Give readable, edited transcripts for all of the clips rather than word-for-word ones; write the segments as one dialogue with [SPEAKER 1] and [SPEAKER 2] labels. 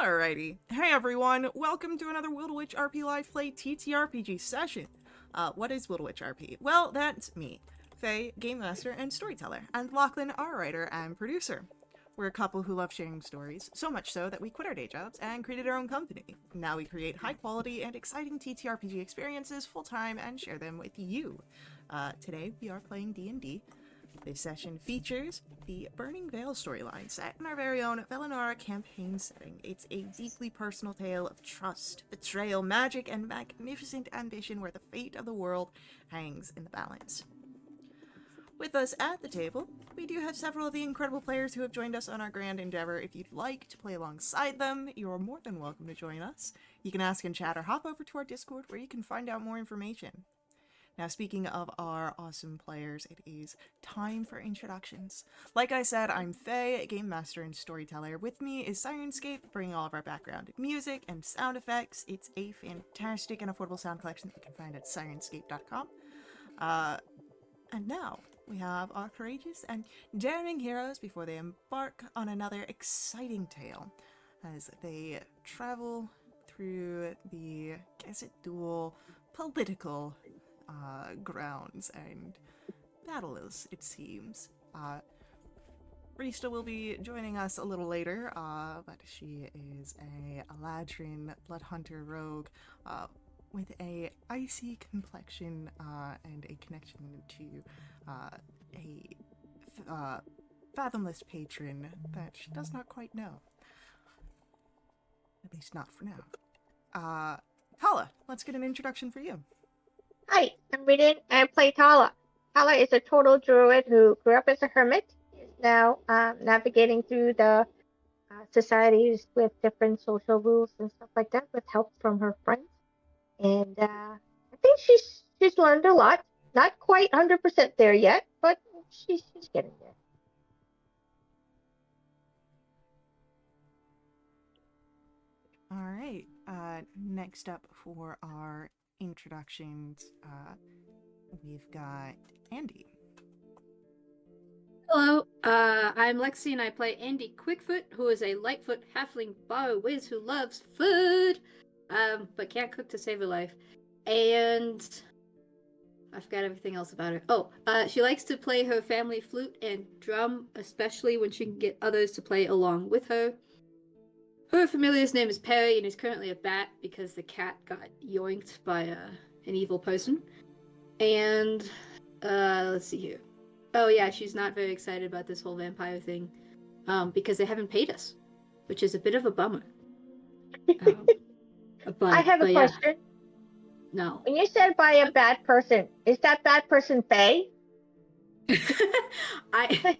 [SPEAKER 1] Alrighty. Hey everyone, welcome to another Wildewitch RP Live Play TTRPG session. What is Wildewitch RP? Well, that's me, Faye, Game Master and Storyteller, and Lachlan, our writer and producer. We're a couple who love sharing stories, so much so that we quit our day jobs and created our own company. Now we create high quality and exciting TTRPG experiences full-time and share them with you. Today we are playing D&D. This session features the Burning Veil storyline set in our very own Velenara campaign setting. It's a deeply personal tale of trust, betrayal, magic, and magnificent ambition where the fate of the world hangs in the balance. With us at the table, we do have several of the incredible players who have joined us on our grand endeavor. If you'd like to play alongside them, you're more than welcome to join us. You can ask in chat or hop over to our Discord where you can find out more information. Now, speaking of our awesome players, it is time for introductions. Like I said, I'm Faye, Game Master and Storyteller. With me is Sirenscape, bringing all of our background music and sound effects. It's a fantastic and affordable sound collection that you can find at sirenscape.com. And now, we have our courageous and daring heroes before they embark on another exciting tale as they travel through the Duel political grounds and battles, it seems. Rista will be joining us a little later, but she is a Eladrin Bloodhunter rogue with a icy complexion and a connection to a fathomless patron that she does not quite know. At least not for now. Tala, let's get an introduction for you.
[SPEAKER 2] Hi, I'm Ridin. I play Tala. Tala is a total druid who grew up as a hermit. Is now navigating through the societies with different social rules and stuff like that, with help from her friends. And I think she's learned a lot. Not quite 100% there yet, but she's getting there.
[SPEAKER 1] All right. Next up for our introductions, we've got Andy.
[SPEAKER 3] Hello, I'm Lexi and I play Andy Quickfoot, who is a Lightfoot halfling bar whiz who loves food, but can't cook to save her life. And I forgot everything else about her. Oh, she likes to play her family flute and drum, especially when she can get others to play along with her. Her familiar's name is Perry and is currently a bat because the cat got yoinked by an evil person. And, let's see here. Oh yeah, she's not very excited about this whole vampire thing, because they haven't paid us, which is a bit of a bummer.
[SPEAKER 2] I have a question.
[SPEAKER 3] Yeah. No.
[SPEAKER 2] When you said by a bad person, is that bad person Faye?
[SPEAKER 3] I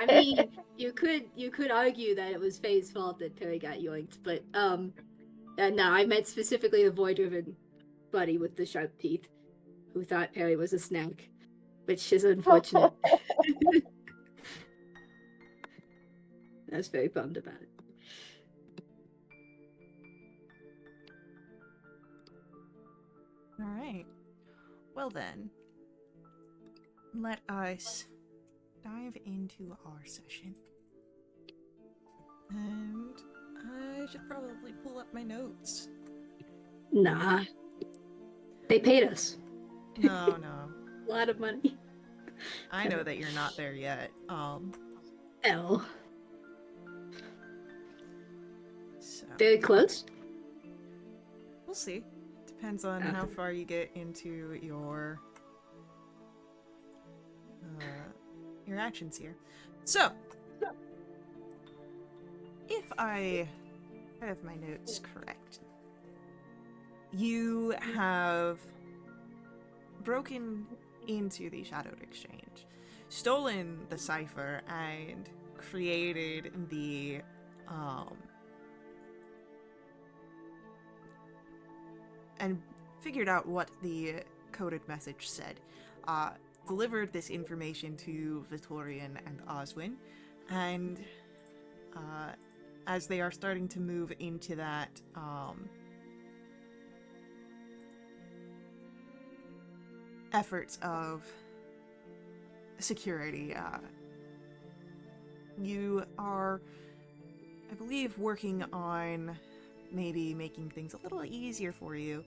[SPEAKER 3] mean, you could argue that it was Faye's fault that Perry got yoinked, but no, I meant specifically the void-driven buddy with the sharp teeth, who thought Perry was a snack, which is unfortunate. I was very bummed about it.
[SPEAKER 1] All right. Well then, let us dive into our session. And I should probably pull up my notes.
[SPEAKER 3] Nah. They paid us.
[SPEAKER 1] No.
[SPEAKER 3] A lot of money.
[SPEAKER 1] I know that you're not there yet.
[SPEAKER 3] L.
[SPEAKER 1] So
[SPEAKER 3] Very close?
[SPEAKER 1] we'll see. Depends on how far you get into your actions here. So, if I have my notes correct, you have broken into the Shadowed Exchange, stolen the cipher, and created the and figured out what the coded message said. Delivered this information to Vitorian and Oswin, and as they are starting to move into that efforts of security, you are I believe, working on maybe making things a little easier for you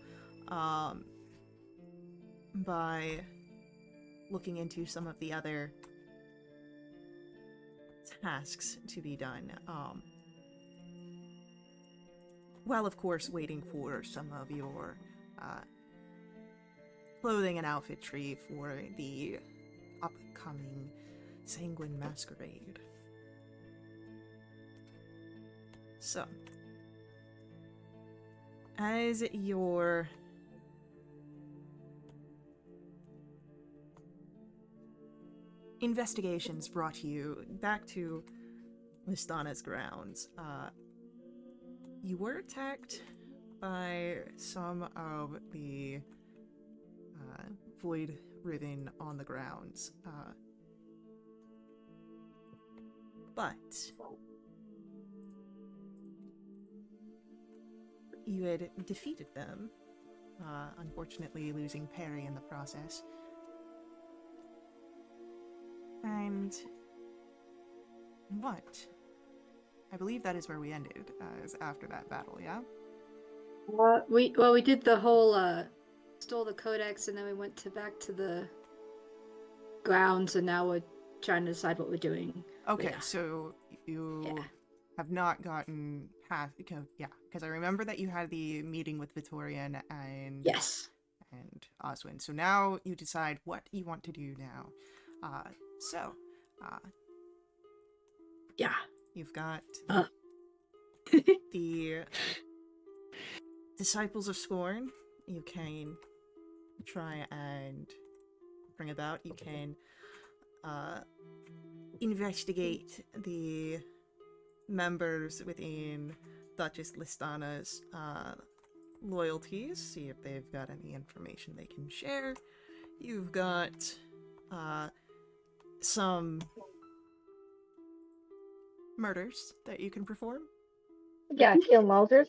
[SPEAKER 1] by looking into some of the other tasks to be done. While, of course, waiting for some of your clothing and outfitry for the upcoming Sanguine Masquerade. So, as your investigations brought you back to Listana's grounds, you were attacked by some of the Void Riven on the grounds, but you had defeated them, unfortunately losing Perry in the process. And what? I believe that is where we ended, is after that battle, yeah?
[SPEAKER 3] We did the whole stole the codex, and then we went back to the grounds, and now we're trying to decide what we're doing.
[SPEAKER 1] Okay,
[SPEAKER 3] Yeah.
[SPEAKER 1] so you have not gotten past, because I remember that you had the meeting with Vitorian and
[SPEAKER 3] Yes.
[SPEAKER 1] and Oswin. So now you decide what you want to do now.
[SPEAKER 3] Yeah.
[SPEAKER 1] You've got the Disciples of Scorn. You can try and bring about. You can investigate the members within Duchess Listana's loyalties, see if they've got any information they can share. You've got some murders that you can perform.
[SPEAKER 2] Yeah, kill Mulders.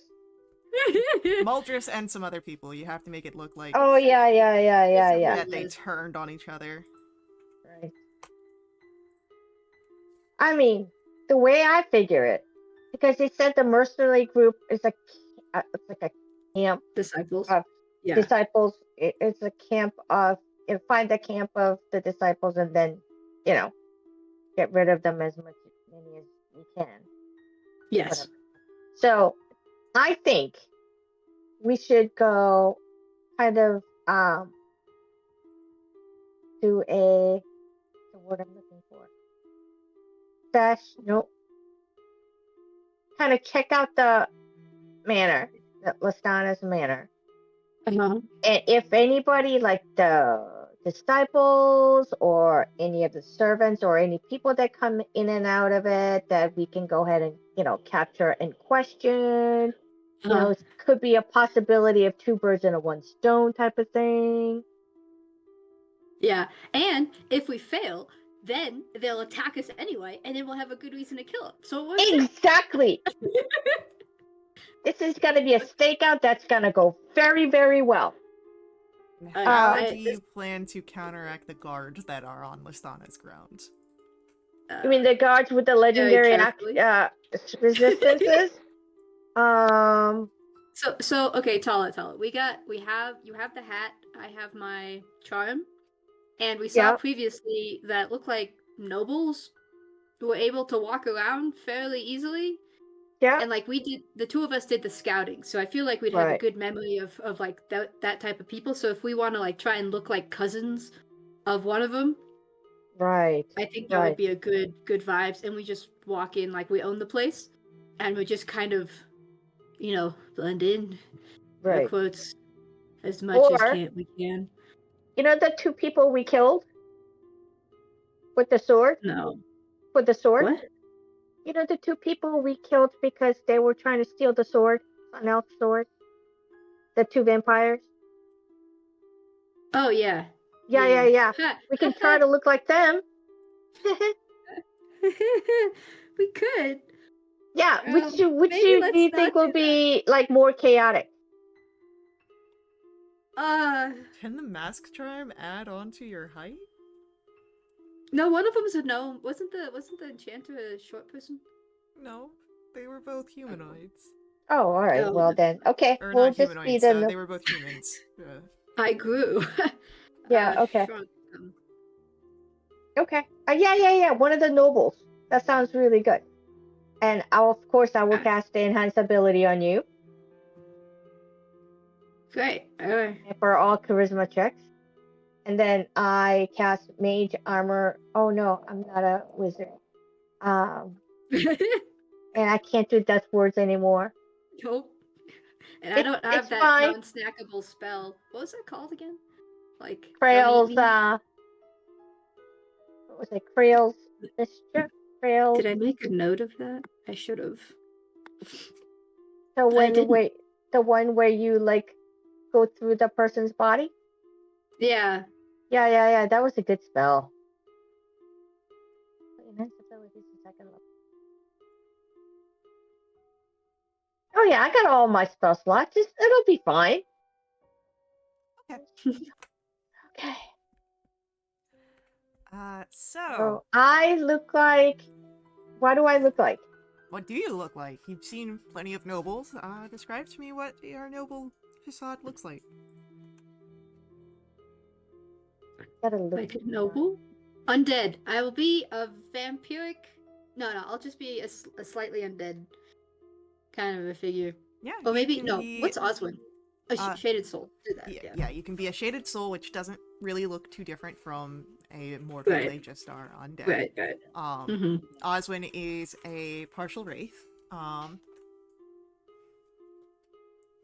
[SPEAKER 1] Muldris and some other people. You have to make it look like
[SPEAKER 2] Oh yeah.
[SPEAKER 1] that they turned on each other.
[SPEAKER 2] Right. I mean, the way I figure it, because they said the mercenary group is it's like a camp
[SPEAKER 3] Disciples.
[SPEAKER 2] of
[SPEAKER 3] Yeah.
[SPEAKER 2] disciples. It's a camp of find the camp of the disciples and then get rid of them as many as you can.
[SPEAKER 3] Yes.
[SPEAKER 2] Whatever. So I think we should go kind of do the word I'm looking for. Kind of check out the manor, the Listana's manor.
[SPEAKER 3] Uh-huh.
[SPEAKER 2] And if anybody like the disciples or any of the servants or any people that come in and out of it that we can go ahead and capture and question. It could be a possibility of two birds in a one stone type of thing.
[SPEAKER 3] Yeah, and if we fail, then they'll attack us anyway, and then we'll have a good reason to kill them. So it works
[SPEAKER 2] Exactly. This is going to be a stakeout that's going to go very, very well.
[SPEAKER 1] How do you plan to counteract the guards that are on Listana's grounds?
[SPEAKER 2] You mean the guards with the legendary resistances?
[SPEAKER 3] So okay, Tala. You have the hat. I have my charm, and we saw previously that looked like nobles were able to walk around fairly easily.
[SPEAKER 2] Yeah.
[SPEAKER 3] And like the two of us did the scouting, so I feel like we'd have a good memory of like that type of people. So if we want to like try and look like cousins of one of them,
[SPEAKER 2] right?
[SPEAKER 3] I think that would be a good vibes. And we just walk in like we own the place, and we just kind of, blend in, air quotes, as much as we can.
[SPEAKER 2] The two people we killed with the sword?
[SPEAKER 3] No.
[SPEAKER 2] With the sword?
[SPEAKER 3] What?
[SPEAKER 2] The two people we killed because they were trying to steal the sword, an elf sword. The two vampires.
[SPEAKER 3] Oh yeah.
[SPEAKER 2] Yeah. We can try to look like them.
[SPEAKER 3] We could.
[SPEAKER 2] Yeah, which do you think will be like more chaotic?
[SPEAKER 1] Can the mask charm add on to your height?
[SPEAKER 3] No, one of them is a gnome. Wasn't the enchanter a short person?
[SPEAKER 1] No. They were both humanoids.
[SPEAKER 2] Oh, all right.
[SPEAKER 3] Oh,
[SPEAKER 2] Well then, okay.
[SPEAKER 1] Or
[SPEAKER 2] We'll
[SPEAKER 1] not
[SPEAKER 2] just be
[SPEAKER 1] humanoids,
[SPEAKER 2] the
[SPEAKER 1] they were both humans.
[SPEAKER 3] I grew.
[SPEAKER 2] Yeah, okay.
[SPEAKER 3] Shrunk them.
[SPEAKER 2] Okay. Yeah. One of the nobles. That sounds really good. And of course, I will
[SPEAKER 3] Okay.
[SPEAKER 2] cast the enhance ability on you
[SPEAKER 3] Great. Alright.
[SPEAKER 2] for all charisma checks. And then I cast mage armor. Oh no, I'm not a wizard. And I can't do death words anymore.
[SPEAKER 3] Nope. And I don't have
[SPEAKER 2] It's
[SPEAKER 3] that
[SPEAKER 2] fine.
[SPEAKER 3] non-snackable spell. What was that called again? Like
[SPEAKER 2] Trails.
[SPEAKER 3] don't eat me?
[SPEAKER 2] What was it? Trails. Mischief. Trails.
[SPEAKER 3] Did I make a note of that? I should have.
[SPEAKER 2] The one
[SPEAKER 3] didn't.
[SPEAKER 2] where you like go through the person's body.
[SPEAKER 3] Yeah.
[SPEAKER 2] Yeah. That was a good spell. Enhance abilities the second level. Oh yeah, I got all my spell slots. It'll be fine.
[SPEAKER 1] Okay.
[SPEAKER 2] Okay.
[SPEAKER 1] So
[SPEAKER 2] I look like. What do I look like?
[SPEAKER 1] what do you look like? You've seen plenty of nobles. Describe to me what your noble facade looks like.
[SPEAKER 2] Gotta look.
[SPEAKER 3] Like a noble? Undead. I will be a vampiric. No, I'll just be a slightly undead kind of a figure.
[SPEAKER 1] Yeah.
[SPEAKER 3] Or
[SPEAKER 1] you
[SPEAKER 3] maybe
[SPEAKER 1] can
[SPEAKER 3] no.
[SPEAKER 1] be-
[SPEAKER 3] What's Oswin? A shaded soul. Do that.
[SPEAKER 1] Yeah, you can be a shaded soul, which doesn't really look too different from a mortal.
[SPEAKER 3] Right.
[SPEAKER 1] They just are undead.
[SPEAKER 3] Right.
[SPEAKER 1] Oswin is a partial wraith.
[SPEAKER 2] Oh,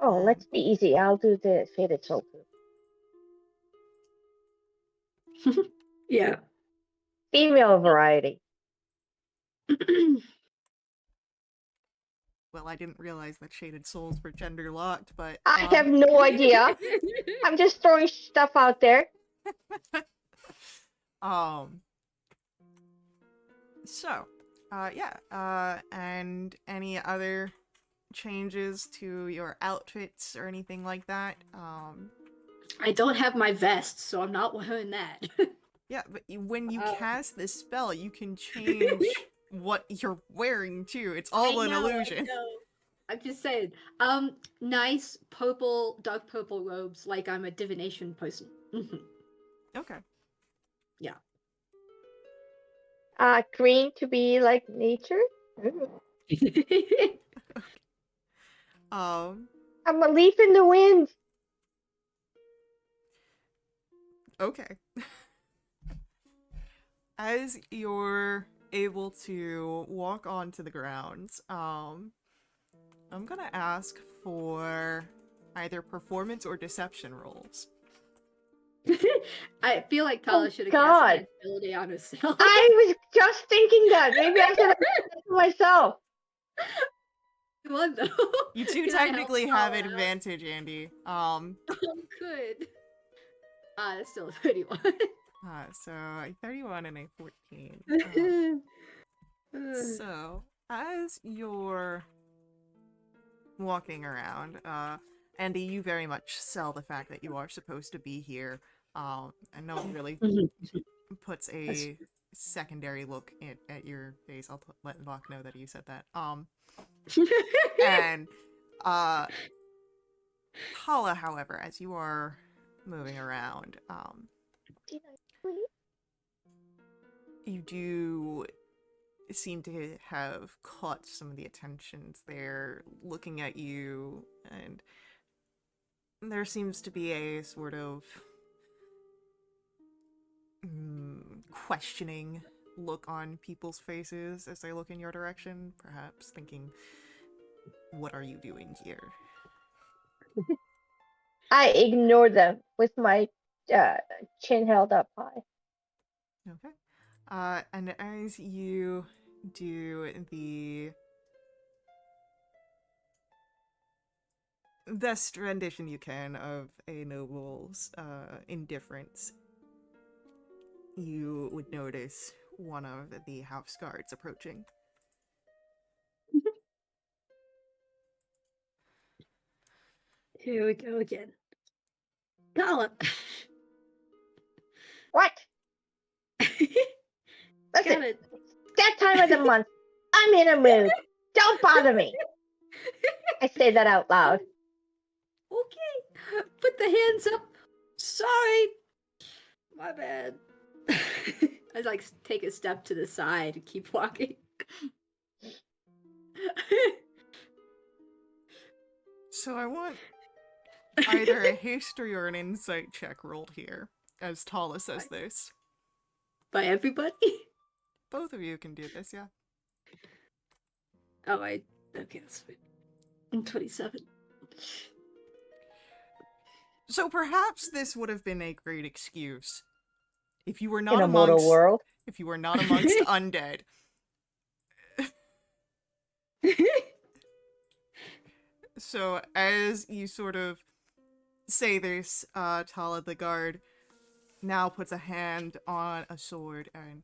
[SPEAKER 2] let's be easy. I'll do the faded soul too.
[SPEAKER 3] Yeah.
[SPEAKER 2] Female variety.
[SPEAKER 1] Well, I didn't realize that shaded souls were gender locked, but
[SPEAKER 2] I have no idea. I'm just throwing stuff out there.
[SPEAKER 1] And any other changes to your outfits or anything like that?
[SPEAKER 3] I don't have my vest, so I'm not wearing that.
[SPEAKER 1] Yeah, but when you cast this spell, you can change what you're wearing too. It's all an illusion.
[SPEAKER 3] I know. I'm just saying. Nice purple, dark purple robes, like I'm a divination person.
[SPEAKER 1] Okay.
[SPEAKER 3] Yeah.
[SPEAKER 2] Green to be like nature.
[SPEAKER 1] Um.
[SPEAKER 2] I'm a leaf in the wind.
[SPEAKER 1] Okay. As you're able to walk onto the grounds, I'm gonna ask for either performance or deception rolls.
[SPEAKER 3] I feel like Tala should have
[SPEAKER 2] God.
[SPEAKER 3] cast that ability on herself.
[SPEAKER 2] I was just thinking that. Maybe I should have done it to myself.
[SPEAKER 3] One though.
[SPEAKER 1] You do
[SPEAKER 3] Can I help
[SPEAKER 1] technically have
[SPEAKER 3] Tala out?
[SPEAKER 1] advantage, Andy.
[SPEAKER 3] Oh, good. That's still a 31.
[SPEAKER 1] So a 31 and a 14. So as you're walking around, Andy, you very much sell the fact that you are supposed to be here. And no one really puts a secondary look at your face. I'll let Locke know that you said that. And Hala, however, as you are moving around, you do seem to have caught some of the attentions there, looking at you, and there seems to be a sort of questioning look on people's faces as they look in your direction, perhaps thinking, what are you doing here?
[SPEAKER 2] I ignore them with my chin held up high.
[SPEAKER 1] Okay. And as you do the best rendition you can of a noble's indifference, you would notice one of the house guards approaching.
[SPEAKER 3] Here we go again. Tala.
[SPEAKER 2] What?
[SPEAKER 3] Got
[SPEAKER 2] Listen,
[SPEAKER 3] it.
[SPEAKER 2] that time of the month, I'm in a mood. Don't bother me. I say that out loud.
[SPEAKER 3] Okay. Put the hands up. Sorry. My bad. I like take a step to the side and keep walking.
[SPEAKER 1] So I want either a history or an insight check rolled here, as Tala says this.
[SPEAKER 3] By everybody?
[SPEAKER 1] Both of you can do this, yeah.
[SPEAKER 3] Oh, okay, that's fine. I'm 27.
[SPEAKER 1] So perhaps this would have been a great excuse if you were
[SPEAKER 2] In
[SPEAKER 1] not
[SPEAKER 2] a mortal
[SPEAKER 1] amongst
[SPEAKER 2] world.
[SPEAKER 1] undead. So as you sort of say this, Tala the guard now puts a hand on a sword and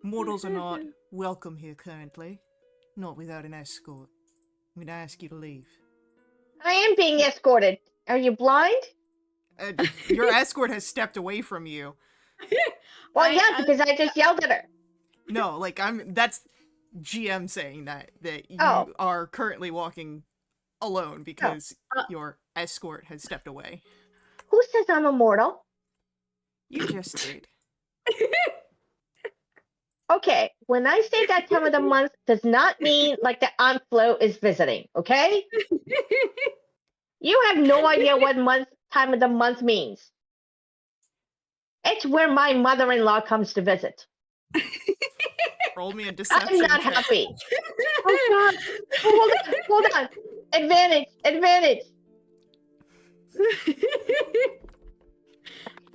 [SPEAKER 1] mortals are not welcome here currently. Not without an escort. I'm gonna ask you to leave.
[SPEAKER 2] I am being escorted. Are you blind?
[SPEAKER 1] Your escort has stepped away from you.
[SPEAKER 2] Well, yeah, because I just yelled at her.
[SPEAKER 1] No, like that's GM saying that you
[SPEAKER 2] Oh.
[SPEAKER 1] are currently walking alone because your escort has stepped away.
[SPEAKER 2] Who says I'm immortal?
[SPEAKER 1] You just did.
[SPEAKER 2] Okay, when I say that time of the month does not mean like the Enflo is visiting, okay? You have no idea what time of the month means. It's where my mother-in-law comes to visit.
[SPEAKER 1] Roll me a deception
[SPEAKER 2] I'm not
[SPEAKER 1] check.
[SPEAKER 2] happy. Oh God! Hold on! Advantage!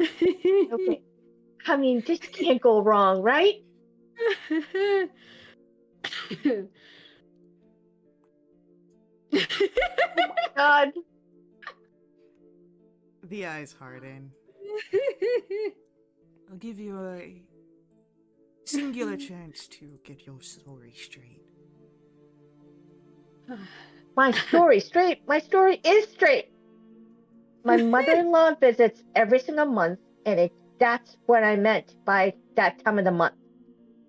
[SPEAKER 2] Okay. I mean, this can't go wrong, right? Oh my God!
[SPEAKER 1] The eyes harden. I'll give you a singular chance to get your story straight.
[SPEAKER 2] My story straight. My story is straight. My mother-in-law visits every single month, and that's what I meant by that time of the month.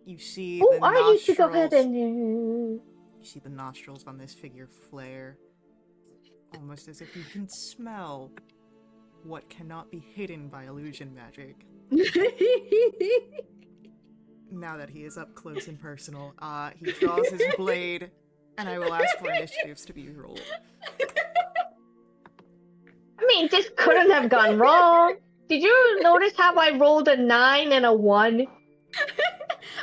[SPEAKER 1] You see
[SPEAKER 2] Who
[SPEAKER 1] the
[SPEAKER 2] are you to go ahead
[SPEAKER 1] nostrils.
[SPEAKER 2] and?
[SPEAKER 1] You see the nostrils on this figure flare, almost as if you can smell what cannot be hidden by illusion magic. Now that he is up close and personal, he draws his blade, and I will ask for initiatives to be rolled.
[SPEAKER 2] I mean, this couldn't have gone wrong. Did you notice how I rolled a 9 and a 1?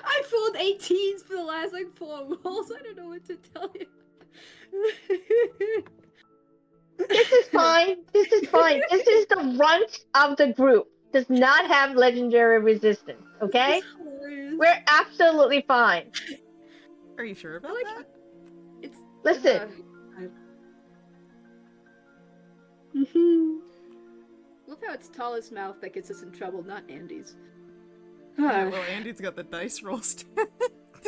[SPEAKER 3] I've rolled 18s for the last like 4 rolls. I don't know what to tell you.
[SPEAKER 2] This is fine. This is fine. This is the runt of the group. Does not have legendary resistance, okay? We're absolutely fine.
[SPEAKER 1] Are you sure about
[SPEAKER 3] like
[SPEAKER 1] that?
[SPEAKER 3] It's
[SPEAKER 2] Listen.
[SPEAKER 3] Look how it's Tala's mouth that gets us in trouble, not Andy's.
[SPEAKER 1] Yeah, well, Andy's got the dice rolls to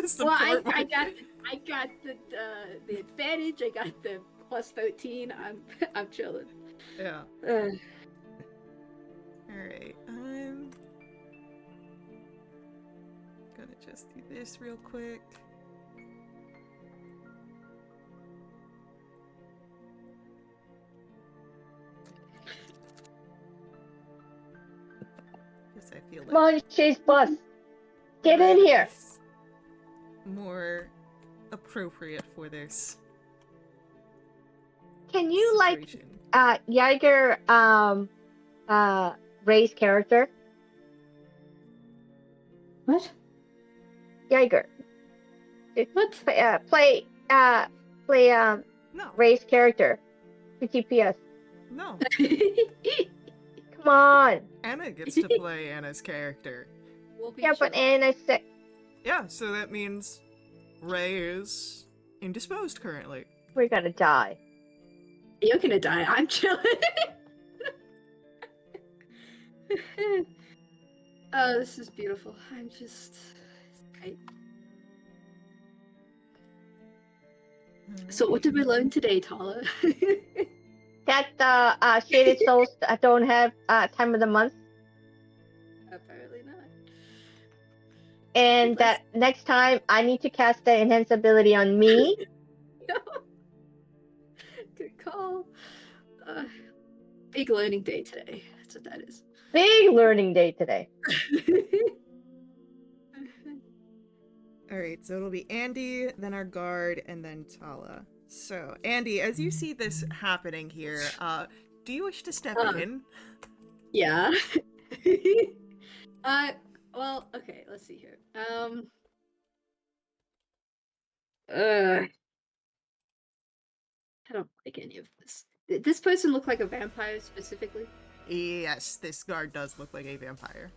[SPEAKER 1] support.
[SPEAKER 3] Well, I got the advantage. I got the plus 13. I'm chilling.
[SPEAKER 1] Yeah. Alright, I'm gonna just do this real quick. Because I feel like
[SPEAKER 2] Come on, Chase Bus. Get in
[SPEAKER 1] red
[SPEAKER 2] here.
[SPEAKER 1] is more appropriate for this
[SPEAKER 2] Can you
[SPEAKER 1] situation.
[SPEAKER 2] Jaeger Ray's character?
[SPEAKER 3] What?
[SPEAKER 2] Jaeger.
[SPEAKER 3] What?
[SPEAKER 2] Play
[SPEAKER 1] No,
[SPEAKER 2] Ray's character. PTPS.
[SPEAKER 1] no.
[SPEAKER 2] Come on.
[SPEAKER 1] Anna gets to play Anna's character.
[SPEAKER 3] We'll be
[SPEAKER 2] Yeah, but
[SPEAKER 3] chill.
[SPEAKER 2] Anna's sick.
[SPEAKER 1] Yeah, so that means Ray is indisposed currently.
[SPEAKER 2] We're gonna die.
[SPEAKER 3] You're gonna die. I'm chilling. Oh, this is beautiful. I'm just. It's great. So, what did we learn today, Tala?
[SPEAKER 2] That Shaded Souls don't have time of the month.
[SPEAKER 3] Apparently not.
[SPEAKER 2] and that next time I need to cast the enhance ability on me.
[SPEAKER 3] Good call. Big learning day today. That's what that is.
[SPEAKER 2] Big learning day today.
[SPEAKER 1] All right, so it'll be Andy, then our guard, and then Tala. So, Andy, as you see this happening here, do you wish to step in?
[SPEAKER 3] Yeah. Well, okay, let's see here. I don't like any of this. This person look like a vampire specifically?
[SPEAKER 1] Yes, this guard does look like a vampire.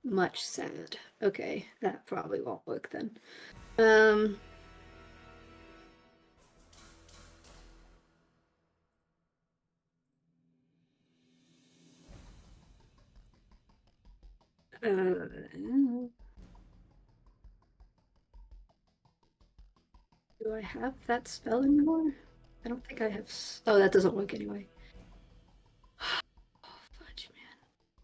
[SPEAKER 3] Much sad. Okay, that probably won't work then. Do I have that spell anymore? I don't think I have. Oh, that doesn't work anyway. Oh, fudge,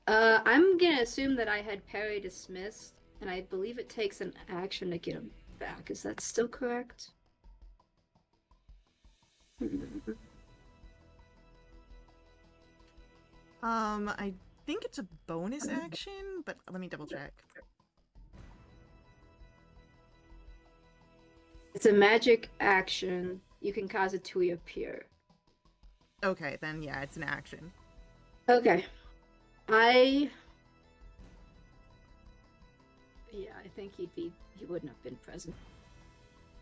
[SPEAKER 3] man. I'm gonna assume that I had parry dismissed, and I believe it takes an action to get him back. Is that still correct?
[SPEAKER 1] I think it's a bonus action, but let me double check.
[SPEAKER 3] It's a magic action. You can cause it to reappear.
[SPEAKER 1] Okay, then yeah, it's an action.
[SPEAKER 3] Okay. I think he wouldn't have been present.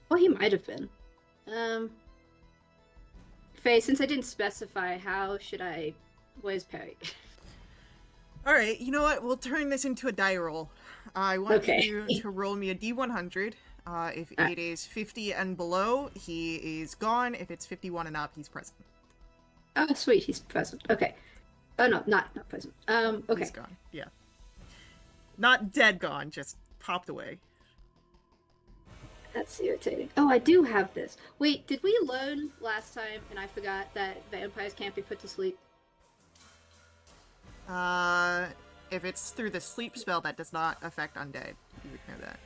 [SPEAKER 3] Well, he might have been. Faye, since I didn't specify, where's Perry?
[SPEAKER 1] All right, you know what? We'll turn this into a die roll. I want you to roll me a d100. If it is 50 and below, he is gone. If it's 51 and up, he's present.
[SPEAKER 3] Oh, sweet, he's present. Okay. Oh no, not present. Okay.
[SPEAKER 1] He's gone. Yeah. Not dead gone, just popped away.
[SPEAKER 3] That's irritating. Oh, I do have this. Wait, did we learn last time, and I forgot, that vampires can't be put to sleep?
[SPEAKER 1] If it's through the sleep spell, that does not affect undead. You would know that.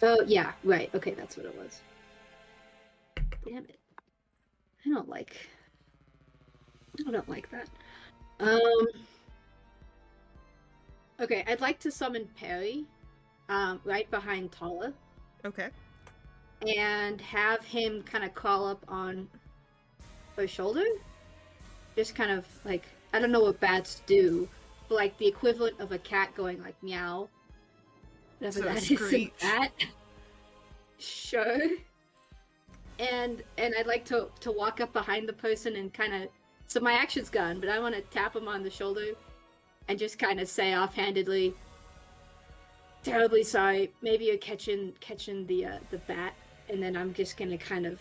[SPEAKER 3] Oh, yeah, right. Okay, that's what it was. Damn it. I don't like that. Okay, I'd like to summon Perry, right behind Tala,
[SPEAKER 1] Okay.
[SPEAKER 3] and have him kind of crawl up on her shoulder. Just kind of like, I don't know what bats do, but like the equivalent of a cat going like meow. Whatever
[SPEAKER 1] So
[SPEAKER 3] that is in
[SPEAKER 1] screech.
[SPEAKER 3] bat. Sure. And I'd like to walk up behind the person and kind of, so my action's gone, but I want to tap him on the shoulder and just kind of say offhandedly, terribly sorry, maybe you're catching the bat, and then I'm just gonna kind of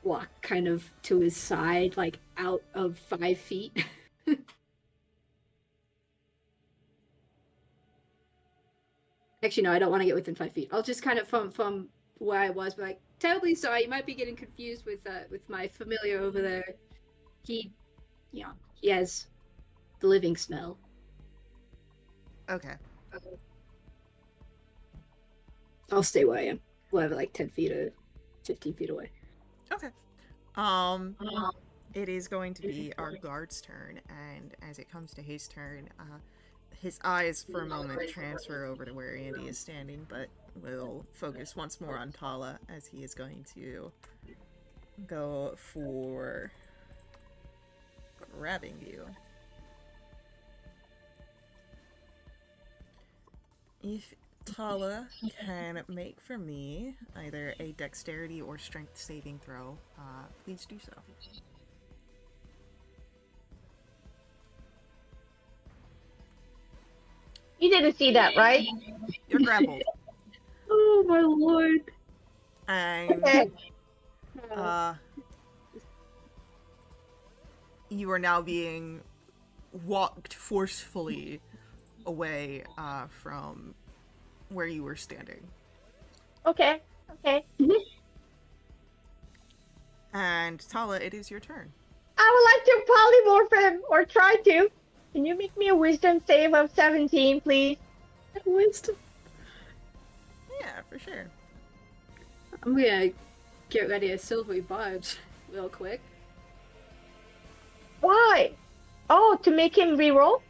[SPEAKER 3] walk kind of to his side, like out of 5 feet. Actually, no, I don't want to get within 5 feet. I'll just kind of from where I was, be like, terribly sorry, you might be getting confused with my familiar over there. He has the living smell.
[SPEAKER 1] Okay.
[SPEAKER 3] I'll stay where I am, whatever, like 10 feet or 15 feet away.
[SPEAKER 1] Okay. It is going to be our guard's turn, and as it comes to his turn, his eyes for a moment transfer over to where Andy is standing, but will focus once more on Tala as he is going to go for grabbing you. If Tala can make for me either a dexterity or strength saving throw, please do so.
[SPEAKER 2] You didn't see that, right?
[SPEAKER 1] You're grappled.
[SPEAKER 3] Oh my lord.
[SPEAKER 1] And
[SPEAKER 2] Okay.
[SPEAKER 1] you are now being walked forcefully away from where you were standing.
[SPEAKER 2] Okay.
[SPEAKER 1] And Tala, it is your turn.
[SPEAKER 2] I would like to polymorph him, or try to. Can you make me a wisdom save of 17, please?
[SPEAKER 3] Wisdom.
[SPEAKER 1] for sure.
[SPEAKER 3] I'm gonna get ready as silvery barbs real quick.
[SPEAKER 2] Why? Oh, to make him reroll?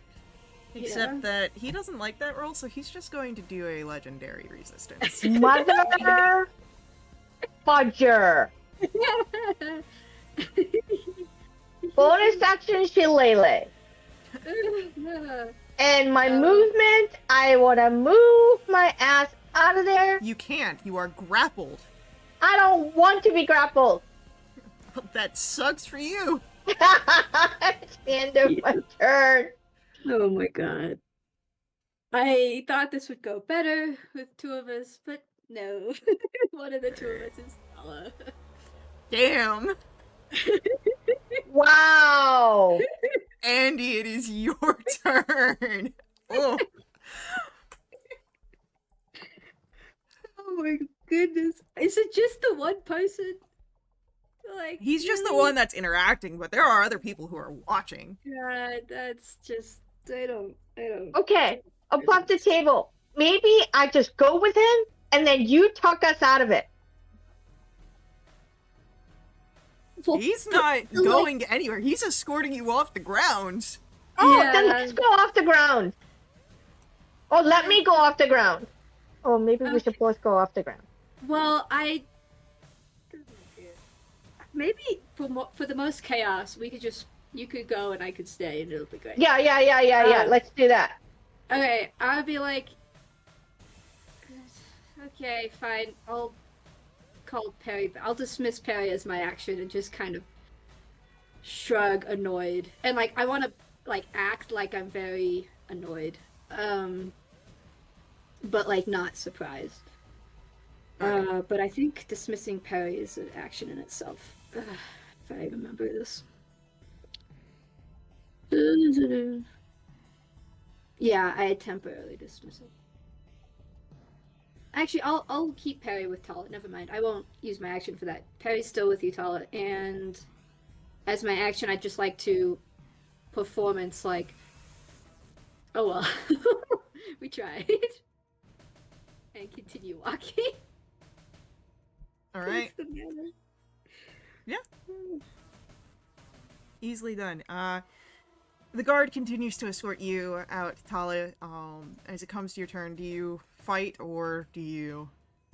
[SPEAKER 1] Except
[SPEAKER 3] Yeah.
[SPEAKER 1] that he doesn't like that roll, so he's just going to do a legendary resistance.
[SPEAKER 2] Mother fudger. Bonus action shillelagh. And my movement, I wanna move my ass out of there.
[SPEAKER 1] You can't. You are grappled.
[SPEAKER 2] I don't want to be grappled.
[SPEAKER 1] That sucks for you.
[SPEAKER 2] It's the end of my turn.
[SPEAKER 3] Oh my god. I thought this would go better with two of us, but no. One of the two of us is Stella.
[SPEAKER 1] Damn.
[SPEAKER 2] Wow.
[SPEAKER 1] Andy, it is your turn. Oh.
[SPEAKER 3] Oh my goodness. Is it just the one person? Like,
[SPEAKER 1] He's just the
[SPEAKER 3] really?
[SPEAKER 1] one that's interacting, but there are other people who are watching.
[SPEAKER 3] God, that's just I don't
[SPEAKER 2] Okay, above the table. Maybe I just go with him and then you talk us out of it.
[SPEAKER 3] Well,
[SPEAKER 1] He's not going anywhere. He's escorting you off the ground.
[SPEAKER 2] Oh,
[SPEAKER 3] Yeah.
[SPEAKER 2] then let's go off the ground. Oh, let me go off the ground. Oh, maybe we should both go off the ground.
[SPEAKER 3] Well, maybe for the most chaos, you could go and I could stay and it'll be great.
[SPEAKER 2] Yeah. Let's do that.
[SPEAKER 3] Okay, I would be like, okay, fine. I'll call Perry. I'll dismiss Perry as my action and just kind of shrug, annoyed, and like I want to like act like I'm very annoyed, but like not surprised. But I think dismissing Perry is an action in itself. If I remember this. Yeah, I temporarily dismiss it. Actually, I'll keep Perry with Tala. Never mind. I won't use my action for that. Perry's still with you, Tala. And as my action, I'd just like to performance like, oh well, we tried, and continue walking.
[SPEAKER 1] All right.
[SPEAKER 3] What's the matter?
[SPEAKER 1] Yeah. Easily done. The guard continues to escort you out, Tala. As it comes to your turn, do you fight or do you?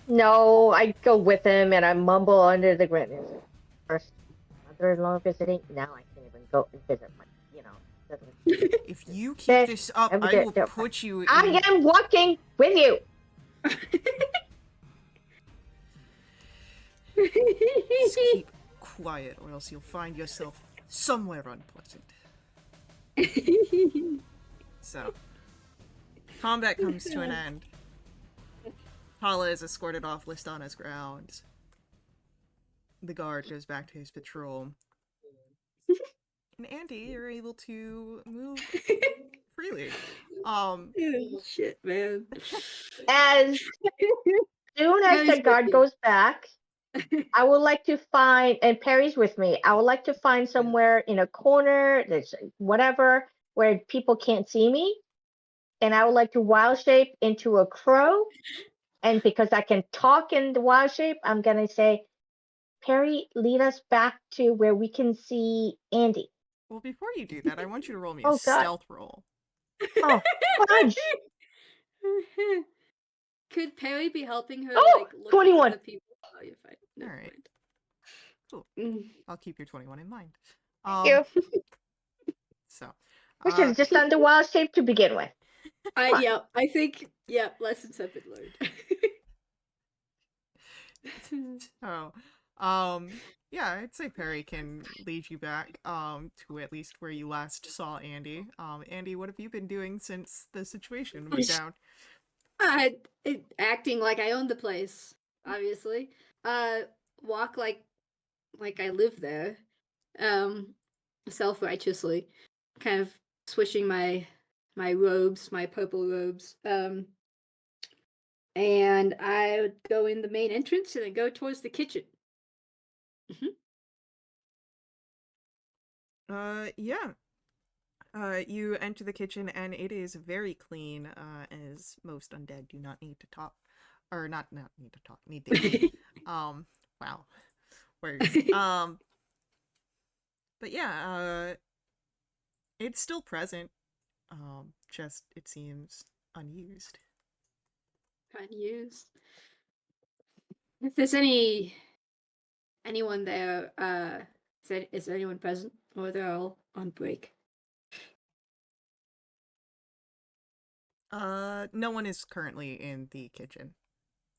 [SPEAKER 2] No, I go with him and I mumble under the grin. First, mother-in-law visiting. Now I can't even go and visit my,
[SPEAKER 1] If you keep this up, I will put you in...
[SPEAKER 2] I am walking with you.
[SPEAKER 1] Just keep quiet or else you'll find yourself somewhere unpleasant. So, combat comes to an end. Tala is escorted off Listana's grounds. The guard goes back to his patrol. And Andy, you're able to move freely.
[SPEAKER 3] Shit, man.
[SPEAKER 2] As soon as the guard goes back, I would like to find, and Perry's with me, I would like to find somewhere in a corner, that's whatever, where people can't see me. And I would like to wild shape into a crow. And because I can talk in the wild shape, I'm going to say, Perry, lead us back to where we can see Andy.
[SPEAKER 1] Well, before you do that, I want you to roll me
[SPEAKER 2] Oh,
[SPEAKER 1] a
[SPEAKER 2] God.
[SPEAKER 1] stealth roll.
[SPEAKER 2] Oh, fudge!
[SPEAKER 3] Could Perry be helping her?
[SPEAKER 2] Oh,
[SPEAKER 3] Like, look
[SPEAKER 2] 21.
[SPEAKER 3] at the people? Oh, you're fine. Never
[SPEAKER 1] Alright.
[SPEAKER 3] mind.
[SPEAKER 1] Cool.
[SPEAKER 3] Mm.
[SPEAKER 1] I'll keep your 21 in mind.
[SPEAKER 2] Thank you.
[SPEAKER 1] So,
[SPEAKER 2] We should have just done the wild shape to begin with.
[SPEAKER 3] I think lessons have been learned.
[SPEAKER 1] Yeah, I'd say Perry can lead you back, to at least where you last saw Andy. Andy, what have you been doing since the situation went down?
[SPEAKER 3] Acting like I own the place, obviously. Walk like I live there. Self-righteously, kind of swishing my robes, my purple robes. And I would go in the main entrance and then go towards the kitchen.
[SPEAKER 1] Yeah. You enter the kitchen and it is very clean, as most undead do not need to talk. or not need to talk, need to eat. Wow, words. But yeah, it's still present. Just it seems unused.
[SPEAKER 3] Unused. If there's anyone there, is anyone present, or they're all on break?
[SPEAKER 1] No one is currently in the kitchen.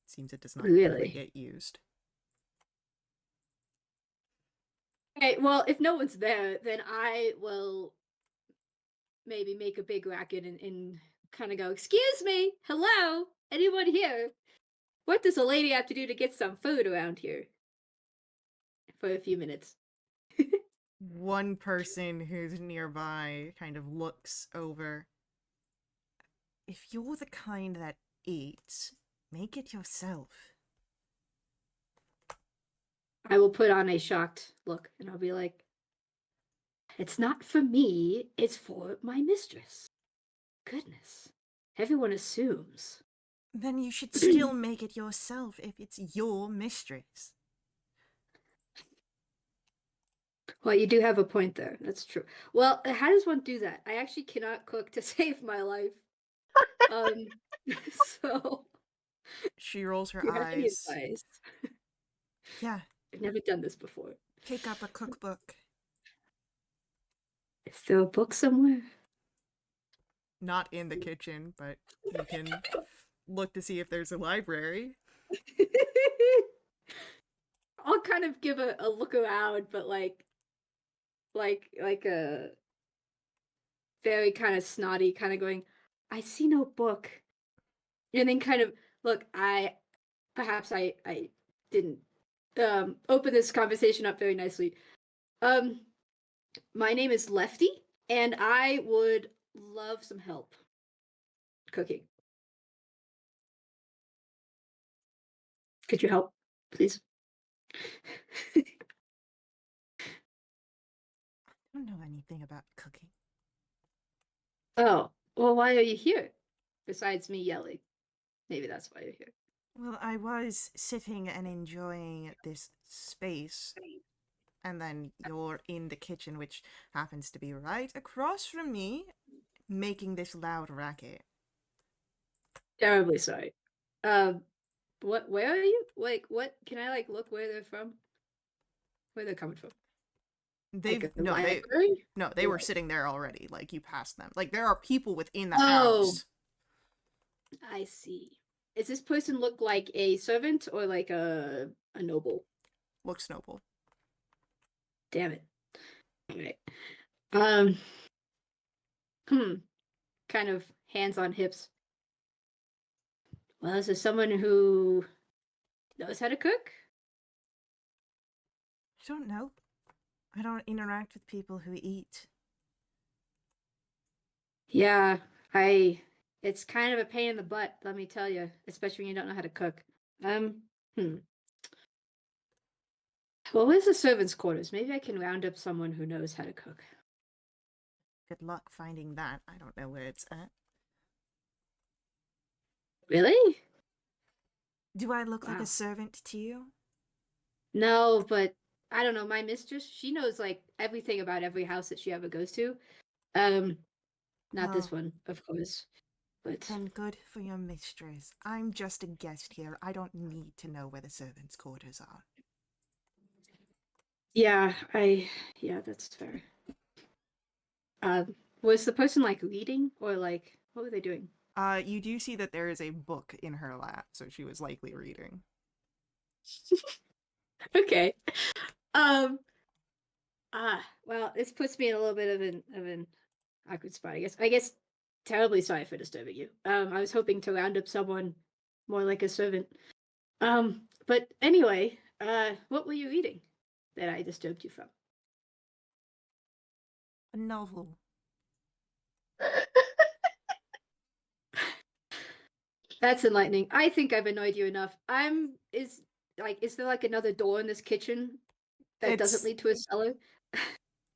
[SPEAKER 1] Seems it does not really
[SPEAKER 3] Really?
[SPEAKER 1] get used.
[SPEAKER 3] Okay, well, if no one's there, then I will maybe make a big racket and kind of go, "Excuse me, hello, anyone here? What does a lady have to do to get some food around here?" For a few minutes.
[SPEAKER 1] One person who's nearby kind of looks over. If you're the kind that eats, make it yourself.
[SPEAKER 3] I will put on a shocked look and I'll be like, "It's not for me, it's for my mistress." Goodness. Everyone assumes.
[SPEAKER 1] Then you should still make it yourself if it's your mistress.
[SPEAKER 3] Well, you do have a point there. That's true. Well, how does one do that? I actually cannot cook to save my life. Um, so
[SPEAKER 1] She rolls her
[SPEAKER 3] do you have any
[SPEAKER 1] eyes.
[SPEAKER 3] advice?
[SPEAKER 1] Yeah,
[SPEAKER 3] I've never done this before.
[SPEAKER 1] pick up a cookbook.
[SPEAKER 3] Is there a book somewhere?
[SPEAKER 1] Not in the kitchen, but you can look to see if there's a library.
[SPEAKER 3] I'll kind of give a look around, but like a very kind of snotty, kind of going, "I see no book," and then kind of look. I didn't open this conversation up very nicely. Um, my name is Lefty, and I would love some help cooking. Could you help, please?
[SPEAKER 1] I don't know anything about cooking.
[SPEAKER 3] Oh, well, why are you here? Besides me yelling. Maybe that's why you're here.
[SPEAKER 1] Well, I was sitting and enjoying this space, and then you're in the kitchen, which happens to be right across from me, making this loud racket.
[SPEAKER 3] Terribly sorry. Um, where are you? Like, what? Can I, like, look where they're from? Where they're coming from? Like
[SPEAKER 1] They've
[SPEAKER 3] a
[SPEAKER 1] no,
[SPEAKER 3] library?
[SPEAKER 1] they
[SPEAKER 3] Or
[SPEAKER 1] were
[SPEAKER 3] what?
[SPEAKER 1] sitting there already. Like you passed them. Like there are people within the
[SPEAKER 3] Oh,
[SPEAKER 1] house.
[SPEAKER 3] I see. Does this person look like a servant or like a noble?
[SPEAKER 1] Looks noble.
[SPEAKER 3] Damn it. All right. Um, hmm. Kind of hands on hips. Well, is there someone who knows how to cook?
[SPEAKER 1] I don't know. I don't interact with people who eat.
[SPEAKER 3] Yeah, I. It's kind of a pain in the butt, let me tell you, especially when you don't know how to cook. Um, hmm. Well, where's the servants' quarters? Maybe I can round up someone who knows how to cook.
[SPEAKER 1] Good luck finding that. I don't know where it's at.
[SPEAKER 3] Really?
[SPEAKER 1] Do I look like a
[SPEAKER 3] Wow.
[SPEAKER 1] servant to you?
[SPEAKER 3] No, but I don't know. My mistress, she knows like everything about every house that she ever goes to. Um, not this
[SPEAKER 1] Well,
[SPEAKER 3] one, of course, but
[SPEAKER 1] then good for your mistress. I'm just a guest here. I don't need to know where the servants' quarters are.
[SPEAKER 3] yeah, yeah, that's fair. Was the person like reading or like what were they doing?
[SPEAKER 1] You do see that there is a book in her lap, so she was likely reading.
[SPEAKER 3] Okay. Um. Well, this puts me in a little bit of an awkward spot, I guess. I guess terribly sorry for disturbing you. I was hoping to round up someone more like a servant. But anyway, what were you reading that I disturbed you from?
[SPEAKER 1] A novel.
[SPEAKER 3] That's enlightening. I think I've annoyed you enough. Is there like another door in this kitchen that doesn't
[SPEAKER 1] It's
[SPEAKER 3] lead to a cellar?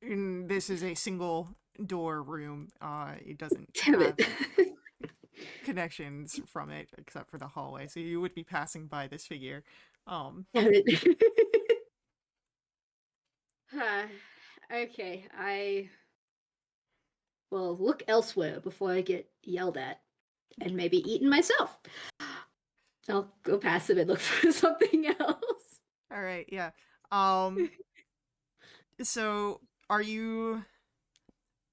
[SPEAKER 1] this is a single door room. It doesn't
[SPEAKER 3] Damn
[SPEAKER 1] have.
[SPEAKER 3] it.
[SPEAKER 1] connections from it except for the hallway, so you would be passing by this figure.
[SPEAKER 3] Damn it. Okay, I will look elsewhere before I get yelled at and maybe eaten myself. I'll go past them and look for something else.
[SPEAKER 1] All right, yeah. So are you?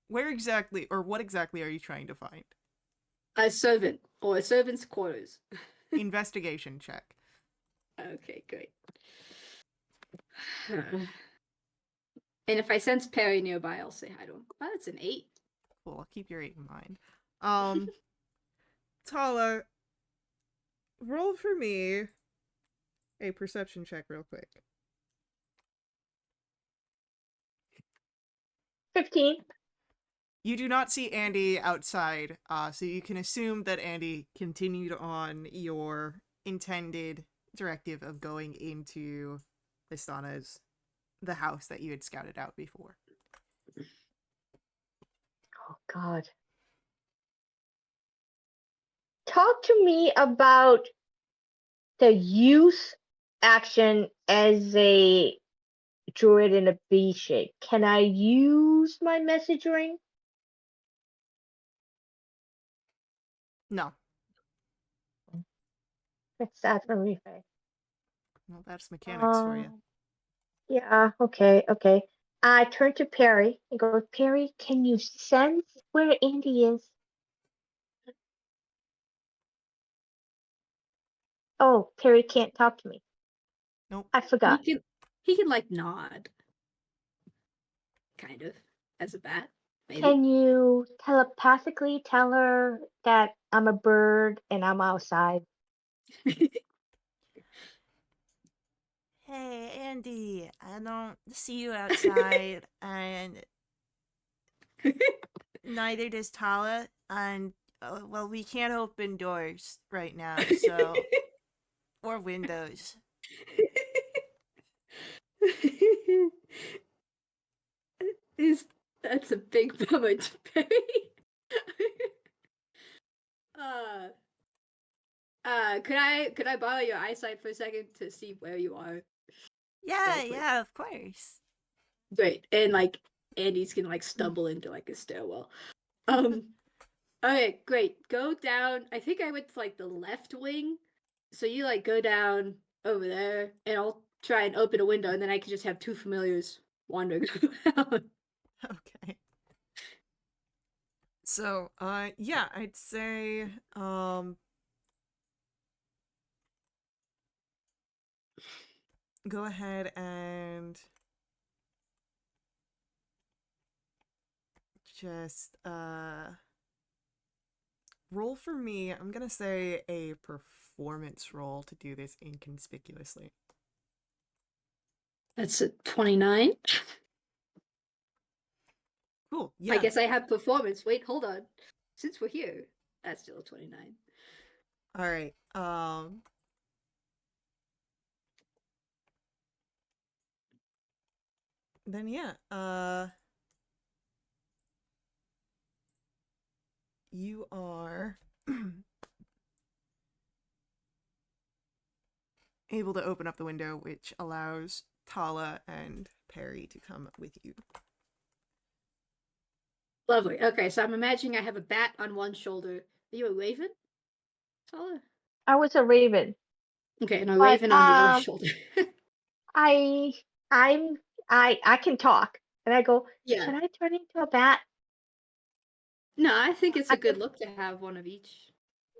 [SPEAKER 1] Where exactly, or what exactly are you trying to find?
[SPEAKER 3] A servant or a servant's quarters.
[SPEAKER 1] Investigation check.
[SPEAKER 3] Okay, great. And if I sense Perry nearby, I'll say hi to him. Oh, that's an 8.
[SPEAKER 1] Cool. I'll keep your 8 in mind. Tala, roll for me a perception check real quick.
[SPEAKER 2] 15.
[SPEAKER 1] You do not see Andy outside, so you can assume that Andy continued on your intended directive of going into the house that you had scouted out before.
[SPEAKER 2] Oh, God. Talk to me about the use action as a druid in a B shape. Can I use my message ring?
[SPEAKER 1] No.
[SPEAKER 2] That's sad for me, Faye.
[SPEAKER 1] Well, that's mechanics for you.
[SPEAKER 2] Yeah, okay. I turn to Perry and go, Perry, can you sense where Andy is? Oh, Perry can't talk to me.
[SPEAKER 1] Nope.
[SPEAKER 2] I forgot.
[SPEAKER 3] He can like nod. Kind of. As a bat. Maybe.
[SPEAKER 2] Can you telepathically tell her that I'm a bird and I'm outside?
[SPEAKER 1] Hey, Andy, I don't see you outside, and neither does Tala, and, well, we can't open doors right now, so... or windows.
[SPEAKER 3] That's a big bummer to pay. Could I borrow your eyesight for a second to see where you are?
[SPEAKER 1] Yeah, of course.
[SPEAKER 3] Great. And like Andy's gonna like stumble into like a stairwell. Okay, great. Go down. I think I went to like the left wing. So you like go down over there and I'll try and open a window and then I can just have 2 familiars wandering around.
[SPEAKER 1] Okay. So, yeah, I'd say, go ahead and just, roll for me. I'm gonna say a performance roll to do this inconspicuously.
[SPEAKER 3] That's a 29.
[SPEAKER 1] Cool, yeah.
[SPEAKER 3] I guess I have performance. Wait, hold on. Since we're here, that's still a 29.
[SPEAKER 1] Alright, then yeah, you are able to open up the window, which allows Tala and Perry to come with you.
[SPEAKER 3] Lovely. Okay, so I'm imagining I have a bat on one shoulder. Are you a raven, Tala?
[SPEAKER 2] I was a raven.
[SPEAKER 3] Okay, and a
[SPEAKER 2] But,
[SPEAKER 3] raven on the other shoulder.
[SPEAKER 2] I can talk. And I go,
[SPEAKER 3] Yeah.
[SPEAKER 2] should I turn into a bat?
[SPEAKER 3] No, I think it's
[SPEAKER 2] I
[SPEAKER 3] a good
[SPEAKER 2] could-
[SPEAKER 3] look to have one of each.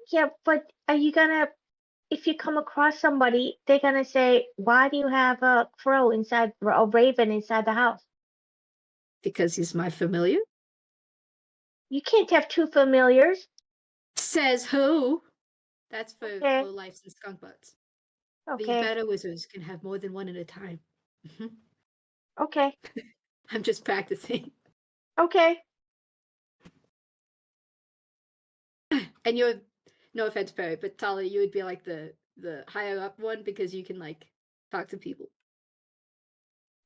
[SPEAKER 2] Yeah, but are you gonna, if you come across somebody, they're gonna say, why do you have a raven inside the house?
[SPEAKER 3] Because he's my familiar.
[SPEAKER 2] You can't have 2 familiars.
[SPEAKER 3] Says who? That's for
[SPEAKER 2] Okay.
[SPEAKER 3] low lives and skunk butts. The
[SPEAKER 2] Okay.
[SPEAKER 3] better wizards can have more than one at a time.
[SPEAKER 2] Okay.
[SPEAKER 3] I'm just practicing.
[SPEAKER 2] Okay.
[SPEAKER 3] And you're, no offense, Perry, but Tala, you would be like the higher up one because you can like talk to people.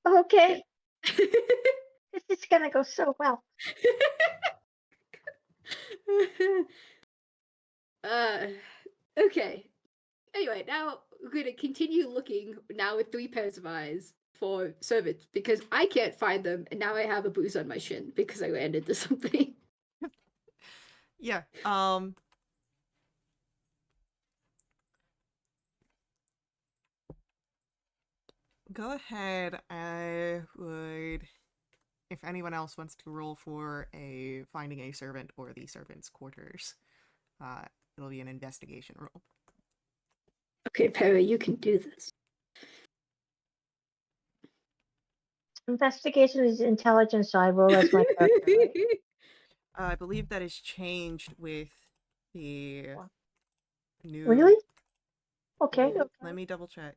[SPEAKER 2] Okay. This is gonna go so well.
[SPEAKER 3] Okay. Anyway, now we're going to continue looking now with 3 pairs of eyes for servants because I can't find them, and now I have a bruise on my shin because I ran into something.
[SPEAKER 1] Yeah. Go ahead. I would, if anyone else wants to roll for a finding a servant or the servant's quarters, uh, it'll be an investigation roll.
[SPEAKER 3] Okay, Perry, you can do this.
[SPEAKER 2] Investigation is intelligence, so I roll as my character, right?
[SPEAKER 1] I believe that is changed with the new.
[SPEAKER 2] Really? Okay.
[SPEAKER 1] Let
[SPEAKER 2] Okay.
[SPEAKER 1] me double check.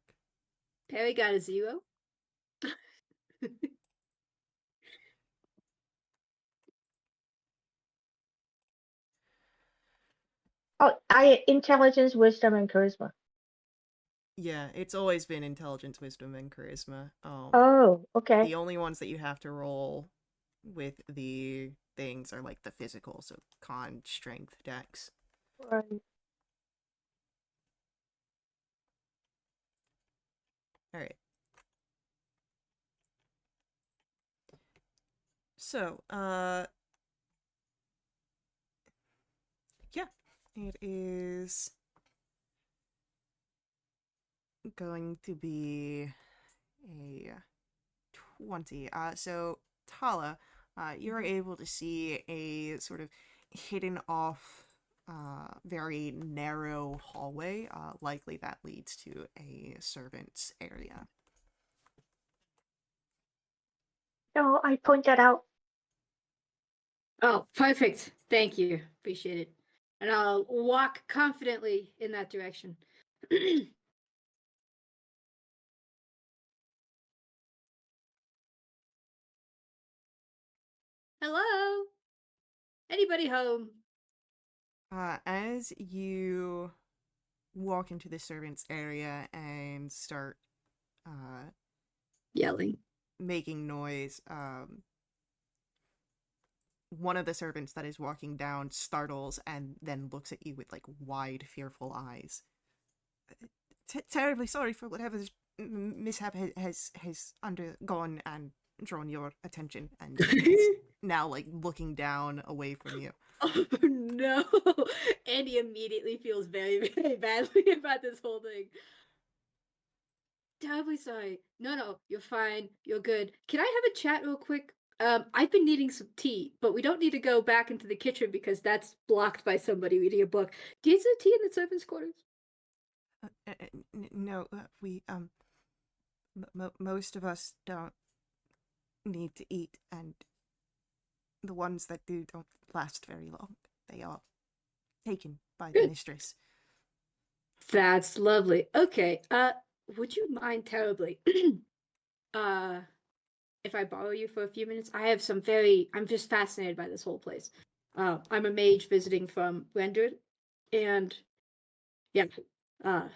[SPEAKER 3] Perry got a 0.
[SPEAKER 2] Oh, I intelligence, wisdom, and charisma.
[SPEAKER 1] Yeah, it's always been intelligence, wisdom, and charisma.
[SPEAKER 2] Oh, okay.
[SPEAKER 1] The only ones that you have to roll with the things are like the physical, so con, strength, dex.
[SPEAKER 2] Right.
[SPEAKER 1] All right. So, yeah, it is going to be a 20. So Tala, you're able to see a sort of hidden off, very narrow hallway. Likely that leads to a servant's area.
[SPEAKER 2] No, I point that out.
[SPEAKER 3] Oh, perfect. Thank you. Appreciate it. And I'll walk confidently in that direction. Hello? Anybody home?
[SPEAKER 1] As you walk into the servant's area and start
[SPEAKER 3] Yelling.
[SPEAKER 1] making noise, one of the servants that is walking down startles and then looks at you with like wide, fearful eyes. Terribly sorry for whatever mishap has undergone and drawn your attention, and he's now like looking down away from you.
[SPEAKER 3] Oh no! Andy immediately feels very, very badly about this whole thing. Terribly sorry. No, you're fine. You're good. Can I have a chat real quick? I've been needing some tea, but we don't need to go back into the kitchen because that's blocked by somebody reading a book. Do you have tea in the servants' quarters?
[SPEAKER 1] No, we most of us don't need to eat, and the ones that do don't last very long. They are taken by the
[SPEAKER 3] Good.
[SPEAKER 1] mistress.
[SPEAKER 3] That's lovely. Okay. Would you mind terribly? uh, if I borrow you for a few minutes, I have some I'm just fascinated by this whole place. I'm a mage visiting from Rendered, and yeah, uh,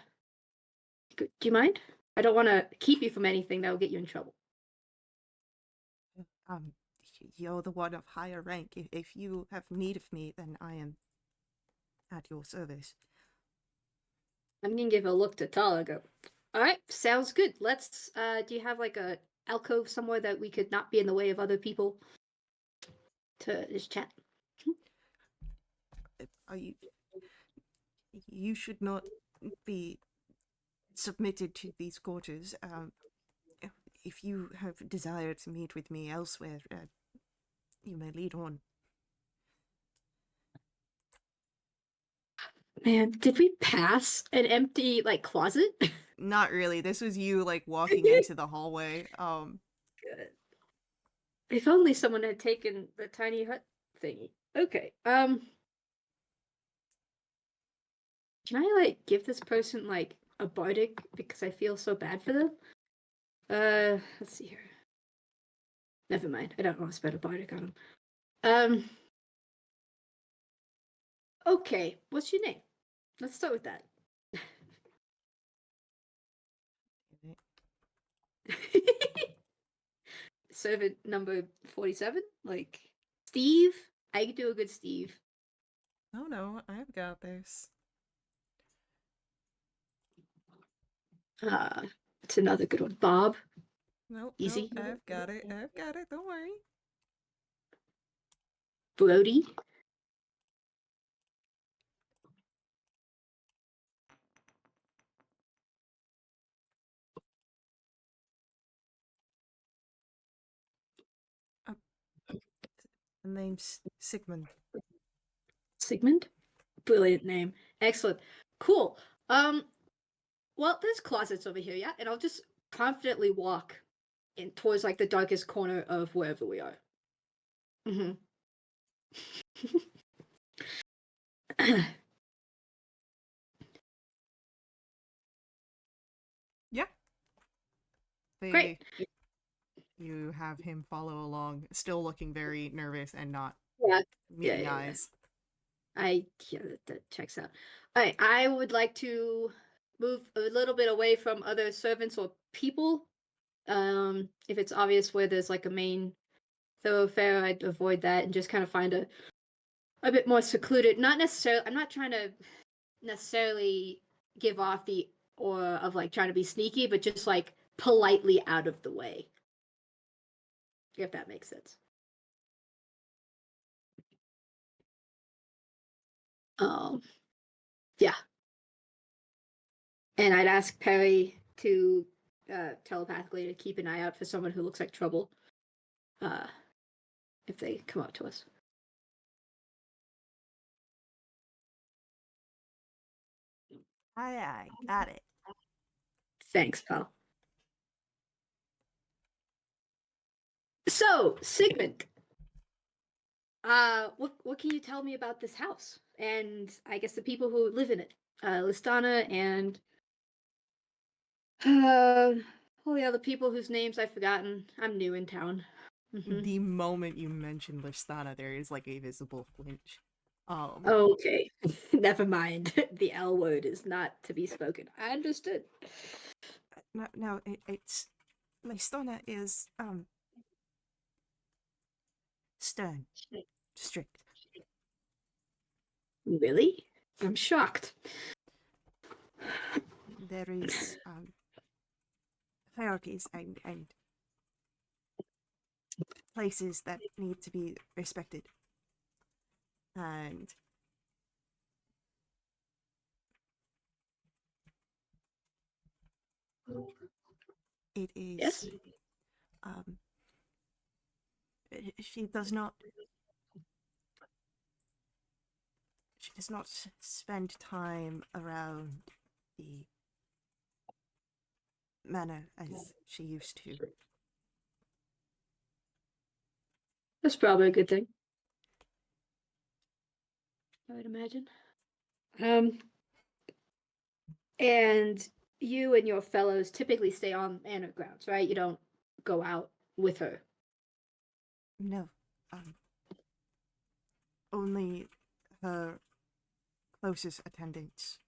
[SPEAKER 3] do you mind? I don't want to keep you from anything that will get you in trouble.
[SPEAKER 1] Um, you're the one of higher rank. If you have need of me, then I am at your service.
[SPEAKER 3] I'm gonna give a look to Tala. Go. All right, sounds good. Let's. Do you have like a alcove somewhere that we could not be in the way of other people to just chat?
[SPEAKER 1] Are you? You should not be submitted to these quarters. If you have desire to meet with me elsewhere, you may lead on.
[SPEAKER 3] Man, did we pass an empty like closet?
[SPEAKER 1] Not really. This was you like walking into the hallway.
[SPEAKER 3] Good. If only someone had taken the tiny hut thingy. Okay. Can I like give this person like a bardic because I feel so bad for them? Let's see here. Never mind. I don't want to spend a bardic on them. Okay. What's your name? Let's start with that. Servant number 47? Like Steve? I could do a good Steve.
[SPEAKER 1] Oh no, I've got this.
[SPEAKER 3] It's another good one. Bob.
[SPEAKER 1] Nope, nope,
[SPEAKER 3] Easy.
[SPEAKER 1] I've got it. I've got it. Don't worry.
[SPEAKER 3] Brody.
[SPEAKER 1] The name's Sigmund.
[SPEAKER 3] Sigmund. Brilliant name. Excellent. Cool. Well, there's closets over here, yeah? And I'll just confidently walk in towards like the darkest corner of wherever we are. Mm-hmm.
[SPEAKER 1] Yeah.
[SPEAKER 3] Great.
[SPEAKER 1] You have him follow along, still looking very nervous and not
[SPEAKER 3] Yeah.
[SPEAKER 1] meeting
[SPEAKER 3] Yeah.
[SPEAKER 1] eyes.
[SPEAKER 3] Yeah, that checks out. All right, I would like to move a little bit away from other servants or people. If it's obvious where there's like a main thoroughfare, I'd avoid that and just kind of find a bit more secluded. Not necessarily. I'm not trying to necessarily give off the aura of like trying to be sneaky, but just like politely out of the way. If that makes sense. Yeah. And I'd ask Perry to telepathically to keep an eye out for someone who looks like trouble. If they come up to us.
[SPEAKER 1] Aye, got it.
[SPEAKER 3] Thanks, pal. So, Sigmund, what can you tell me about this house and I guess the people who live in it? Listana and all the other people whose names I've forgotten. I'm new in town. Mm-hmm.
[SPEAKER 1] The moment you mention Listana, there is like a visible flinch.
[SPEAKER 3] Okay, never mind. The L word is not to be spoken. I understood.
[SPEAKER 1] No, it's Listana is stern, strict.
[SPEAKER 3] Really? I'm shocked.
[SPEAKER 1] There is hierarchies and places that need to be respected. And it is
[SPEAKER 3] Yes?
[SPEAKER 1] um she does not spend time around the manor as she used to.
[SPEAKER 3] That's probably a good thing. I would imagine. And you and your fellows typically stay on manor grounds, right? You don't go out with her.
[SPEAKER 1] No, only her closest attendants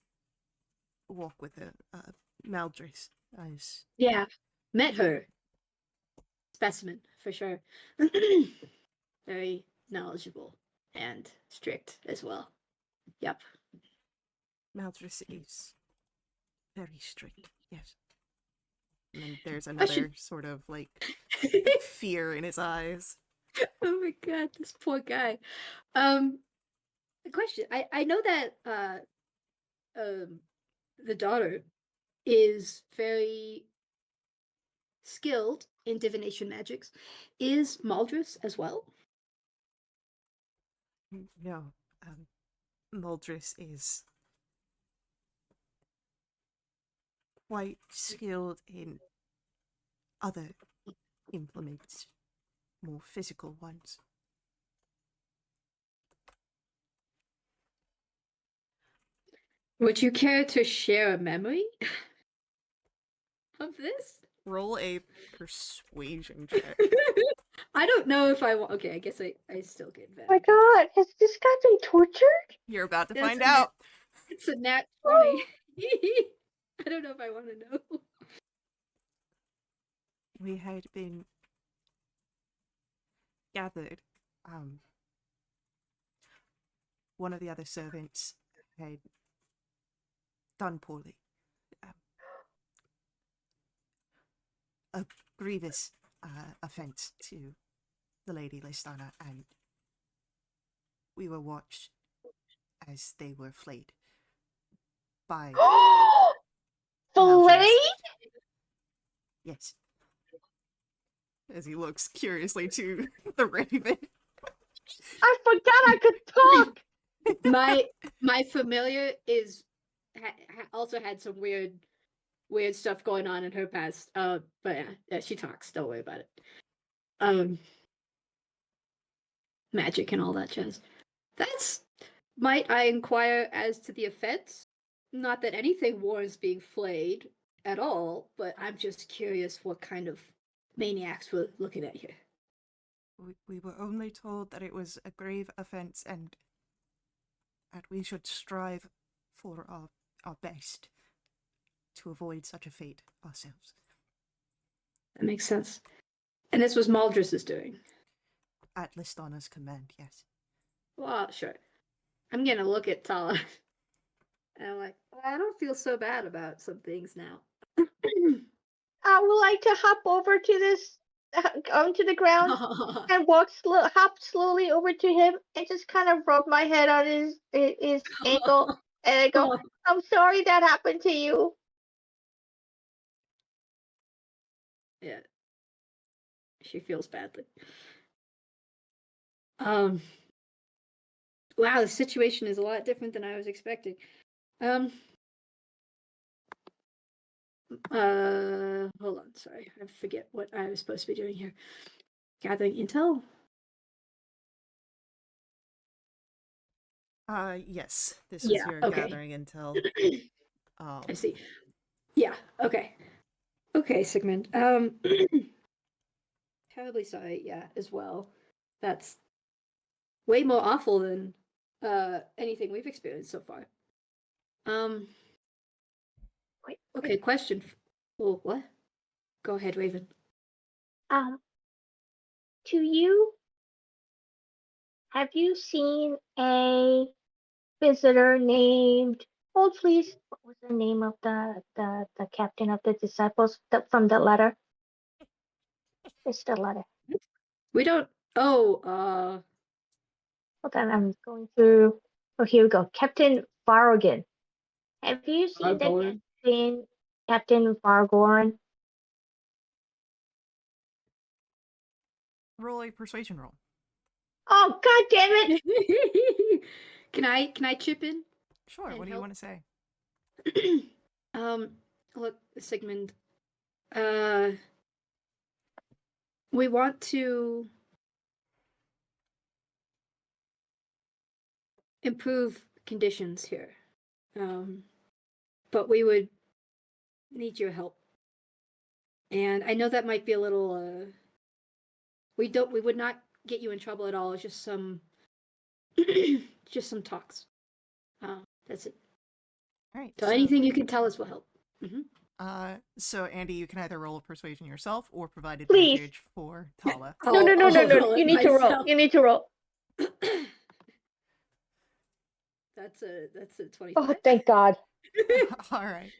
[SPEAKER 1] walk with her. Maldris as
[SPEAKER 3] Yeah, met her. Specimen, for sure. Very knowledgeable and strict as well. Yep.
[SPEAKER 1] Maldris is very strict. Yes. And then there's
[SPEAKER 3] Question.
[SPEAKER 1] another sort of like fear in his eyes.
[SPEAKER 3] Oh my god, this poor guy. Question. I know that the daughter is very skilled in divination magics. Is Maldris as well?
[SPEAKER 1] No, Maldris is quite skilled in other implements, more physical ones.
[SPEAKER 3] Would you care to share a memory of this?
[SPEAKER 1] Roll a persuasion check.
[SPEAKER 3] I don't know if I want. Okay, I guess I still get
[SPEAKER 2] Oh my
[SPEAKER 3] advantage.
[SPEAKER 2] god, has this guy been tortured?
[SPEAKER 1] You're about to
[SPEAKER 3] That's
[SPEAKER 1] find
[SPEAKER 3] a nat-
[SPEAKER 1] out.
[SPEAKER 3] It's a nat 20. I don't know if I want to know.
[SPEAKER 1] We had been gathered one of the other servants had done poorly. A grievous offense to the Lady Listana, and we were watched as they were flayed by
[SPEAKER 2] Filet?
[SPEAKER 1] Maldred's. Yes. As he looks curiously to the raven.
[SPEAKER 2] I forgot I could talk.
[SPEAKER 3] My familiar is also had some weird stuff going on in her past. But yeah, she talks. Don't worry about it. Magic and all that jazz. That's. Might I inquire as to the offense? Not that anything warrants being flayed at all, but I'm just curious what kind of maniacs we're looking at here.
[SPEAKER 1] We were only told that it was a grave offense and that we should strive for our best to avoid such a fate ourselves.
[SPEAKER 3] That makes sense. And this was Maldris's doing.
[SPEAKER 1] At Listana's command, yes.
[SPEAKER 3] Well, sure. I'm gonna look at Tala. And I'm like, well, I don't feel so bad about some things now.
[SPEAKER 2] I would like to hop over to this, onto the ground and hop slowly over to him and just kind of rub my head on his ankle. And I go, I'm sorry that happened to you.
[SPEAKER 3] Yeah. She feels badly. Wow, the situation is a lot different than I was expecting. Hold on, sorry. I forget what I was supposed to be doing here. Gathering intel?
[SPEAKER 1] Yes. This is your
[SPEAKER 3] okay.
[SPEAKER 1] gathering intel.
[SPEAKER 3] I see. Yeah, okay. Okay, Sigmund. Terribly sorry, yeah, as well. That's way more awful than anything we've experienced so far.
[SPEAKER 2] Wait,
[SPEAKER 3] Okay, question. Oh, what? Go ahead, Raven.
[SPEAKER 2] To you, have you seen a visitor named, hold please, what was the name of the captain of the disciples from the letter? It's the letter.
[SPEAKER 3] We don't. Oh,
[SPEAKER 2] Hold on, I'm going through. Oh, here we go. Captain Vargan. Have you seen the Captain Vargorn?
[SPEAKER 1] Roll a persuasion roll.
[SPEAKER 2] Oh, god damn it!
[SPEAKER 3] Can I chip in?
[SPEAKER 1] Sure, what do you want to say?
[SPEAKER 3] Look, Sigmund. We want to improve conditions here. But we would need your help. And I know that might be a little we would not get you in trouble at all. It's just some just some talks. That's it.
[SPEAKER 1] All right.
[SPEAKER 3] So anything you can tell us will help.
[SPEAKER 1] So Andy, you can either roll a persuasion yourself or provide
[SPEAKER 2] Please.
[SPEAKER 1] advantage for Tala.
[SPEAKER 2] No. You need to roll. You need to roll.
[SPEAKER 3] That's a 25.
[SPEAKER 2] Oh, thank God.
[SPEAKER 1] All right.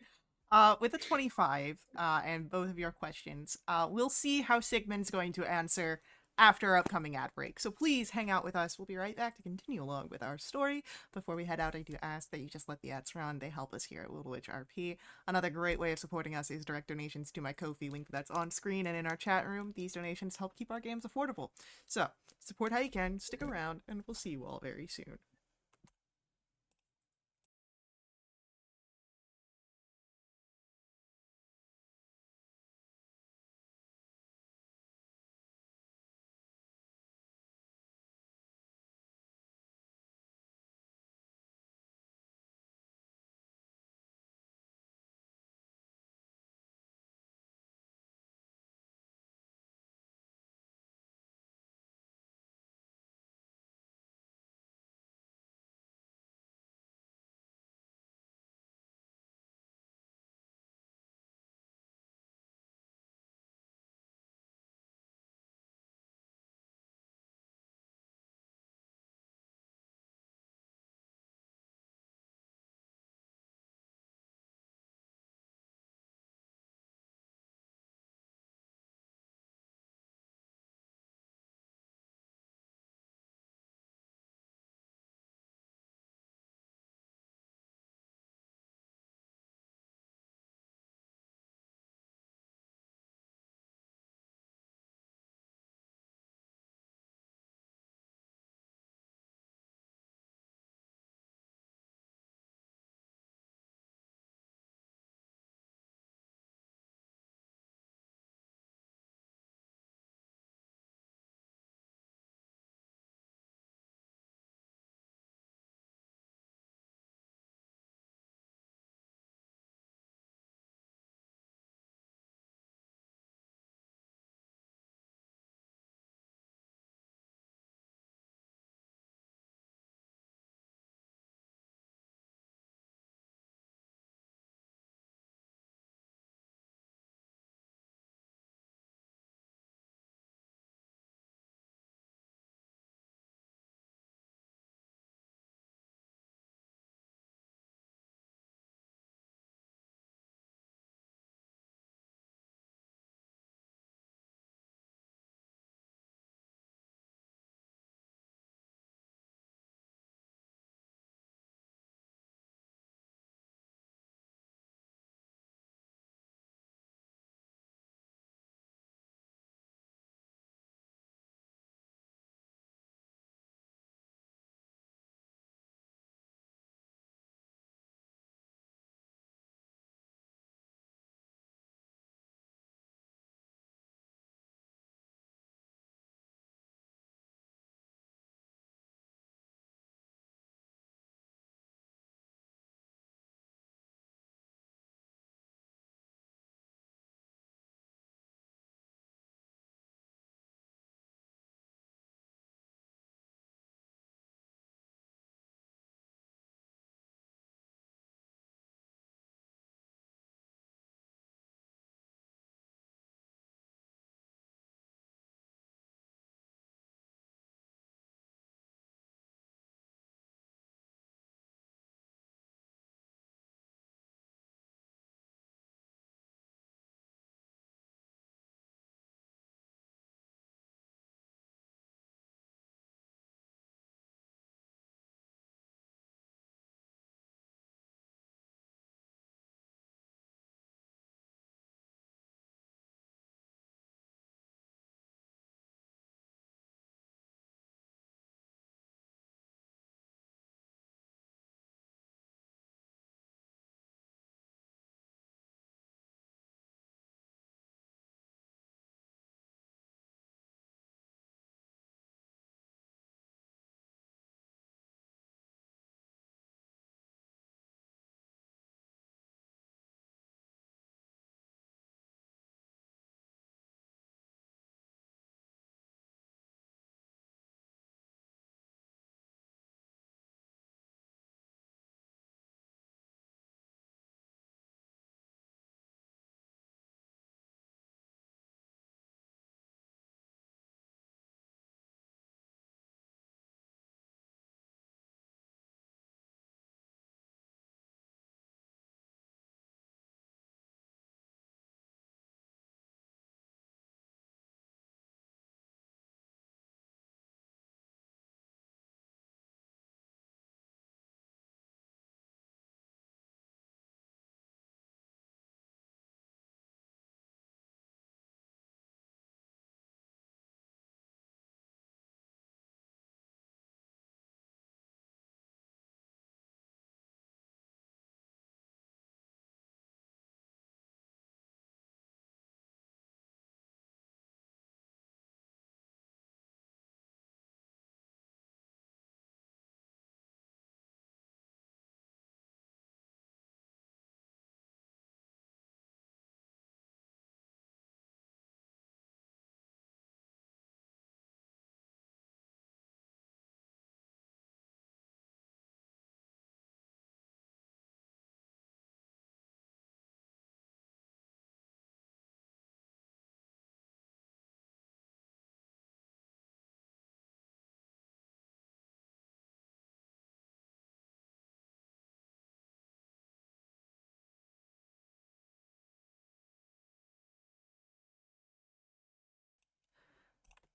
[SPEAKER 1] With a 25, and both of your questions, we'll see how Sigmund's going to answer after our upcoming ad break. So please hang out with us. We'll be right back to continue along with our story. Before we head out, I do ask that you just let the ads run. They help us here at Wildewitch RP. Another great way of supporting us is direct donations to my Ko-fi link that's on screen and in our chat room. These donations help keep our games affordable. So, support how you can, stick around, and we'll see you all very soon.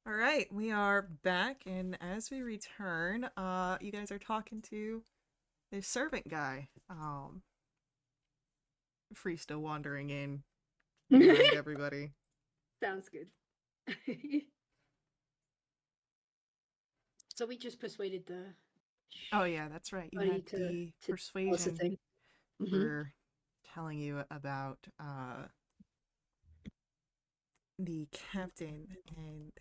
[SPEAKER 1] All right, we are back, and as we return, you guys are talking to this servant guy. Freesta wandering in behind everybody.
[SPEAKER 3] Sounds good. So we just persuaded the
[SPEAKER 1] Oh yeah, that's right. You
[SPEAKER 3] buddy
[SPEAKER 1] had the
[SPEAKER 3] to tell us a
[SPEAKER 1] persuasion
[SPEAKER 3] thing. Mm-hmm.
[SPEAKER 1] for telling you about the captain, and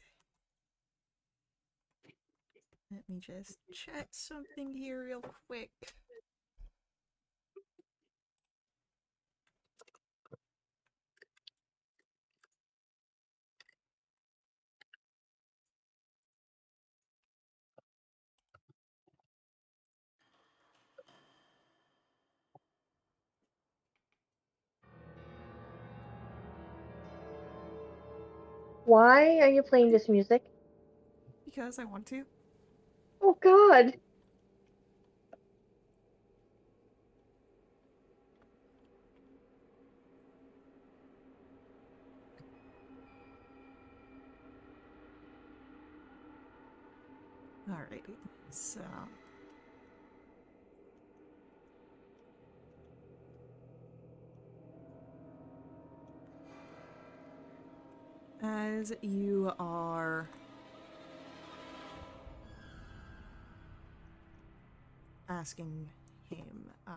[SPEAKER 1] let me just check something here real quick.
[SPEAKER 2] Why are you playing this music?
[SPEAKER 1] Because I want to.
[SPEAKER 2] Oh God.
[SPEAKER 1] Alrighty, so as you are asking him, I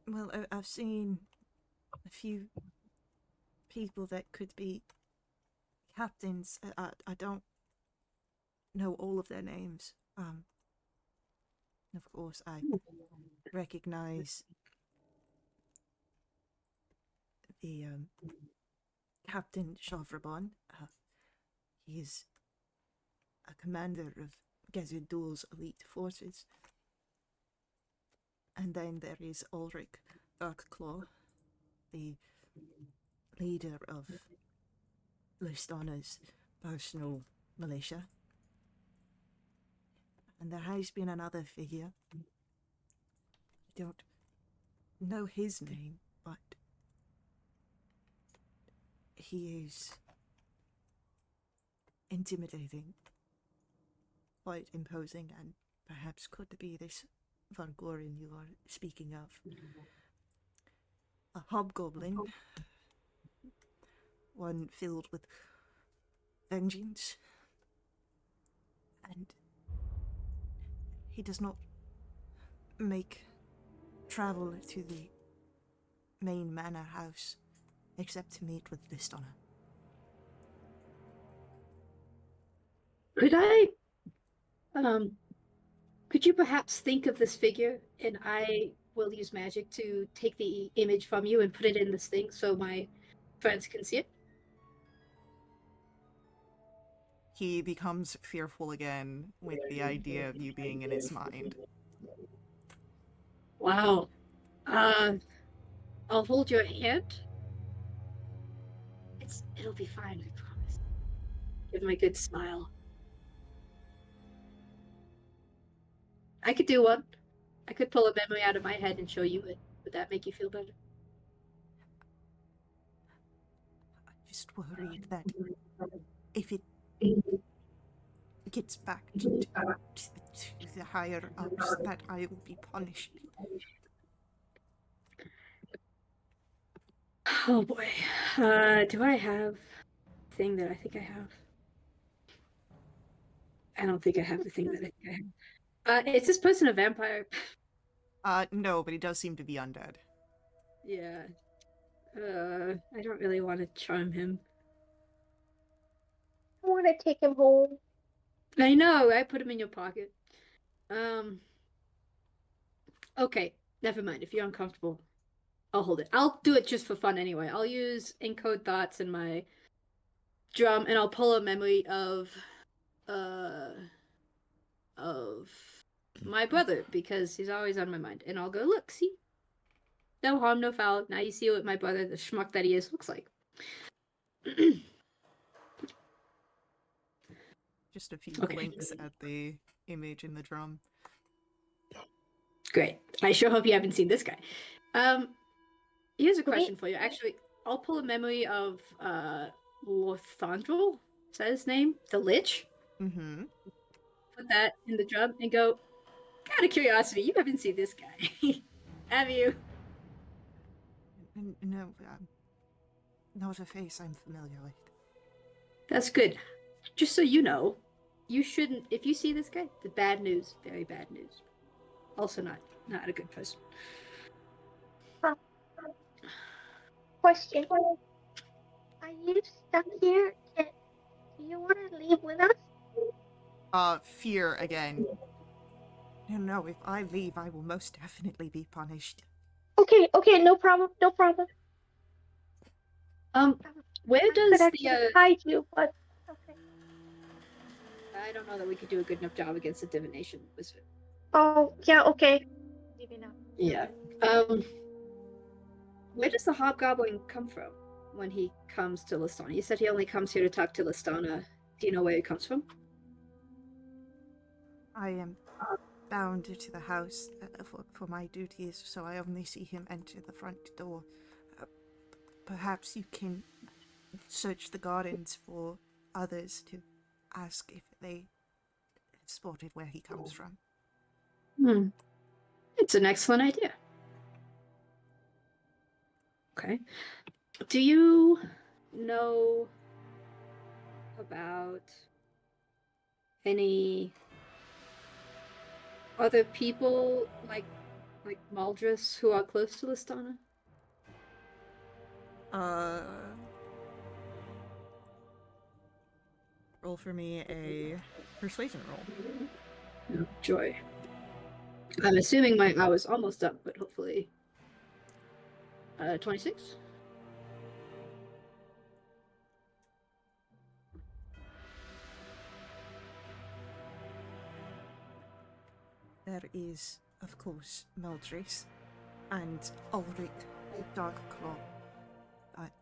[SPEAKER 1] well, I've seen a few people that could be captains. I don't know all of their names. Of course, I recognize the Captain Chavrabon. He is a commander of Gazudul's elite forces. And then there is Ulrich Darkclaw, the leader of Listana's personal militia. And there has been another figure. I don't know his name, but he is intimidating, quite imposing, and perhaps could be this Vargorin you are speaking of. A hobgoblin, one filled with vengeance, and he does not make travel to the main manor house except to meet with Listana.
[SPEAKER 3] Um, could you perhaps think of this figure, and I will use magic to take the image from you and put it in this thing so my friends can see it?
[SPEAKER 1] He becomes fearful again with the idea of you being in his mind.
[SPEAKER 3] Wow. I'll hold your hand. It'll be fine, I promise. Give him a good smile. I could do one. I could pull a memory out of my head and show you it. Would that make you feel better?
[SPEAKER 1] I'm just worried that if it gets back to the higher ups, that I will be punished.
[SPEAKER 3] Oh boy. Do I have the thing that I think I have? I don't think I have the thing that I think I have. Is this person a vampire?
[SPEAKER 1] No, but he does seem to be undead.
[SPEAKER 3] Yeah. I don't really want to charm him.
[SPEAKER 2] I want to take him home.
[SPEAKER 3] I know, I put him in your pocket. Okay, never mind. If you're uncomfortable, I'll hold it. I'll do it just for fun anyway. I'll use encode thoughts in my drum, and I'll pull a memory uh, of my brother because he's always on my mind. And I'll go, look, see, no harm, no foul. Now you see what my brother, the schmuck that he is, looks like.
[SPEAKER 1] Just a few
[SPEAKER 3] Okay.
[SPEAKER 1] blinks at the image in the drum.
[SPEAKER 3] Great. I sure hope you haven't seen this guy. Here's a
[SPEAKER 2] Wait.
[SPEAKER 3] question for you. Actually, I'll pull a memory of Lorthandrel. Is that his name? The Lich?
[SPEAKER 1] Mm-hmm.
[SPEAKER 3] Put that in the drum and go, out of curiosity, you haven't seen this guy. Have you?
[SPEAKER 1] No, not a face I'm familiar with.
[SPEAKER 3] That's good. Just so you know, you shouldn't, if you see this guy, the bad news, very bad news. Also not a good person.
[SPEAKER 2] Question. Are you stuck here? Do you want to leave with us?
[SPEAKER 1] Fear again. No, if I leave, I will most definitely be punished.
[SPEAKER 2] Okay, no problem, no problem.
[SPEAKER 3] Where
[SPEAKER 2] I
[SPEAKER 3] does
[SPEAKER 2] could
[SPEAKER 3] the
[SPEAKER 2] actually hide you, but okay.
[SPEAKER 3] I don't know that we could do a good enough job against a divination wizard.
[SPEAKER 2] Oh, yeah, okay. Maybe not.
[SPEAKER 3] Yeah. Where does the hobgoblin come from when he comes to Listana? You said he only comes here to talk to Listana. Do you know where he comes from?
[SPEAKER 1] I am bound to the house for my duties, so I only see him enter the front door. Perhaps you can search the gardens for others to ask if they spotted where he comes from.
[SPEAKER 3] It's an excellent idea. Okay. Do you know about any other people like Maldris who are close to Listana?
[SPEAKER 1] Roll for me a persuasion roll.
[SPEAKER 3] Oh, joy. I'm assuming my hour's almost up, but hopefully 26?
[SPEAKER 1] There is, of course, Mildris and Ulrich Darkclaw, but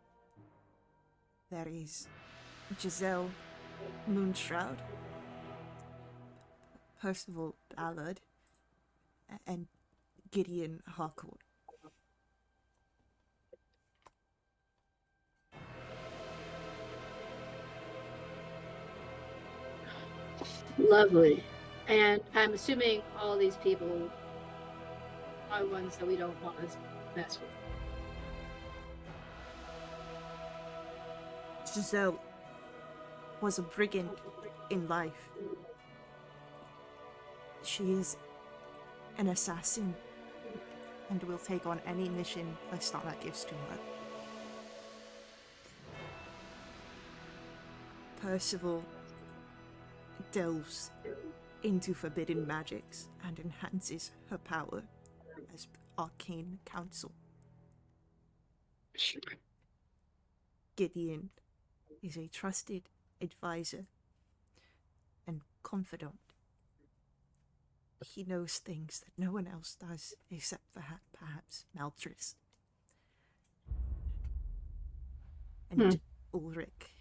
[SPEAKER 1] there is Giselle Moonshroud, Percival Ballard, and Gideon Harcourt.
[SPEAKER 3] Lovely. And I'm assuming all these people are ones that we don't want to mess with.
[SPEAKER 1] Giselle was a brigand in life. She is an assassin and will take on any mission Lestana gives to her. Percival delves into forbidden magics and enhances her power as arcane counsel.
[SPEAKER 3] Sure.
[SPEAKER 1] Gideon is a trusted advisor and confidant. He knows things that no one else does except perhaps Maldris. And Ulrich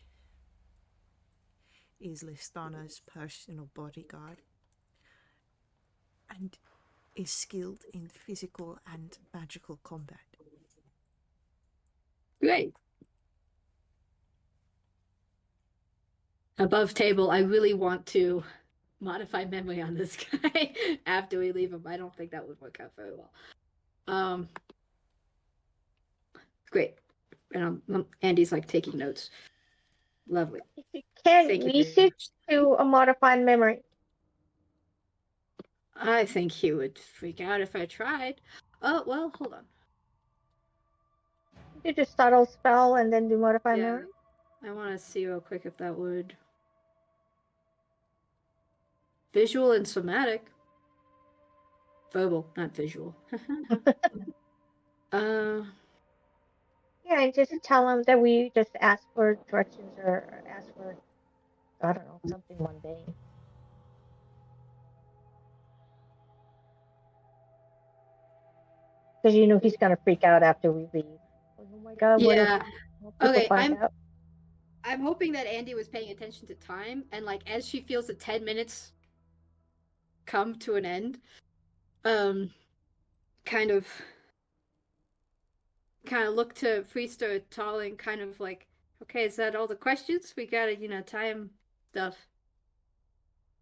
[SPEAKER 1] is Listana's personal bodyguard and is skilled in physical and magical combat.
[SPEAKER 3] Great. Above table, I really want to modify memory on this guy after we leave him. I don't think that would work out very well. Great. And Andy's like taking notes. Lovely.
[SPEAKER 2] If you can
[SPEAKER 3] Thank you very
[SPEAKER 2] research to a modified memory.
[SPEAKER 3] I think he would freak out if I tried. Oh, well, hold on.
[SPEAKER 2] You just subtle spell and then do modified
[SPEAKER 3] Yeah,
[SPEAKER 2] memory.
[SPEAKER 3] I want to see real quick if that would. Visual and somatic. Verbal, not visual.
[SPEAKER 2] Yeah, and just tell them that we just ask for directions or ask for, I don't know, something mundane. Because you know he's gonna freak out after we leave. Oh my god, what
[SPEAKER 3] yeah.
[SPEAKER 2] if people
[SPEAKER 3] Okay,
[SPEAKER 2] find out?
[SPEAKER 3] I'm hoping that Andy was paying attention to time, and like as she feels the 10 minutes come to an end, kind of look to Freester Tall and kind of like, okay, is that all the questions? We gotta, time stuff.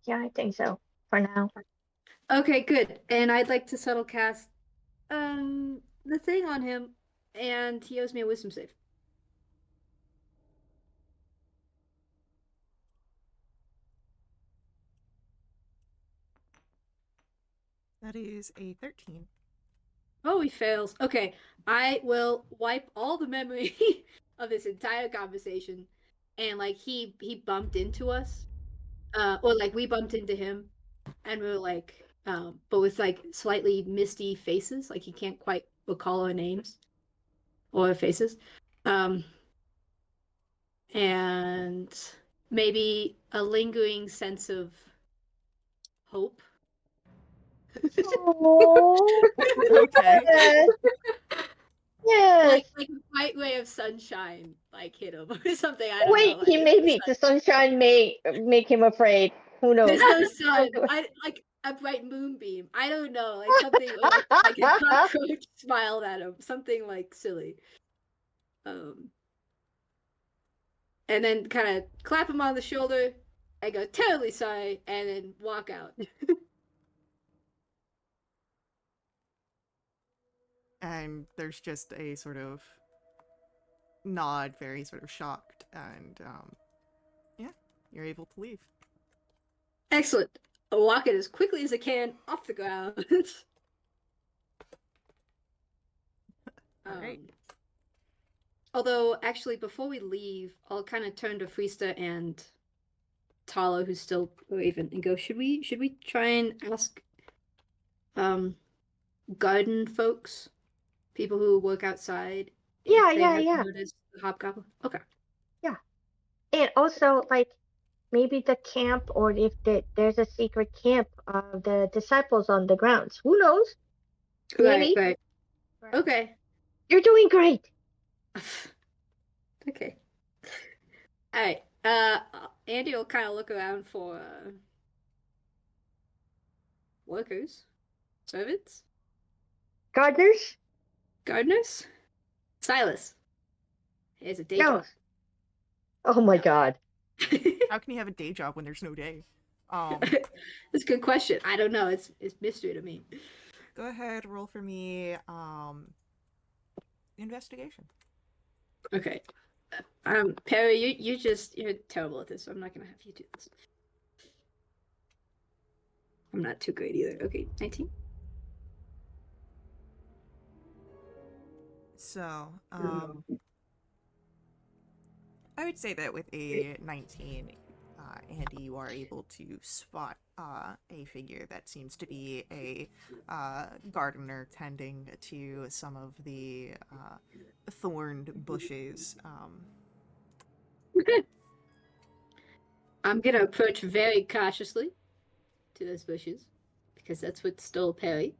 [SPEAKER 2] Yeah, I think so for now.
[SPEAKER 3] Okay, good. And I'd like to subtle cast the thing on him, and he owes me a wisdom save.
[SPEAKER 1] That is a 13.
[SPEAKER 3] Oh, he fails. Okay, I will wipe all the memory of this entire conversation, and like he bumped into us, or like we bumped into him, and we were like, but with like slightly misty faces, like he can't quite recall our names or our faces, um, and maybe a lingering sense of hope.
[SPEAKER 2] Oh,
[SPEAKER 1] Okay.
[SPEAKER 2] yes, yes.
[SPEAKER 3] Like a bright ray of sunshine like hit him or something. I don't know.
[SPEAKER 2] Wait,
[SPEAKER 3] Like
[SPEAKER 2] he maybe the sunshine may make him afraid. Who knows?
[SPEAKER 3] there's no sun. I like a bright moonbeam. I don't know, like something like a cockroach smiled at him, something like silly. Um, and then kind of clap him on the shoulder. I go terribly sorry, and then walk out.
[SPEAKER 1] And there's just a sort of nod, very sort of shocked, and yeah, you're able to leave.
[SPEAKER 3] Excellent. I walk it as quickly as I can off the ground.
[SPEAKER 1] All right.
[SPEAKER 3] Although, actually, before we leave, I'll kind of turn to Freesta and Tala, who's still raving, and go, should we try and ask garden folks, people who work outside,
[SPEAKER 2] Yeah,
[SPEAKER 3] if they
[SPEAKER 2] yeah,
[SPEAKER 3] have
[SPEAKER 2] yeah,
[SPEAKER 3] noticed the hobgoblin? Okay.
[SPEAKER 2] yeah. And also, like, maybe the camp, or if there's a secret camp of the disciples on the grounds. Who knows?
[SPEAKER 3] Right,
[SPEAKER 2] Maybe.
[SPEAKER 3] right.
[SPEAKER 2] Right.
[SPEAKER 3] Okay.
[SPEAKER 2] You're doing great.
[SPEAKER 3] Okay. All right. Andy will kind of look around for workers, servants,
[SPEAKER 2] Gardeners?
[SPEAKER 3] gardeners. Silas, he has a day
[SPEAKER 2] No.
[SPEAKER 3] job.
[SPEAKER 2] Oh my
[SPEAKER 3] No.
[SPEAKER 2] God.
[SPEAKER 1] How can you have a day job when there's no day?
[SPEAKER 3] That's a good question. I don't know. It's mystery to me.
[SPEAKER 1] Go ahead, roll for me. Investigation.
[SPEAKER 3] Okay. Perry, you're terrible at this, so I'm not gonna have you do this. I'm not too great either. Okay, 19.
[SPEAKER 1] So, I would say that with a 19, Andy, you are able to spot a figure that seems to be a gardener tending to some of the thorned bushes.
[SPEAKER 3] I'm gonna approach very cautiously to those bushes because that's what stole Perry,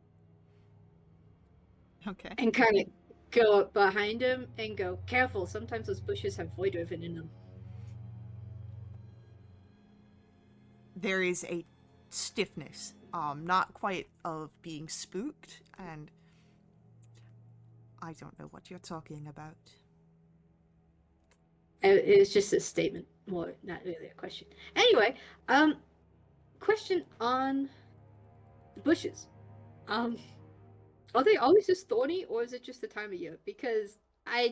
[SPEAKER 1] Okay.
[SPEAKER 3] and kind of go up behind him and go, careful. Sometimes those bushes have void riven in them.
[SPEAKER 1] There is a stiffness, not quite of being spooked, and I don't know what you're talking about.
[SPEAKER 3] It's just a statement, more not really a question. Anyway, question on the bushes. Um, are they always just thorny, or is it just the time of year? Because I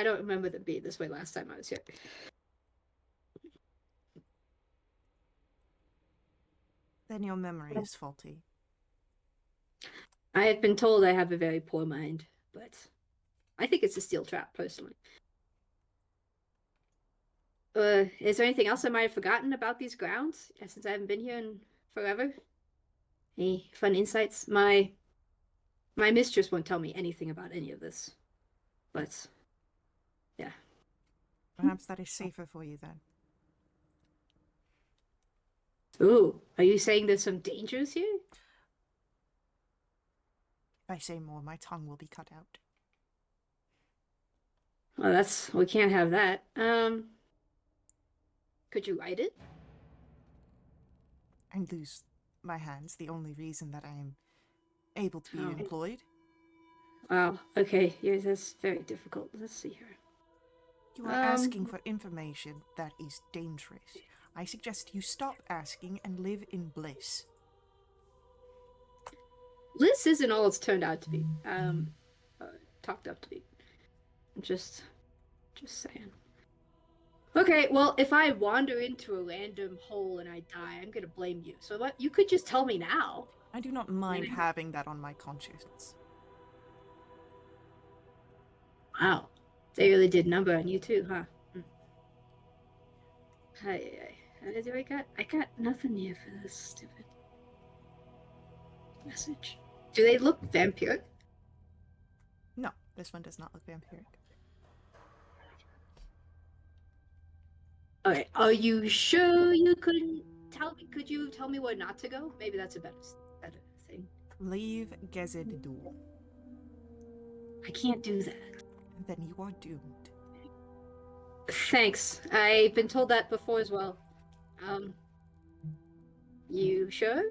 [SPEAKER 3] don't remember them being this way last time I was here.
[SPEAKER 1] Then your memory is faulty.
[SPEAKER 3] I have been told I have a very poor mind, but I think it's a steel trap, personally. Is there anything else I might have forgotten about these grounds since I haven't been here in forever? Any fun insights? My mistress won't tell me anything about any of this, but yeah.
[SPEAKER 1] Perhaps that is safer for you then.
[SPEAKER 3] Ooh, are you saying there's some dangers here?
[SPEAKER 1] If I say more, my tongue will be cut out.
[SPEAKER 3] Well, we can't have that. Could you write it?
[SPEAKER 1] And lose my hands, the only reason that I am able to be
[SPEAKER 3] Oh.
[SPEAKER 1] employed.
[SPEAKER 3] Wow. Okay. Yeah, that's very difficult. Let's see here.
[SPEAKER 1] You are asking for information that is dangerous. I suggest you stop asking and live in bliss.
[SPEAKER 3] Bliss isn't all it's turned out to be. Talked up to be. Just saying. Okay, well, if I wander into a random hole and I die, I'm gonna blame you. So what? You could just tell me now.
[SPEAKER 1] I do not mind having that on my conscience.
[SPEAKER 3] Wow, they really did number on you too, huh? Hey, I got nothing here for this stupid message. Do they look vampiric?
[SPEAKER 1] No, this one does not look vampiric.
[SPEAKER 3] Okay, are you sure you couldn't tell me? Could you tell me where not to go? Maybe that's a better thing.
[SPEAKER 1] Leave Gezed-Dul.
[SPEAKER 3] I can't do that.
[SPEAKER 1] Then you are doomed.
[SPEAKER 3] Thanks. I've been told that before as well. You sure?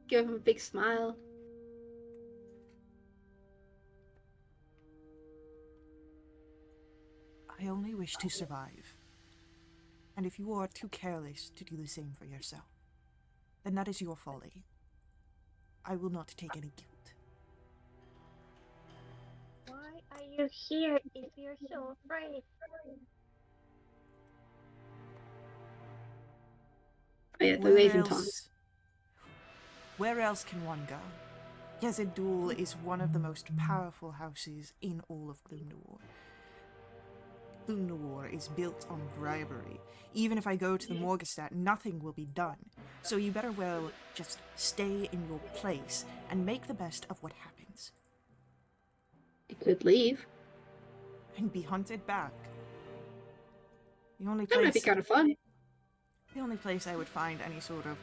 [SPEAKER 3] Give him a big smile.
[SPEAKER 1] I only wish to survive. And if you are too careless to do the same for yourself, then that is your folly. I will not take any guilt.
[SPEAKER 2] Why are you here if you're so afraid?
[SPEAKER 3] Oh, yeah, the Raven Tongues.
[SPEAKER 1] Where else can one go? Gezed-Dul is one of the most powerful houses in all of Gloomnawar. Gloomnawar is built on bribery. Even if I go to the Morgenstadt, nothing will be done. So you better well just stay in your place and make the best of what happens.
[SPEAKER 3] You could leave.
[SPEAKER 1] And be hunted back. The only
[SPEAKER 3] That might be
[SPEAKER 1] place
[SPEAKER 3] kind of fun.
[SPEAKER 1] The only place I would find any sort of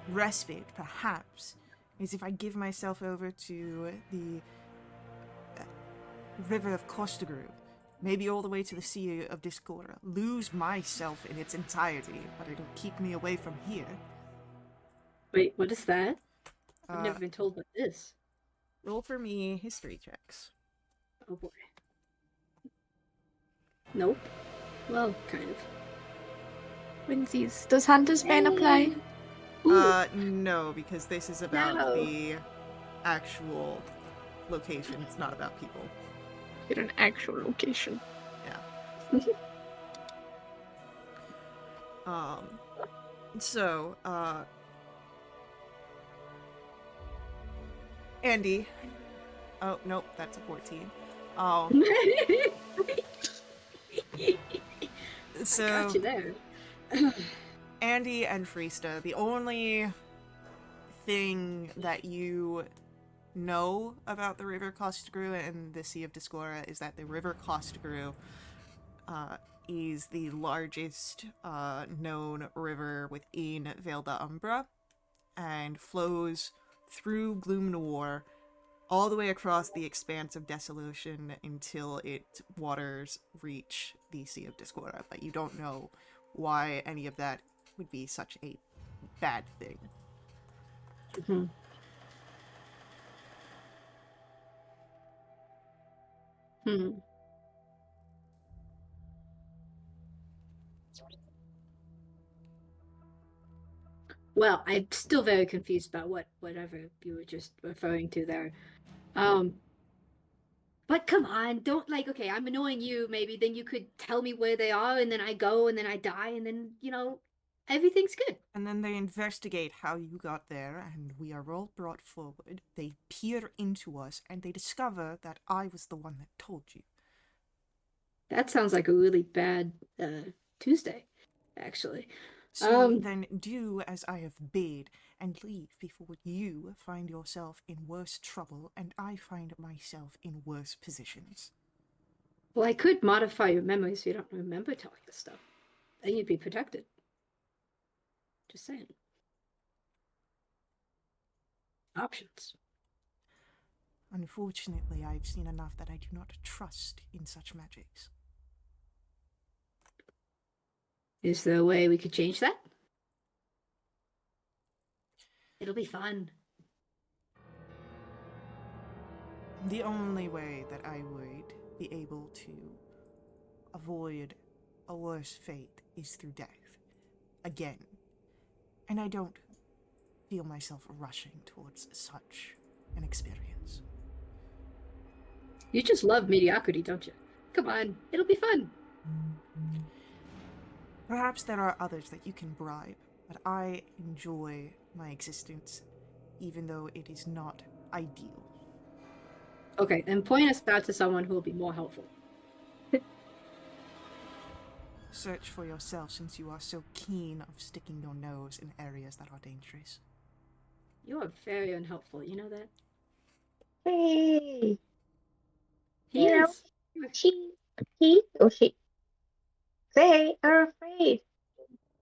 [SPEAKER 1] respite, perhaps, is if I give myself over to the river of Kostagru, maybe all the way to the Sea of Discordia, lose myself in its entirety, but it'll keep me away from here.
[SPEAKER 3] Wait, what is that? I've never been told what this.
[SPEAKER 1] Roll for me history checks.
[SPEAKER 3] Oh boy. Nope. Well, kind of.
[SPEAKER 4] Winsies, does Hunter's Bane apply?
[SPEAKER 1] No, because this is about the actual location. It's not about people.
[SPEAKER 4] Get an actual location.
[SPEAKER 1] Yeah. So, Andy. Oh, nope, that's a 14. Oh. So,
[SPEAKER 3] I got you there.
[SPEAKER 1] Andy and Freesta, the only thing that you know about the River Kostagru and the Sea of Discordia is that the River Kostagru is the largest known river within Vale d'Umbra and flows through Gloomnawar all the way across the expanse of Desolation until its waters reach the Sea of Discordia, but you don't know why any of that would be such a bad thing.
[SPEAKER 3] Mm-hmm. Well, I'm still very confused about whatever you were just referring to there. But come on, don't okay, I'm annoying you, maybe then you could tell me where they are and then I go and then I die and then, everything's good.
[SPEAKER 1] And then they investigate how you got there, and we are all brought forward. They peer into us, and they discover that I was the one that told you.
[SPEAKER 3] That sounds like a really bad Tuesday, actually.
[SPEAKER 1] So then do as I have bid, and leave before you find yourself in worse trouble, and I find myself in worse positions.
[SPEAKER 3] Well, I could modify your memory so you don't remember telling us stuff. Then you'd be protected. Just saying. Options.
[SPEAKER 1] Unfortunately, I've seen enough that I do not trust in such magics.
[SPEAKER 3] Is there a way we could change that? It'll be fun.
[SPEAKER 1] The only way that I would be able to avoid a worse fate is through death. Again. And I don't feel myself rushing towards such an experience.
[SPEAKER 3] You just love mediocrity, don't you? Come on, it'll be fun.
[SPEAKER 1] Perhaps there are others that you can bribe, but I enjoy my existence, even though it is not ideal.
[SPEAKER 3] Okay, then point us out to someone who will be more helpful.
[SPEAKER 1] Search for yourself since you are so keen of sticking your nose in areas that are dangerous.
[SPEAKER 3] You are very unhelpful, you know that?
[SPEAKER 2] Hey,
[SPEAKER 3] He
[SPEAKER 2] You know-
[SPEAKER 3] is.
[SPEAKER 2] he or she, they are afraid.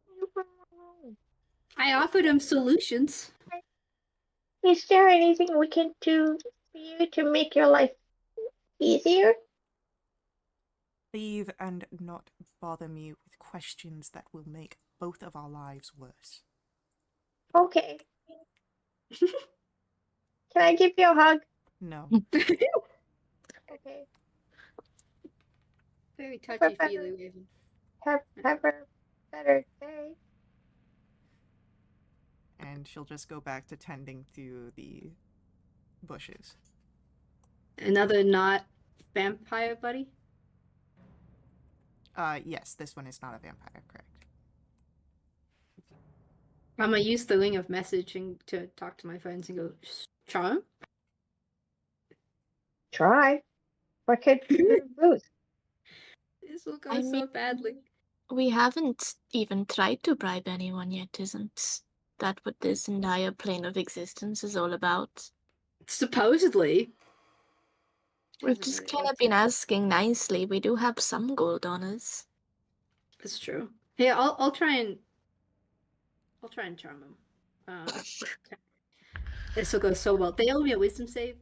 [SPEAKER 2] Leave them alone.
[SPEAKER 3] I offered him solutions.
[SPEAKER 2] Is there anything we can do for you to make your life easier?
[SPEAKER 1] Leave and not bother me with questions that will make both of our lives worse.
[SPEAKER 2] Okay. Can I give you a hug?
[SPEAKER 1] No.
[SPEAKER 2] Okay.
[SPEAKER 3] Very touchy-feely, Raven.
[SPEAKER 2] Have a better day.
[SPEAKER 1] And she'll just go back to tending to the bushes.
[SPEAKER 3] Another not vampire buddy?
[SPEAKER 1] Yes, this one is not a vampire, correct.
[SPEAKER 3] I'm gonna use the ring of messaging to talk to my friends and go, Charm?
[SPEAKER 2] Try. What could you lose?
[SPEAKER 3] This will go
[SPEAKER 4] I
[SPEAKER 3] so
[SPEAKER 4] mean-
[SPEAKER 3] badly.
[SPEAKER 4] We haven't even tried to bribe anyone yet, isn't that what this entire plane of existence is all about?
[SPEAKER 3] Supposedly.
[SPEAKER 4] We've
[SPEAKER 3] Doesn't
[SPEAKER 4] just
[SPEAKER 3] really
[SPEAKER 4] kind
[SPEAKER 3] work.
[SPEAKER 4] of been asking nicely. We do have some gold on us.
[SPEAKER 3] It's true. Hey, I'll try and charm him. This will go so well. They owe me a wisdom save.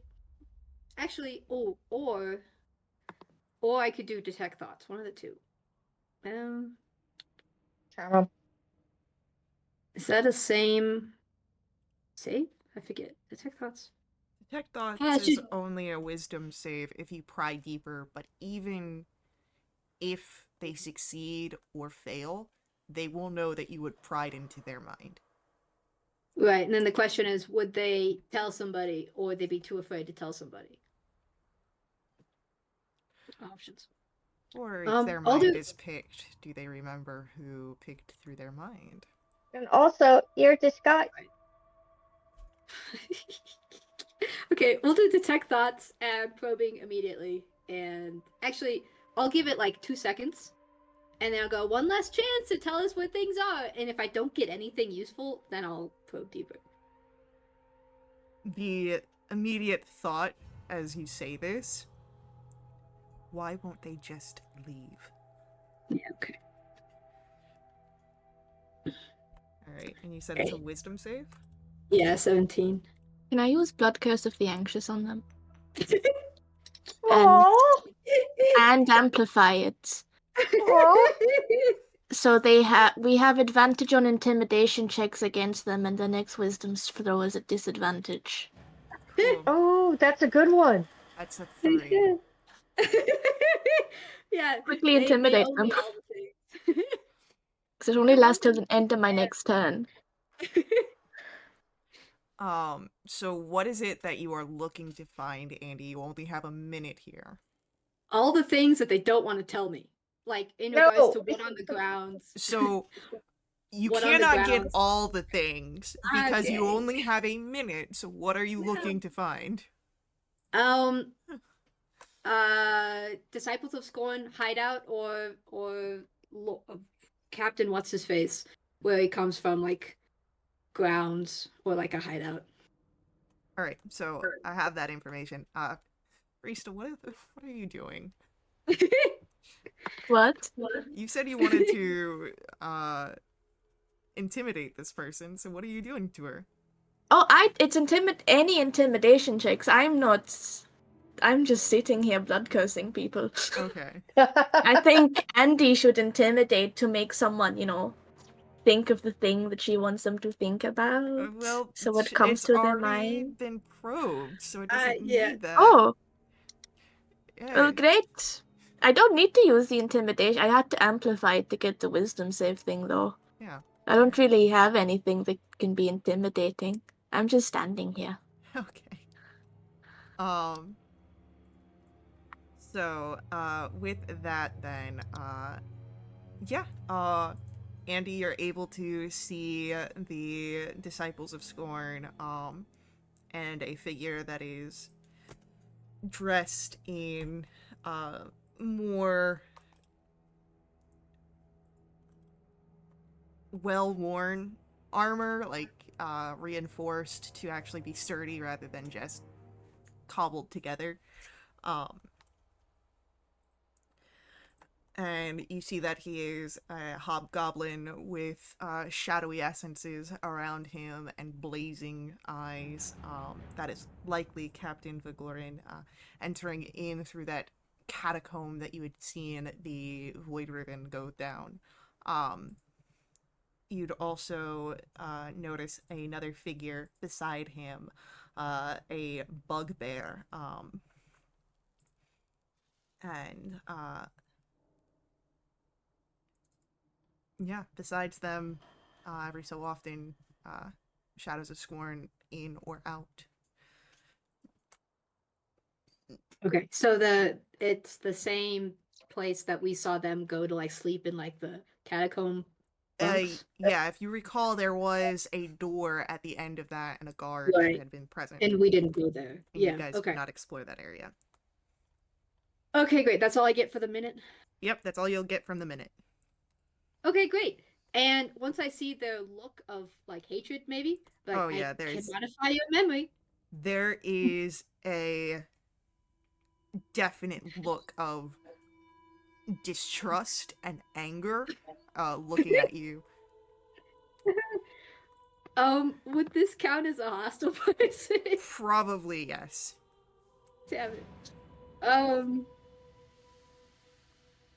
[SPEAKER 3] Actually, or I could do detect thoughts. One of the two.
[SPEAKER 2] Charm 'em.
[SPEAKER 3] Is that a same save? I forget. Detect thoughts.
[SPEAKER 1] Detect thoughts
[SPEAKER 3] Yeah,
[SPEAKER 1] is
[SPEAKER 3] she-
[SPEAKER 1] only a wisdom save if you pry deeper, but even if they succeed or fail, they will know that you would pry into their mind.
[SPEAKER 3] Right, and then the question is, would they tell somebody, or would they be too afraid to tell somebody? Options.
[SPEAKER 1] Or if their
[SPEAKER 3] I'll
[SPEAKER 1] mind
[SPEAKER 3] do-
[SPEAKER 1] is picked, do they remember who picked through their mind?
[SPEAKER 2] And also, your disguise.
[SPEAKER 3] Okay, we'll do detect thoughts and probing immediately. And actually, I'll give it like 2 seconds. And then I'll go, one last chance to tell us what things are. And if I don't get anything useful, then I'll probe deeper.
[SPEAKER 1] The immediate thought as you say this, why won't they just leave?
[SPEAKER 3] Yeah, okay.
[SPEAKER 1] Alright, and you said it's a wisdom save?
[SPEAKER 3] Yeah, 17.
[SPEAKER 4] Can I use Blood Curse of the Anxious on them?
[SPEAKER 2] Aww.
[SPEAKER 4] And amplify it.
[SPEAKER 2] Aww.
[SPEAKER 4] So we have advantage on intimidation checks against them, and the next wisdom throw is at disadvantage.
[SPEAKER 1] Cool.
[SPEAKER 2] Oh, that's a good one.
[SPEAKER 1] That's a 3.
[SPEAKER 3] Yeah,
[SPEAKER 4] Quickly
[SPEAKER 3] they
[SPEAKER 4] intimidate
[SPEAKER 3] owe
[SPEAKER 4] them.
[SPEAKER 3] me all the things.
[SPEAKER 4] Because it only
[SPEAKER 3] I
[SPEAKER 4] lasts till
[SPEAKER 3] wonder-
[SPEAKER 4] the end of my next turn.
[SPEAKER 1] So what is it that you are looking to find, Andy? You only have a minute here.
[SPEAKER 3] All the things that they don't want to tell me. Like, in
[SPEAKER 2] No.
[SPEAKER 3] regards to what on the grounds.
[SPEAKER 1] So you
[SPEAKER 3] What on the
[SPEAKER 1] cannot get
[SPEAKER 3] grounds?
[SPEAKER 1] all the things because you
[SPEAKER 3] Okay.
[SPEAKER 1] only have a minute. So what are you
[SPEAKER 3] No.
[SPEAKER 1] looking to find?
[SPEAKER 3] Disciples of Scorn hideout or Captain what's his face, where he comes from, like grounds or like a hideout.
[SPEAKER 1] All right, so I have that information. Rista, what are you doing?
[SPEAKER 4] What?
[SPEAKER 1] You said you wanted to intimidate this person. So what are you doing to her?
[SPEAKER 4] Oh, it's any intimidation checks. I'm just sitting here blood cursing people.
[SPEAKER 1] Okay.
[SPEAKER 4] I think Andy should intimidate to make someone, think of the thing that she wants them to think about.
[SPEAKER 1] Well,
[SPEAKER 4] so it comes
[SPEAKER 1] it's
[SPEAKER 4] to their
[SPEAKER 1] already
[SPEAKER 4] mind.
[SPEAKER 1] been probed, so it doesn't
[SPEAKER 3] Yeah.
[SPEAKER 1] need that.
[SPEAKER 4] Oh, Well, great. I don't need to use the intimidation. I had to amplify it to get the wisdom save thing, though.
[SPEAKER 1] Yeah.
[SPEAKER 4] I don't really have anything that can be intimidating. I'm just standing here.
[SPEAKER 1] Okay. So, with that then, yeah, Andy, you're able to see the Disciples of Scorn, and a figure that is dressed in, more well-worn armor, like, reinforced to actually be sturdy rather than just cobbled together. Um, and you see that he is a hobgoblin with shadowy essences around him and blazing eyes. That is likely Captain Vigorin entering in through that catacomb that you had seen the Void Ribbon go down. You'd also notice another figure beside him, a bugbear. And yeah, besides them, every so often, Shadows of Scorn in or out.
[SPEAKER 3] Okay, so it's the same place that we saw them go to like sleep in like the catacomb bunks.
[SPEAKER 1] Yeah, if you recall, there was a door at the end of that and a guard who
[SPEAKER 3] Right.
[SPEAKER 1] had been present.
[SPEAKER 3] And we didn't go there.
[SPEAKER 1] And
[SPEAKER 3] Yeah.
[SPEAKER 1] you guys
[SPEAKER 3] Okay.
[SPEAKER 1] did not explore that area.
[SPEAKER 3] Okay, great. That's all I get for the minute.
[SPEAKER 1] Yep, that's all you'll get from the minute.
[SPEAKER 3] Okay, great. And once I see their look of like hatred, maybe, like
[SPEAKER 1] Oh, yeah,
[SPEAKER 3] I can
[SPEAKER 1] there's-
[SPEAKER 3] modify your memory.
[SPEAKER 1] There is a definite look of distrust and anger looking at you.
[SPEAKER 3] Would this count as a hostile person?
[SPEAKER 1] Probably yes.
[SPEAKER 3] Damn it.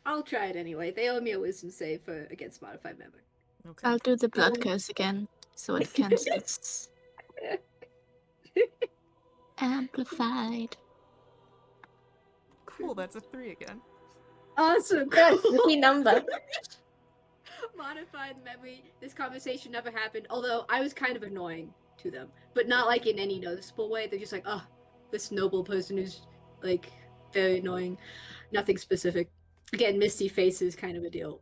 [SPEAKER 3] I'll try it anyway. They owe me a wisdom save for against modified memory.
[SPEAKER 1] Okay.
[SPEAKER 4] I'll do the blood curse again, so it cancels. Amplified.
[SPEAKER 1] Cool, that's a 3 again.
[SPEAKER 3] Awesome.
[SPEAKER 2] Yes,
[SPEAKER 3] Cool.
[SPEAKER 2] lucky number.
[SPEAKER 3] Modified memory. This conversation never happened. Although I was kind of annoying to them, but not like in any noticeable way. They're just like, oh, this noble person who's like very annoying. Nothing specific. Again, misty faces kind of a deal.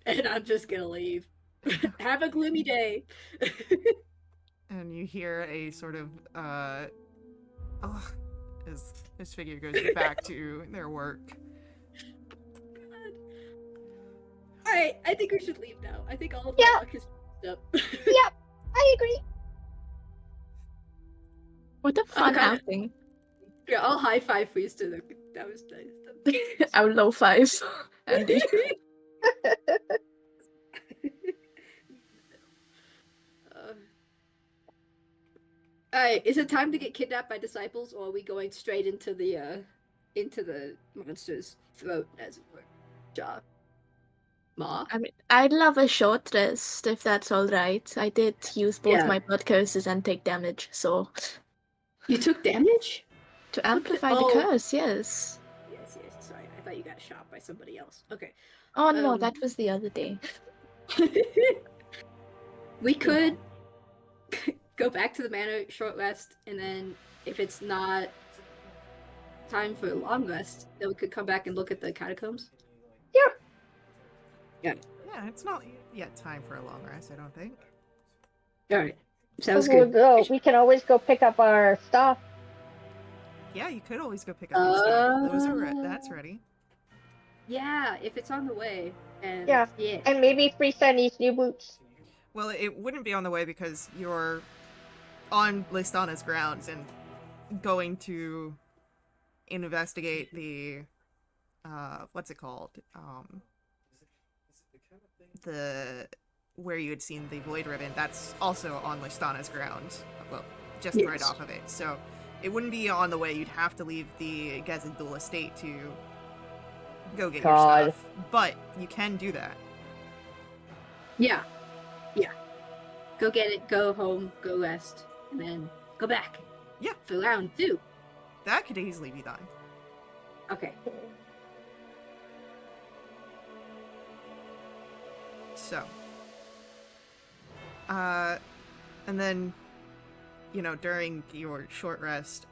[SPEAKER 3] And I'm just gonna leave. Have a gloomy day.
[SPEAKER 1] And you hear a sort of, as this figure goes back to their work.
[SPEAKER 3] Alright, I think we should leave now. I think all of
[SPEAKER 2] Yeah.
[SPEAKER 3] our luck is up.
[SPEAKER 2] Yep, I agree.
[SPEAKER 4] What a fun
[SPEAKER 3] Okay.
[SPEAKER 4] outing.
[SPEAKER 3] Yeah, I'll high five for you still. That was nice.
[SPEAKER 4] Our low fives. Andy.
[SPEAKER 3] Alright, is it time to get kidnapped by disciples, or are we going straight into the monster's throat, as it were? Jaw. Maw?
[SPEAKER 4] I mean, I'd love a short rest if that's all right. I did use both
[SPEAKER 3] Yeah.
[SPEAKER 4] my blood curses and take damage, so
[SPEAKER 3] You took damage?
[SPEAKER 4] to amplify
[SPEAKER 3] Oh.
[SPEAKER 4] the curse, yes.
[SPEAKER 3] Yes, sorry. I thought you got shot by somebody else. Okay.
[SPEAKER 4] Oh no,
[SPEAKER 3] Um,
[SPEAKER 4] that was the other day.
[SPEAKER 3] We could go back to the manor, short rest, and then if it's not time for a long rest, then we could come back and look at the catacombs.
[SPEAKER 1] Yeah, it's not yet time for a long rest, I don't think.
[SPEAKER 3] Alright. Sounds
[SPEAKER 2] We'll
[SPEAKER 3] good.
[SPEAKER 2] go. We can always go pick up our stuff.
[SPEAKER 1] Yeah, you could always go pick up your stuff. Those are that's ready.
[SPEAKER 3] Yeah, if it's on the way. And
[SPEAKER 2] Yeah. And maybe Freesa needs new boots.
[SPEAKER 1] Well, it wouldn't be on the way because you're on Listana's grounds and going to investigate the what's it called? The where you had seen the Void Ribbon, that's also on Listana's grounds. Well, just right
[SPEAKER 3] Yes.
[SPEAKER 1] off of it. So it wouldn't be on the way. You'd have to leave the Gazadul estate to go get
[SPEAKER 2] God.
[SPEAKER 1] your stuff. But you can do that.
[SPEAKER 3] Yeah. Go get it, go home, go rest, and then go back.
[SPEAKER 1] Yeah.
[SPEAKER 3] For round 2.
[SPEAKER 1] That could easily be done.
[SPEAKER 3] Okay.
[SPEAKER 1] So, and then, during your short rest,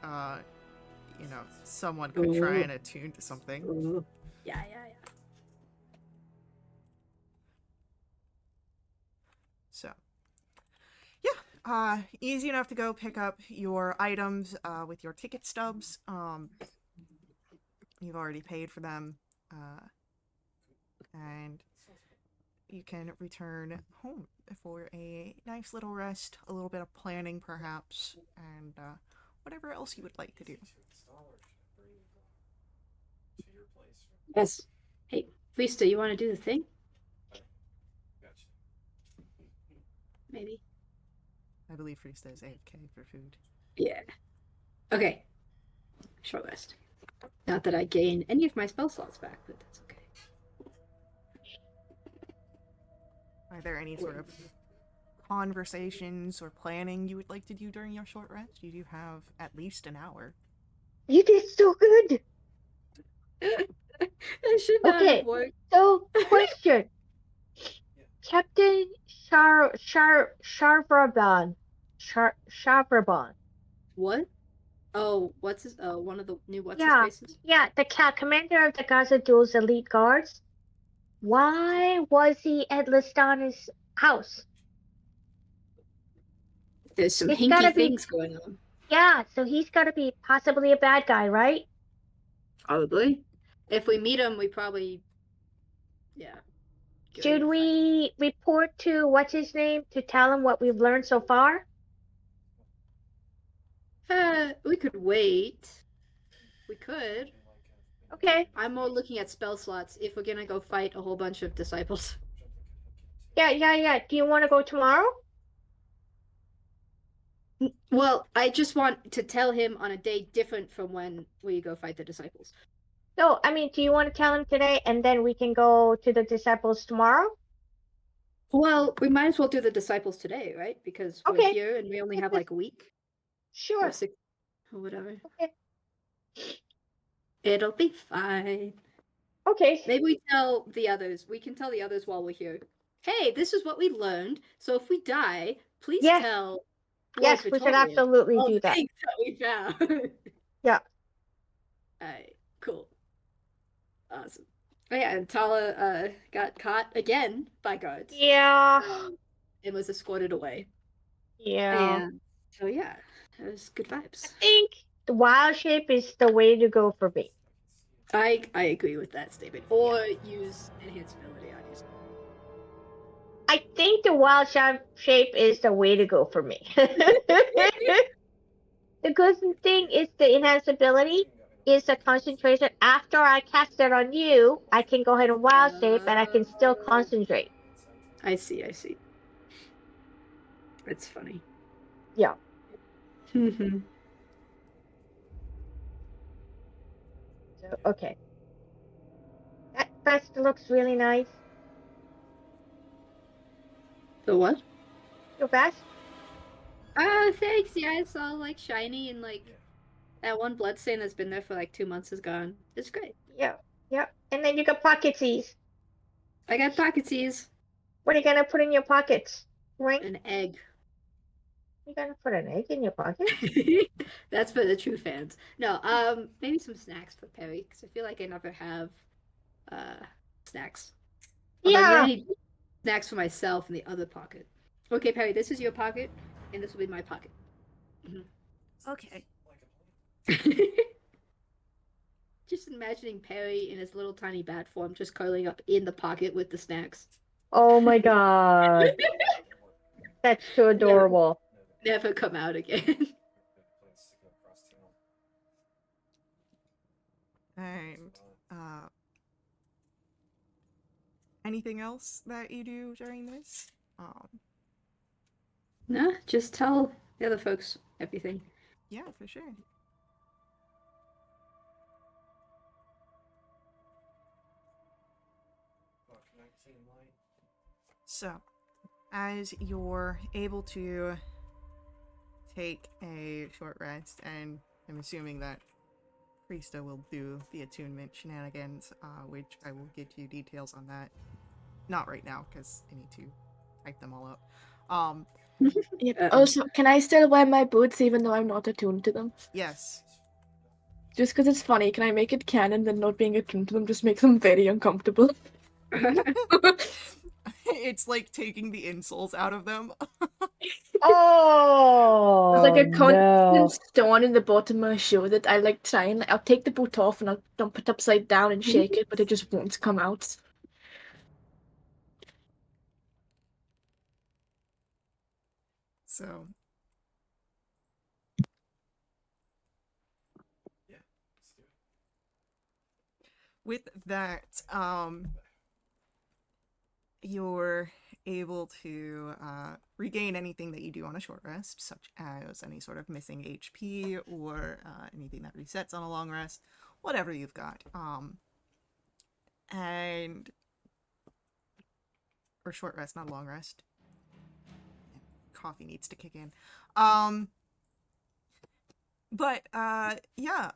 [SPEAKER 1] someone could try and attune to something.
[SPEAKER 3] Ooh. Yeah.
[SPEAKER 1] So, yeah, easy enough to go pick up your items with your ticket stubs. You've already paid for them, and you can return home for a nice little rest, a little bit of planning perhaps, and whatever else you would like to do.
[SPEAKER 3] Yes. Hey, Vista, you want to do the thing? Maybe.
[SPEAKER 1] I believe Freesta is AFK for food.
[SPEAKER 3] Yeah. Okay. Short rest. Not that I gain any of my spell slots back, but that's okay.
[SPEAKER 1] Are there any sort of conversations or planning you would like to do during your short rest? You do have at least an hour.
[SPEAKER 2] You did so good.
[SPEAKER 3] It should not have
[SPEAKER 2] Okay,
[SPEAKER 3] worked.
[SPEAKER 2] so question. Captain Sharbraban. Sharbraban.
[SPEAKER 3] What? Oh, what's his? One of the new what's his
[SPEAKER 2] Yeah,
[SPEAKER 3] faces?
[SPEAKER 2] yeah, the commander of the Gazadul's elite guards. Why was he at Listana's house?
[SPEAKER 3] There's some
[SPEAKER 2] It's
[SPEAKER 3] hinky
[SPEAKER 2] gotta be,
[SPEAKER 3] things going on.
[SPEAKER 2] yeah, so he's gotta be possibly a bad guy, right?
[SPEAKER 3] Probably. If we meet him, we probably, yeah. go
[SPEAKER 2] Should
[SPEAKER 3] fight
[SPEAKER 2] we report to what's his name to tell him what we've learned so far?
[SPEAKER 3] him. We could wait. We could.
[SPEAKER 2] Okay.
[SPEAKER 3] I'm more looking at spell slots if we're gonna go fight a whole bunch of disciples.
[SPEAKER 2] Yeah. Do you want to go tomorrow?
[SPEAKER 3] Well, I just want to tell him on a day different from when we go fight the disciples.
[SPEAKER 2] No, I mean, do you want to tell him today and then we can go to the disciples tomorrow?
[SPEAKER 3] Well, we might as well do the disciples today, right? Because we're
[SPEAKER 2] Okay.
[SPEAKER 3] here and we only have like a week
[SPEAKER 2] Sure.
[SPEAKER 3] or 6 or whatever.
[SPEAKER 2] Okay.
[SPEAKER 3] It'll be fine.
[SPEAKER 2] Okay.
[SPEAKER 3] Maybe we tell the others. We can tell the others while we're here. Hey, this is what we learned. So if we die, please
[SPEAKER 2] Yes.
[SPEAKER 3] tell Lord
[SPEAKER 2] Yes, we should
[SPEAKER 3] Vittorian
[SPEAKER 2] absolutely
[SPEAKER 3] all
[SPEAKER 2] do
[SPEAKER 3] the
[SPEAKER 2] that.
[SPEAKER 3] things that we found.
[SPEAKER 2] Yeah.
[SPEAKER 3] Alright, cool. Awesome. Oh yeah, and Tala got caught again by guards.
[SPEAKER 2] Yeah.
[SPEAKER 3] And was escorted away.
[SPEAKER 2] Yeah.
[SPEAKER 3] And so yeah, it was good vibes.
[SPEAKER 2] I think the wild shape is the way to go for me.
[SPEAKER 3] I agree with that statement. Or use enhanced ability on yourself.
[SPEAKER 2] I think the wild shape is the way to go for me. The good thing is the enhanced ability is the concentration. After I cast it on you, I can go ahead and wild shape and I can still concentrate.
[SPEAKER 3] I see. It's funny.
[SPEAKER 2] Yeah.
[SPEAKER 3] So,
[SPEAKER 2] Okay. That vest looks really nice.
[SPEAKER 3] the what?
[SPEAKER 2] Your vest?
[SPEAKER 3] Thanks. Yeah, it's all like shiny and like that one blood stain that's been there for like 2 months is gone. It's great.
[SPEAKER 2] Yeah. And then you got pocketsies.
[SPEAKER 3] I got pocketsies.
[SPEAKER 2] What are you gonna put in your pockets? Right?
[SPEAKER 3] An egg.
[SPEAKER 2] You gonna put an egg in your pocket?
[SPEAKER 3] That's for the true fans. No, maybe some snacks for Perry because I feel like I never have snacks. Although I'm
[SPEAKER 2] Yeah.
[SPEAKER 3] gonna need snacks for myself in the other pocket. Okay, Perry, this is your pocket, and this will be my pocket.
[SPEAKER 1] Okay.
[SPEAKER 3] Just imagining Perry in his little tiny bat form just curling up in the pocket with the snacks.
[SPEAKER 2] Oh my god. That's too adorable.
[SPEAKER 3] Never come out again.
[SPEAKER 1] And anything else that you do during this?
[SPEAKER 3] No, just tell the other folks everything.
[SPEAKER 1] Yeah, for sure. So, as you're able to take a short rest, and I'm assuming that Krista will do the attunement shenanigans, which I will get you details on that. Not right now, because I need to type them all up.
[SPEAKER 4] Yep. Also, can I still wear my boots even though I'm not attuned to them?
[SPEAKER 1] Yes.
[SPEAKER 4] Just because it's funny, can I make it canon that not being attuned to them just makes them very uncomfortable?
[SPEAKER 1] It's like taking the insoles out of them.
[SPEAKER 2] Oh,
[SPEAKER 4] There's like a constant
[SPEAKER 2] no.
[SPEAKER 4] stone in the bottom of my shoe that I like try and I'll take the boot off and I'll dump it upside down and shake it, but it just won't come out.
[SPEAKER 1] So. With that, you're able to regain anything that you do on a short rest, such as any sort of missing HP or anything that resets on a long rest, whatever you've got. And or short rest, not a long rest. Coffee needs to kick in. But yeah,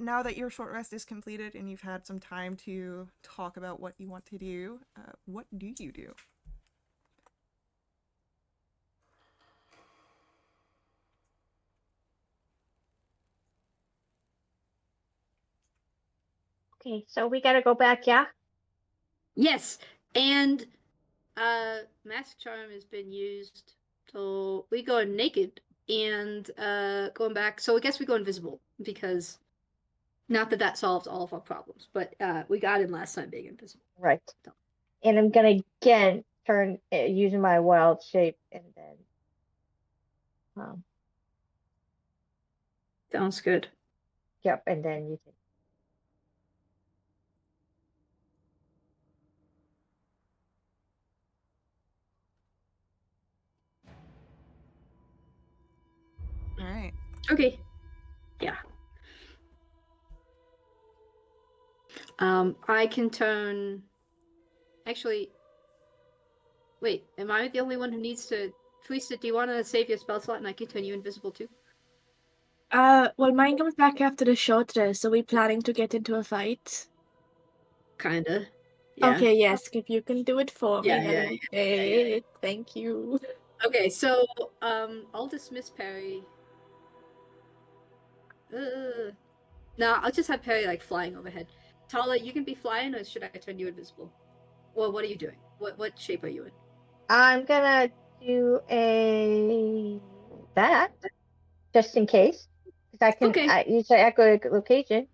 [SPEAKER 1] now that your short rest is completed and you've had some time to talk about what you want to do, what do you do?
[SPEAKER 2] Okay, so we gotta go back, yeah?
[SPEAKER 3] Yes, and mask charm has been used, so we go naked and going back. So I guess we go invisible because not that that solves all of our problems, but we got in last time being invisible.
[SPEAKER 2] Right.
[SPEAKER 3] So.
[SPEAKER 2] And I'm gonna again turn using my wild shape and then
[SPEAKER 3] Sounds good.
[SPEAKER 2] yep, and then you can
[SPEAKER 1] All right.
[SPEAKER 3] Okay. Yeah. I can turn. Actually, wait. Am I the only one who needs to? Theresa, do you want to save your spell slot and I can turn you invisible too?
[SPEAKER 4] Well, mine comes back after the short rest. Are we planning to get into a fight?
[SPEAKER 3] Kinda. Yeah.
[SPEAKER 4] Okay, yes, if you can do it for me,
[SPEAKER 3] Yeah,
[SPEAKER 4] that would be great. Thank you.
[SPEAKER 3] Okay, so I'll dismiss Perry. No, I'll just have Perry like flying overhead. Tala, you can be flying, or should I turn you invisible? Well, what are you doing? What shape are you in?
[SPEAKER 2] I'm gonna do a that just in case. Because I can
[SPEAKER 3] Okay.
[SPEAKER 2] usually echo a location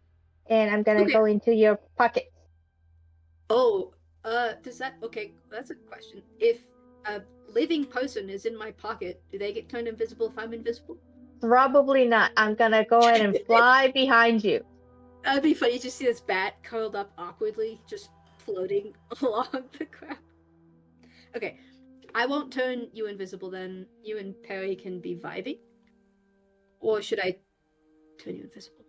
[SPEAKER 2] and I'm gonna
[SPEAKER 3] Okay.
[SPEAKER 2] go into your pocket.
[SPEAKER 3] Oh, does that okay? That's a question. If a living person is in my pocket, do they get turned invisible if I'm invisible?
[SPEAKER 2] Probably not. I'm gonna go ahead and fly behind you.
[SPEAKER 3] That'd be funny. You just see this bat curled up awkwardly, just floating along the ground. Okay, I won't turn you invisible then. You and Perry can be vibing. Or should I turn you invisible?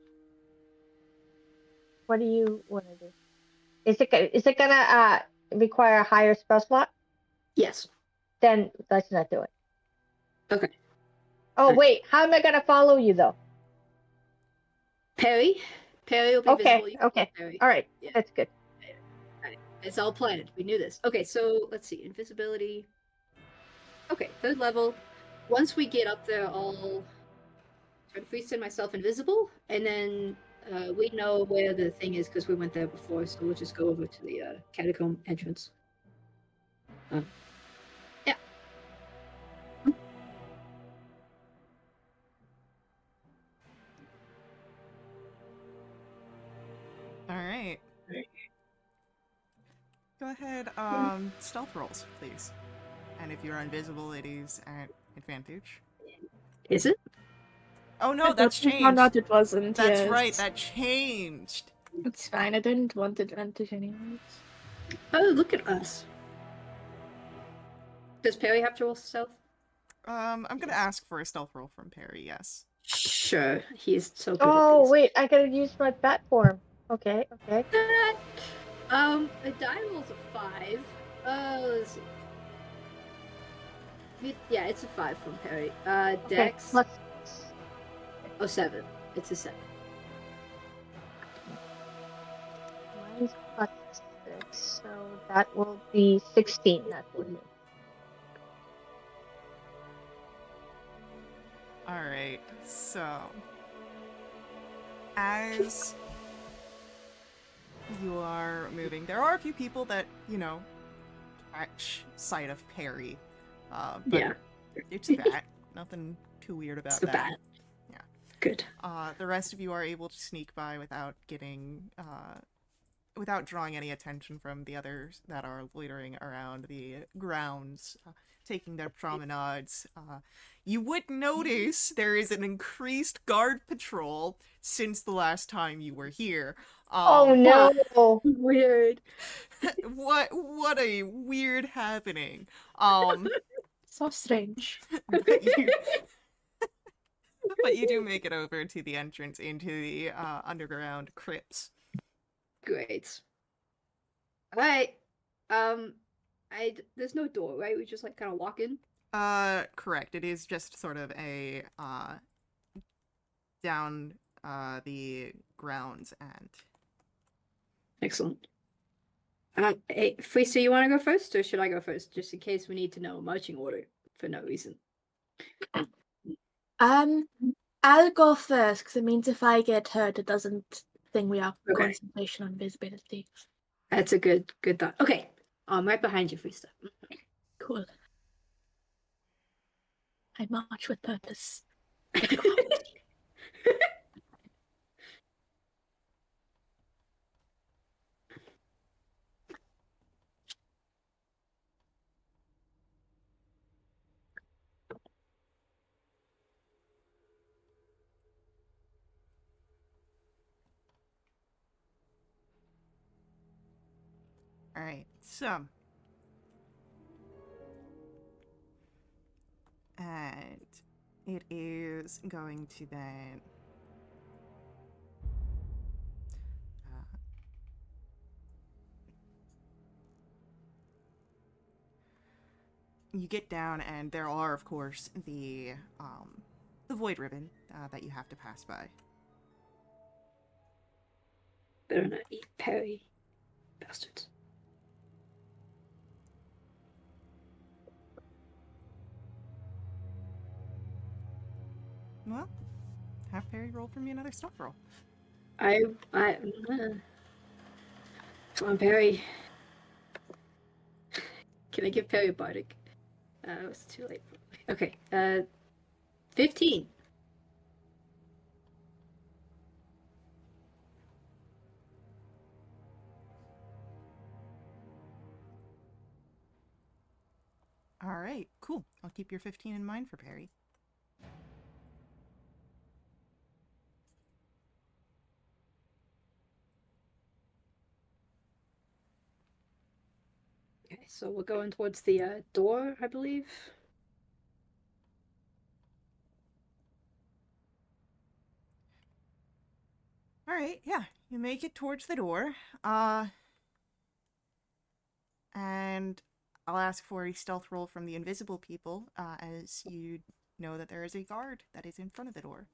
[SPEAKER 2] What do you want to do? Is it gonna require a higher spell slot?
[SPEAKER 3] Yes.
[SPEAKER 2] Then let's not do it.
[SPEAKER 3] Okay.
[SPEAKER 2] Oh wait, how am I gonna follow you though?
[SPEAKER 3] Perry will be
[SPEAKER 2] Okay,
[SPEAKER 3] visible. You
[SPEAKER 2] okay,
[SPEAKER 3] Perry.
[SPEAKER 2] all right,
[SPEAKER 3] Yeah.
[SPEAKER 2] that's good.
[SPEAKER 3] Right. It's all planned. We knew this. Okay, so let's see. Invisibility. Okay, 3rd level. Once we get up there, I'll try to freeze myself invisible, and then we know where the thing is because we went there before, so we'll just go over to the catacomb entrance. Yeah.
[SPEAKER 1] All right. Go ahead. Stealth rolls, please. And if you're invisible, it is at advantage.
[SPEAKER 3] Is it?
[SPEAKER 1] Oh no, that's
[SPEAKER 4] We found
[SPEAKER 1] changed.
[SPEAKER 4] out it wasn't.
[SPEAKER 1] That's
[SPEAKER 4] yes.
[SPEAKER 1] right. That changed.
[SPEAKER 4] It's fine. I didn't want advantage anyways.
[SPEAKER 3] Oh, look at us. Does Perry have to roll stealth?
[SPEAKER 1] I'm gonna ask for a stealth roll from Perry. Yes.
[SPEAKER 3] Sure. He is so good
[SPEAKER 2] Oh
[SPEAKER 3] at these.
[SPEAKER 2] wait, I gotta use my bat form. Okay, okay.
[SPEAKER 3] A die rolls a 5. Let's see. Yeah, it's a 5 from Perry.
[SPEAKER 2] Okay,
[SPEAKER 3] Dex.
[SPEAKER 2] plus
[SPEAKER 3] 7. It's a 7.
[SPEAKER 2] So that will be 16. That's what it is.
[SPEAKER 1] Alright, so as you are moving, there are a few people that, catch sight of Perry. But
[SPEAKER 3] Yeah.
[SPEAKER 1] it's a bat. Nothing too weird about
[SPEAKER 3] It's the
[SPEAKER 1] that.
[SPEAKER 3] bat.
[SPEAKER 1] Yeah.
[SPEAKER 3] Good.
[SPEAKER 1] The rest of you are able to sneak by without without drawing any attention from the others that are loitering around the grounds, taking their promenades. You would notice there is an increased guard patrol since the last time you were here.
[SPEAKER 2] Oh no!
[SPEAKER 3] Weird.
[SPEAKER 1] What a weird happening.
[SPEAKER 4] So strange.
[SPEAKER 1] But you do make it over to the entrance into the underground crypts.
[SPEAKER 3] Great. Alright. There's no door, right? We just like kind of walk in.
[SPEAKER 1] Correct. It is just sort of a down the grounds and.
[SPEAKER 3] Excellent. Hey, Freezer, you want to go first, or should I go first, just in case we need to know marching order for no reason?
[SPEAKER 4] I'll go first because it means if I get hurt, it doesn't think we have
[SPEAKER 3] Okay.
[SPEAKER 4] concentration on visibility.
[SPEAKER 3] That's a good thought. Okay, I'm right behind you, Freezer.
[SPEAKER 4] Cool. I march with purpose.
[SPEAKER 1] Alright, so. And it is going to then. You get down, and there are, of course, the void ribbon that you have to pass by.
[SPEAKER 3] Better not eat Perry, bastards.
[SPEAKER 1] Well, have Perry roll for me another stealth roll.
[SPEAKER 3] Come on, Perry. Can I give Perry a bardic? It was too late. Okay. 15.
[SPEAKER 1] Alright, cool. I'll keep your 15 in mind for Perry.
[SPEAKER 3] Okay, so we're going towards the door, I believe.
[SPEAKER 1] Alright, yeah. You make it towards the door. And I'll ask for a stealth roll from the invisible people, as you know that there is a guard that is in front of the door.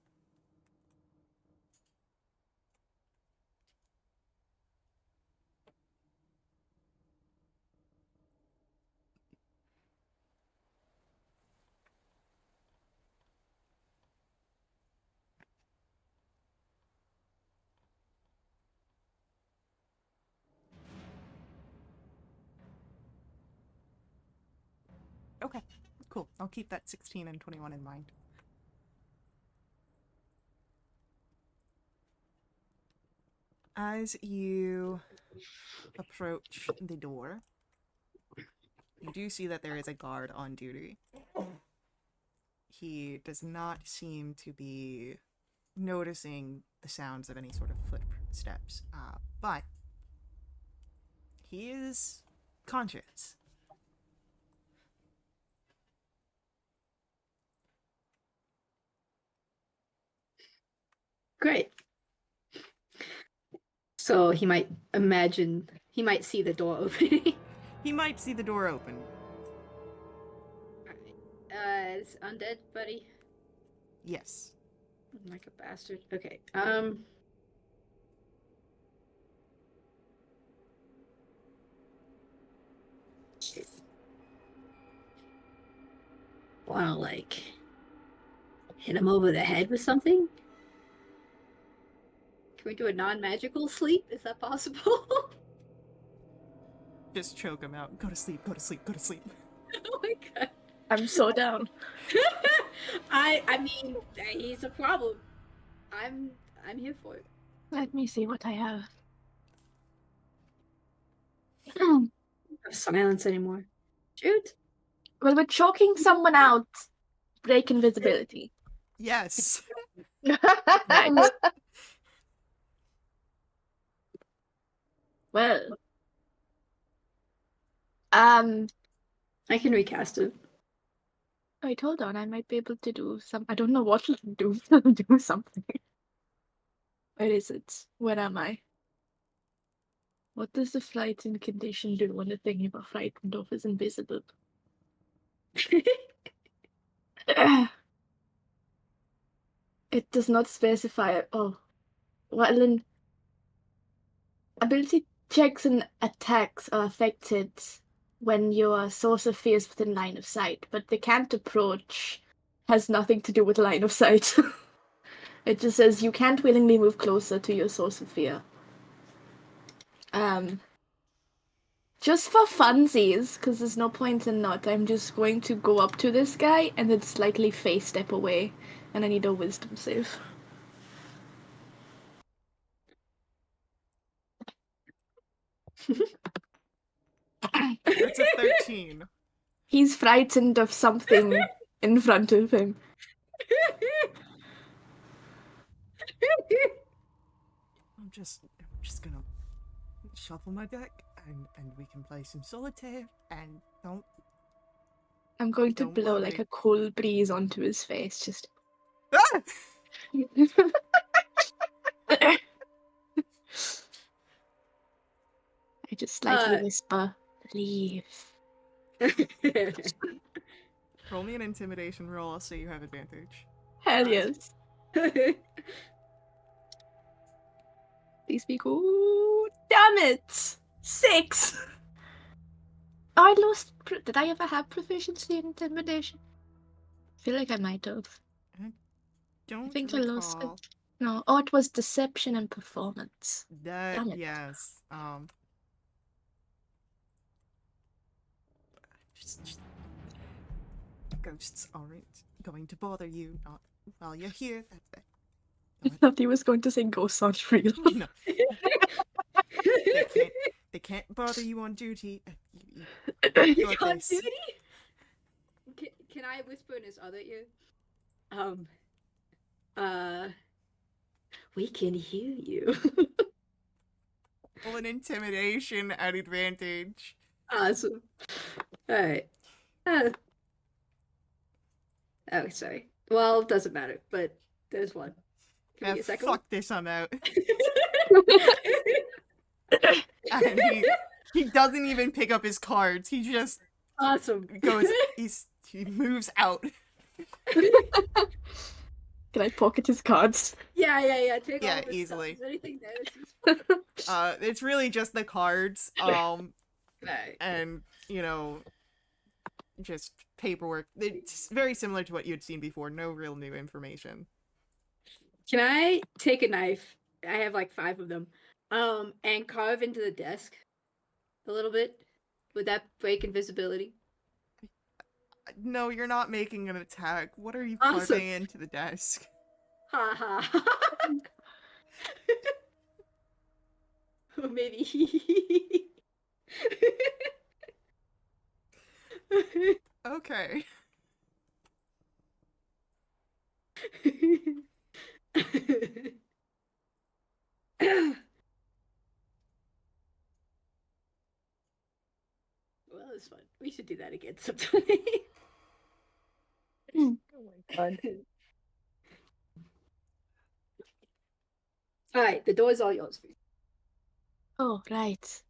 [SPEAKER 1] Okay, cool. I'll keep that 16 and 21 in mind. As you approach the door, you do see that there is a guard on duty. He does not seem to be noticing the sounds of any sort of footsteps, but he is conscious.
[SPEAKER 3] Great. So he might see the door opening.
[SPEAKER 1] He might see the door open.
[SPEAKER 3] Is undead, buddy?
[SPEAKER 1] Yes.
[SPEAKER 3] Like a bastard. Okay. wanna, like, hit him over the head with something? Can we do a non-magical sleep? Is that possible?
[SPEAKER 1] Just choke him out. Go to sleep, go to sleep, go to sleep.
[SPEAKER 3] Oh my god.
[SPEAKER 4] I'm so down.
[SPEAKER 3] I mean, he's a problem. I'm here for it.
[SPEAKER 4] Let me see what I have.
[SPEAKER 3] No silence anymore. Shoot.
[SPEAKER 4] Well, we're choking someone out. Break invisibility.
[SPEAKER 1] Yes.
[SPEAKER 4] Right. Well.
[SPEAKER 3] I can recast it.
[SPEAKER 4] Wait, hold on. I might be able to do some. I don't know what to do. Do something. Where is it? Where am I? What does the frightened condition do when the thing you were frightened of is invisible? It does not specify. Oh, well, then ability checks and attacks are affected when your source of fear is within line of sight, but they can't approach. Has nothing to do with line of sight. It just says you can't willingly move closer to your source of fear. Just for funsies, because there's no point in not, I'm just going to go up to this guy and then slightly face step away, and I need a wisdom save.
[SPEAKER 1] That's a 13.
[SPEAKER 4] He's frightened of something in front of him.
[SPEAKER 1] I'm just gonna shuffle my deck and we can play some solitaire and don't
[SPEAKER 4] I'm going to
[SPEAKER 1] Don't
[SPEAKER 4] blow
[SPEAKER 1] worry.
[SPEAKER 4] like a cool breeze onto his face, just.
[SPEAKER 1] Ah!
[SPEAKER 4] I just slightly whisper, leave.
[SPEAKER 1] Roll me an intimidation roll so you have advantage.
[SPEAKER 4] Hell yes. Please be cool. Damn it! 6! Oh, I lost. Did I ever have proficiency in intimidation? I feel like I might have.
[SPEAKER 1] Don't
[SPEAKER 4] I think
[SPEAKER 1] recall.
[SPEAKER 4] I lost it. No. Oh, it was deception and performance.
[SPEAKER 1] That
[SPEAKER 4] Damn it.
[SPEAKER 1] yes. Just ghosts aren't going to bother you not while you're here.
[SPEAKER 4] I thought he was going to say ghosts aren't real.
[SPEAKER 1] No. They can't bother you on duty. You got
[SPEAKER 3] On
[SPEAKER 1] this.
[SPEAKER 3] duty? Can I whisper in his other ear? We can hear you.
[SPEAKER 1] Roll an intimidation at advantage.
[SPEAKER 3] Awesome. Alright. Oh, sorry. Well, it doesn't matter, but there's one. Can we get a second
[SPEAKER 1] Fuck this, I'm out. And he doesn't even pick up his cards. He just
[SPEAKER 3] Awesome.
[SPEAKER 1] goes. He moves out.
[SPEAKER 4] Can I pocket his cards?
[SPEAKER 3] Yeah. Take all of his
[SPEAKER 1] easily.
[SPEAKER 3] Stuff. Is anything there?
[SPEAKER 1] It's really just the cards.
[SPEAKER 3] Right.
[SPEAKER 1] And just paperwork. It's very similar to what you'd seen before. No real new information.
[SPEAKER 3] Can I take a knife? I have like 5 of them. And carve into the desk a little bit. Would that break invisibility?
[SPEAKER 1] No, you're not making an attack. What are you
[SPEAKER 3] Awesome.
[SPEAKER 1] carving into the desk?
[SPEAKER 3] Ha ha. Or maybe.
[SPEAKER 1] Okay.
[SPEAKER 3] Well, it's fun. We should do that again sometime.
[SPEAKER 2] Oh my god.
[SPEAKER 3] All right, the door is all yours.
[SPEAKER 4] Oh, right.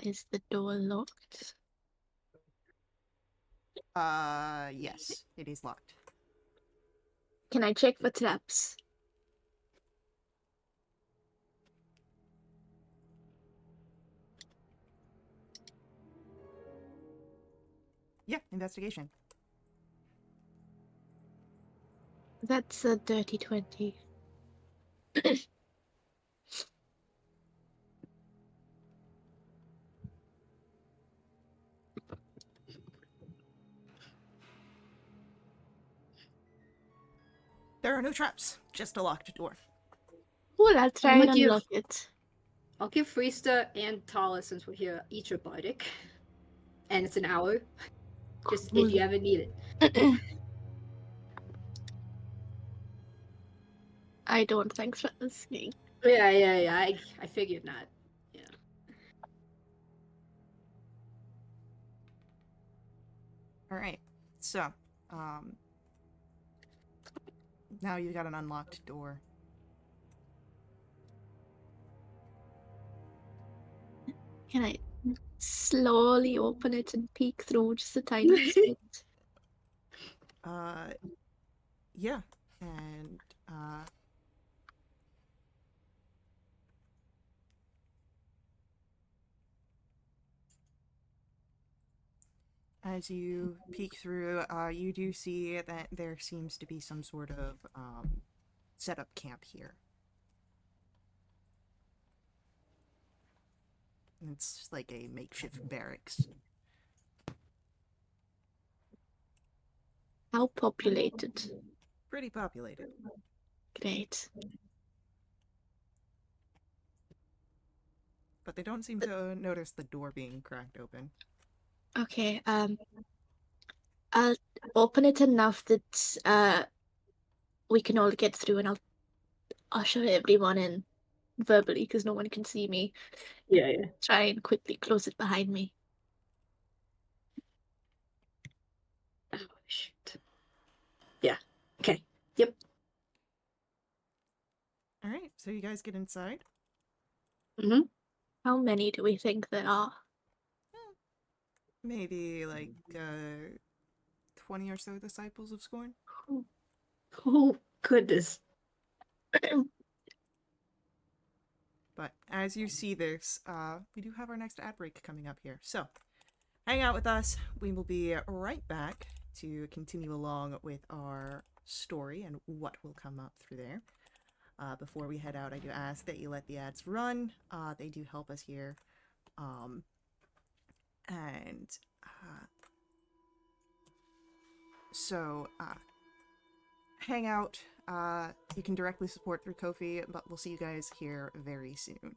[SPEAKER 4] Is the door locked?
[SPEAKER 1] Yes, it is locked.
[SPEAKER 4] Can I check for traps?
[SPEAKER 1] Yeah, investigation.
[SPEAKER 4] That's a dirty 20.
[SPEAKER 1] There are no traps, just a locked door.
[SPEAKER 4] Well, I'll try
[SPEAKER 3] I'm
[SPEAKER 4] and
[SPEAKER 3] gonna give-
[SPEAKER 4] unlock it.
[SPEAKER 3] I'll give Freesta and Tala, since we're here, each a bardic. And it's an hour. Just if you ever need it.
[SPEAKER 4] I don't. Thanks for asking.
[SPEAKER 3] Yeah. I figured not. Yeah.
[SPEAKER 1] All right. So, now you've got an unlocked door.
[SPEAKER 4] Can I slowly open it and peek through just a tiny bit?
[SPEAKER 1] Yeah, and as you peek through, you do see that there seems to be some sort of setup camp here. It's like a makeshift barracks.
[SPEAKER 4] How populated?
[SPEAKER 1] Pretty populated.
[SPEAKER 4] Great.
[SPEAKER 1] But they don't seem to notice the door being cracked open.
[SPEAKER 4] Okay, I'll open it enough that we can all get through, and I'll usher everyone in verbally because no one can see me.
[SPEAKER 3] Yeah.
[SPEAKER 4] Try and quickly close it behind me.
[SPEAKER 3] Oh, shoot. Yeah. Okay. Yep.
[SPEAKER 1] All right, so you guys get inside.
[SPEAKER 3] Mm-hmm.
[SPEAKER 4] How many do we think there are?
[SPEAKER 1] Maybe like 20 or so disciples of Scorn.
[SPEAKER 3] Oh, goodness.
[SPEAKER 1] But as you see this, we do have our next ad break coming up here. So hang out with us. We will be right back to continue along with our story and what will come up through there. Before we head out, I do ask that you let the ads run. They do help us here. And so hang out. You can directly support through Ko-fi, but we'll see you guys here very soon.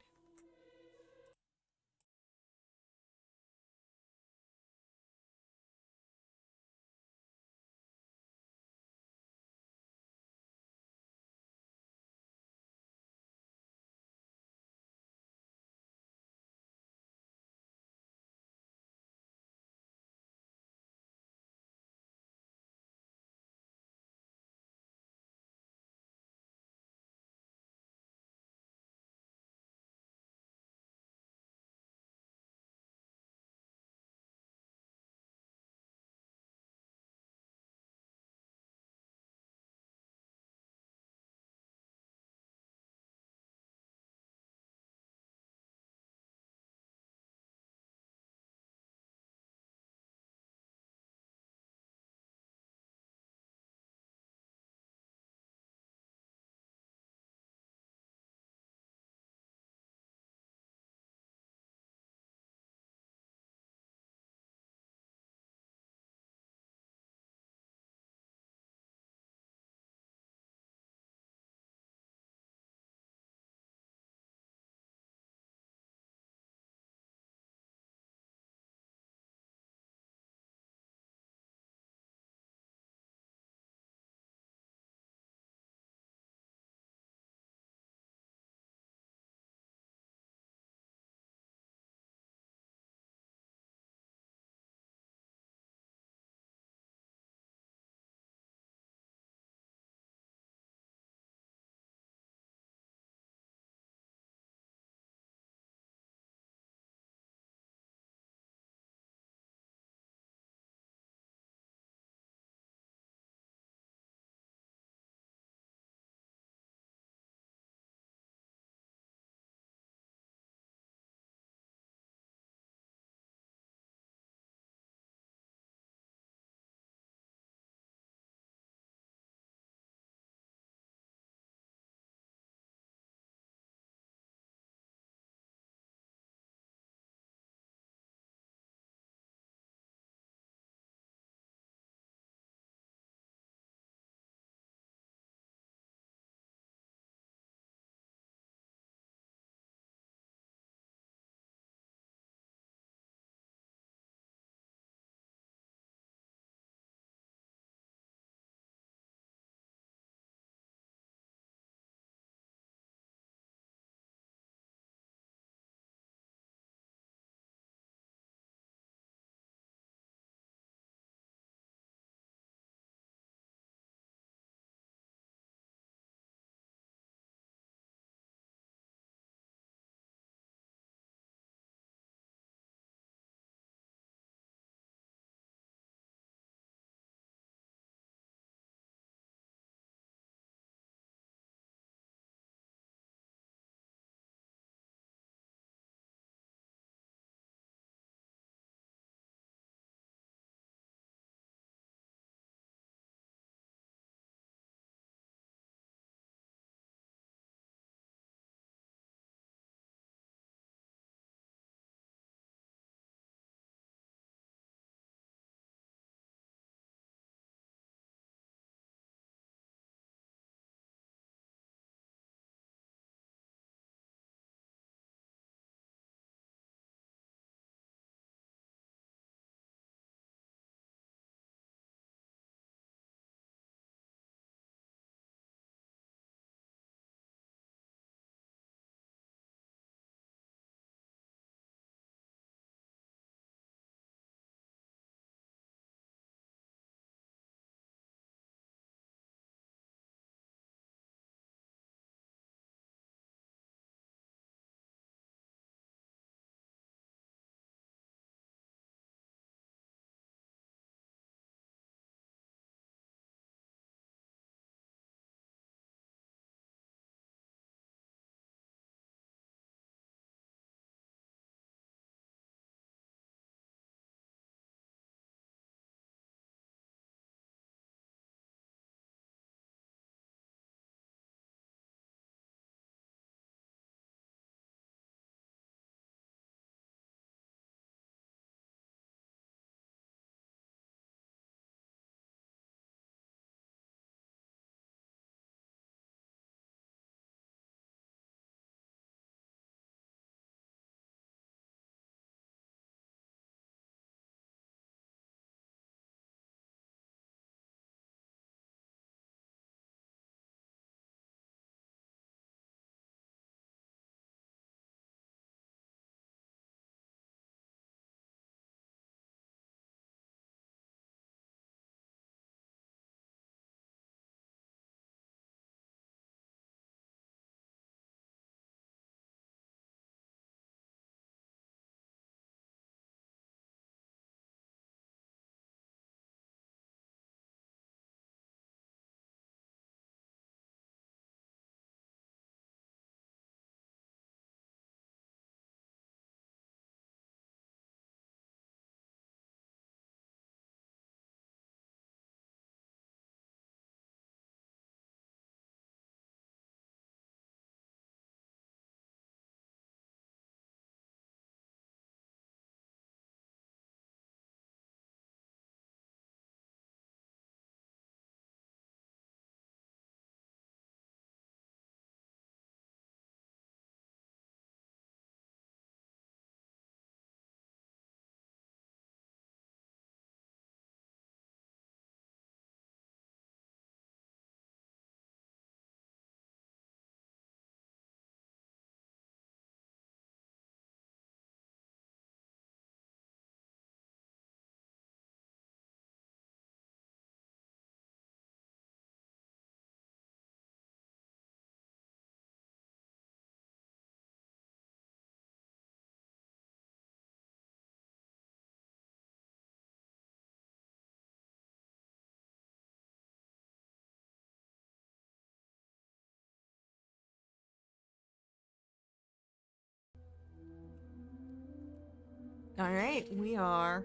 [SPEAKER 1] Alright, we are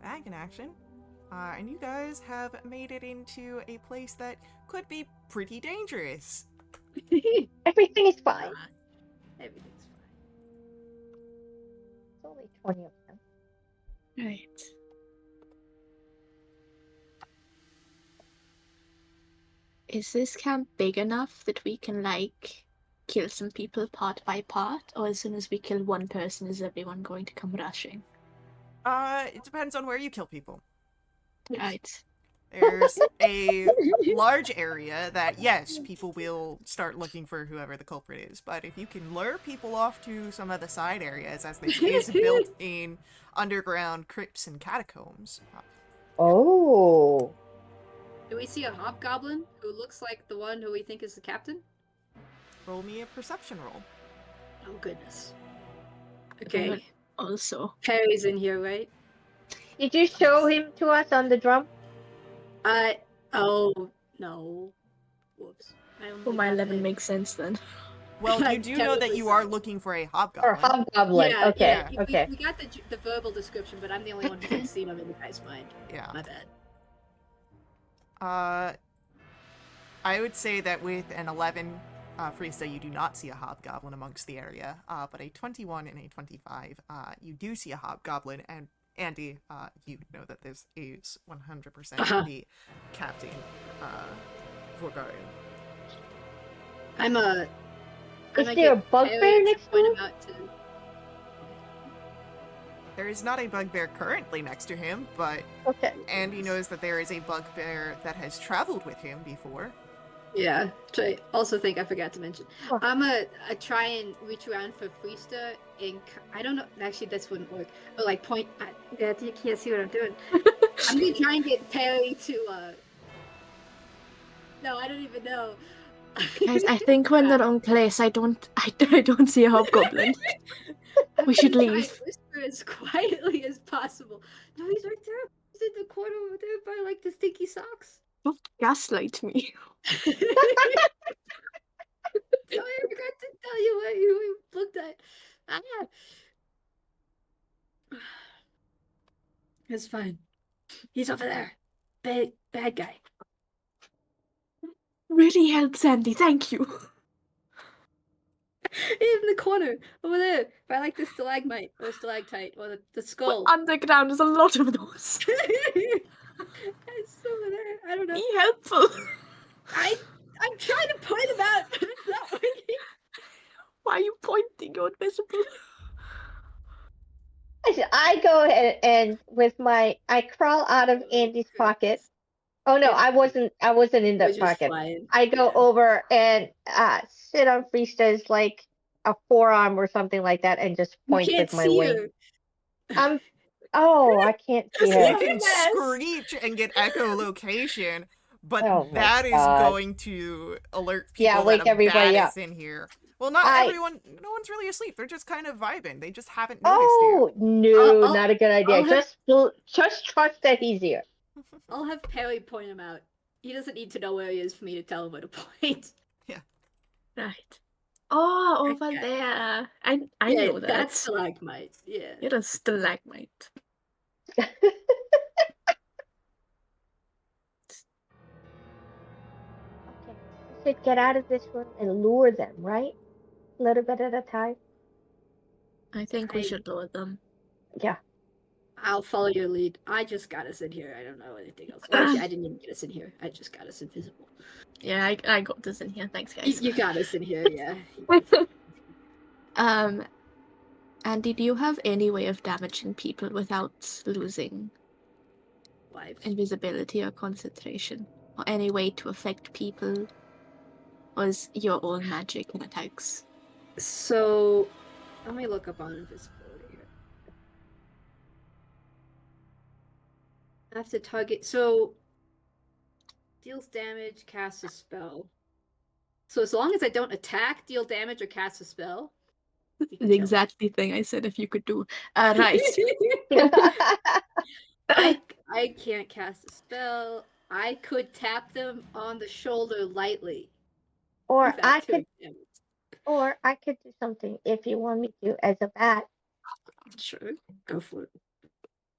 [SPEAKER 1] back in action. And you guys have made it into a place that could be pretty dangerous.
[SPEAKER 2] Everything is fine.
[SPEAKER 3] Everything's fine.
[SPEAKER 2] It's only 20 of them.
[SPEAKER 4] Right. Is this camp big enough that we can, like, kill some people part by part? Or as soon as we kill one person, is everyone going to come rushing?
[SPEAKER 1] It depends on where you kill people.
[SPEAKER 4] Right.
[SPEAKER 1] There's a large area that, yes, people will start looking for whoever the culprit is, but if you can lure people off to some of the side areas, as this is built in underground crypts and catacombs.
[SPEAKER 2] Oh.
[SPEAKER 3] Do we see a hobgoblin who looks like the one who we think is the captain?
[SPEAKER 1] Roll me a perception roll.
[SPEAKER 3] Oh goodness. Okay.
[SPEAKER 4] Also.
[SPEAKER 3] Perry's in here, right?
[SPEAKER 2] Did you show him to us on the drum?
[SPEAKER 3] Oh no. Whoops.
[SPEAKER 4] Well, my 11 makes sense then.
[SPEAKER 1] Well, you do know that you are looking for a hobgoblin.
[SPEAKER 2] Or hobgoblin.
[SPEAKER 3] Yeah,
[SPEAKER 2] okay.
[SPEAKER 3] yeah.
[SPEAKER 2] Okay.
[SPEAKER 3] We got the verbal description, but I'm the only one who can see them in the guy's mind.
[SPEAKER 1] Yeah.
[SPEAKER 3] My bad.
[SPEAKER 1] I would say that with an 11 Freesta, you do not see a hobgoblin amongst the area, but a 21 and a 25, you do see a hobgoblin, and Andy, you know that this is 100% the captain, Vorgarian.
[SPEAKER 2] Is there a bugbear next to him?
[SPEAKER 1] There is not a bugbear currently next to him, but
[SPEAKER 2] Okay.
[SPEAKER 1] Andy knows that there is a bugbear that has traveled with him before.
[SPEAKER 3] Yeah, which I also think I forgot to mention.
[SPEAKER 2] Oh.
[SPEAKER 3] I'm gonna try and reach around for Freesta, and I don't know. Actually, this wouldn't work. But like point. Yeah, you can't see what I'm doing. I'm gonna try and get Perry to. No, I don't even know.
[SPEAKER 4] Guys, I think we're in the wrong place. I don't see a hobgoblin. We should
[SPEAKER 3] I'm gonna
[SPEAKER 4] leave.
[SPEAKER 3] try and whisper as quietly as possible. No, he's right there. He's in the corner over there by like the stinky socks.
[SPEAKER 4] Don't gaslight me.
[SPEAKER 3] Sorry, I forgot to tell you what you looked at. It's fine. He's over there. Bad guy.
[SPEAKER 4] Really helps, Andy. Thank you.
[SPEAKER 3] In the corner over there, by like the stalagmite or stalactite or the skull.
[SPEAKER 4] Underground, there's a lot of those.
[SPEAKER 3] It's over there. I don't know.
[SPEAKER 4] Be helpful.
[SPEAKER 3] I'm trying to point him out, but it's not working.
[SPEAKER 4] Why are you pointing? You're invisible.
[SPEAKER 2] I go ahead and I crawl out of Andy's pocket. Oh no, I wasn't in that pocket. I go over and sit on Freesta's like a forearm or something like that and just point with my wing. I can't see her.
[SPEAKER 1] You can screech and get echolocation, but that is going to alert people
[SPEAKER 2] Yeah, wake
[SPEAKER 1] that a
[SPEAKER 2] everybody
[SPEAKER 1] bat
[SPEAKER 2] up.
[SPEAKER 1] is in here. Well, not everyone. No one's really asleep. They're just kind of vibing. They just haven't noticed you.
[SPEAKER 2] No, not a good idea. Just trust that he's here.
[SPEAKER 3] I'll have Perry point him out. He doesn't need to know where he is for me to tell him where to point.
[SPEAKER 1] Yeah.
[SPEAKER 4] Right. Oh, over there. I know that.
[SPEAKER 3] That's stalagmite. Yeah.
[SPEAKER 4] You're a stalagmite.
[SPEAKER 2] Okay. We should get out of this room and lure them, right? A little bit at a time.
[SPEAKER 4] I think we should lure them.
[SPEAKER 2] Yeah.
[SPEAKER 3] I'll follow your lead. I just got us in here. I don't know anything else. Well, actually, I didn't even get us in here. I just got us invisible.
[SPEAKER 4] Yeah, I got this in here. Thanks, guys.
[SPEAKER 3] You got us in here, yeah.
[SPEAKER 4] Andy, do you have any way of damaging people without losing
[SPEAKER 3] Lives.
[SPEAKER 4] invisibility or concentration? Or any way to affect people? Or is your own magic and attacks?
[SPEAKER 3] So, let me look up on invisibility here. I have to target. So, deals damage, casts a spell. So as long as I don't attack, deal damage, or cast a spell.
[SPEAKER 4] The exactly thing I said if you could do. Right.
[SPEAKER 3] I can't cast a spell. I could tap them on the shoulder lightly.
[SPEAKER 2] Or I could do something if you want me to as a bat.
[SPEAKER 3] Sure, go for it.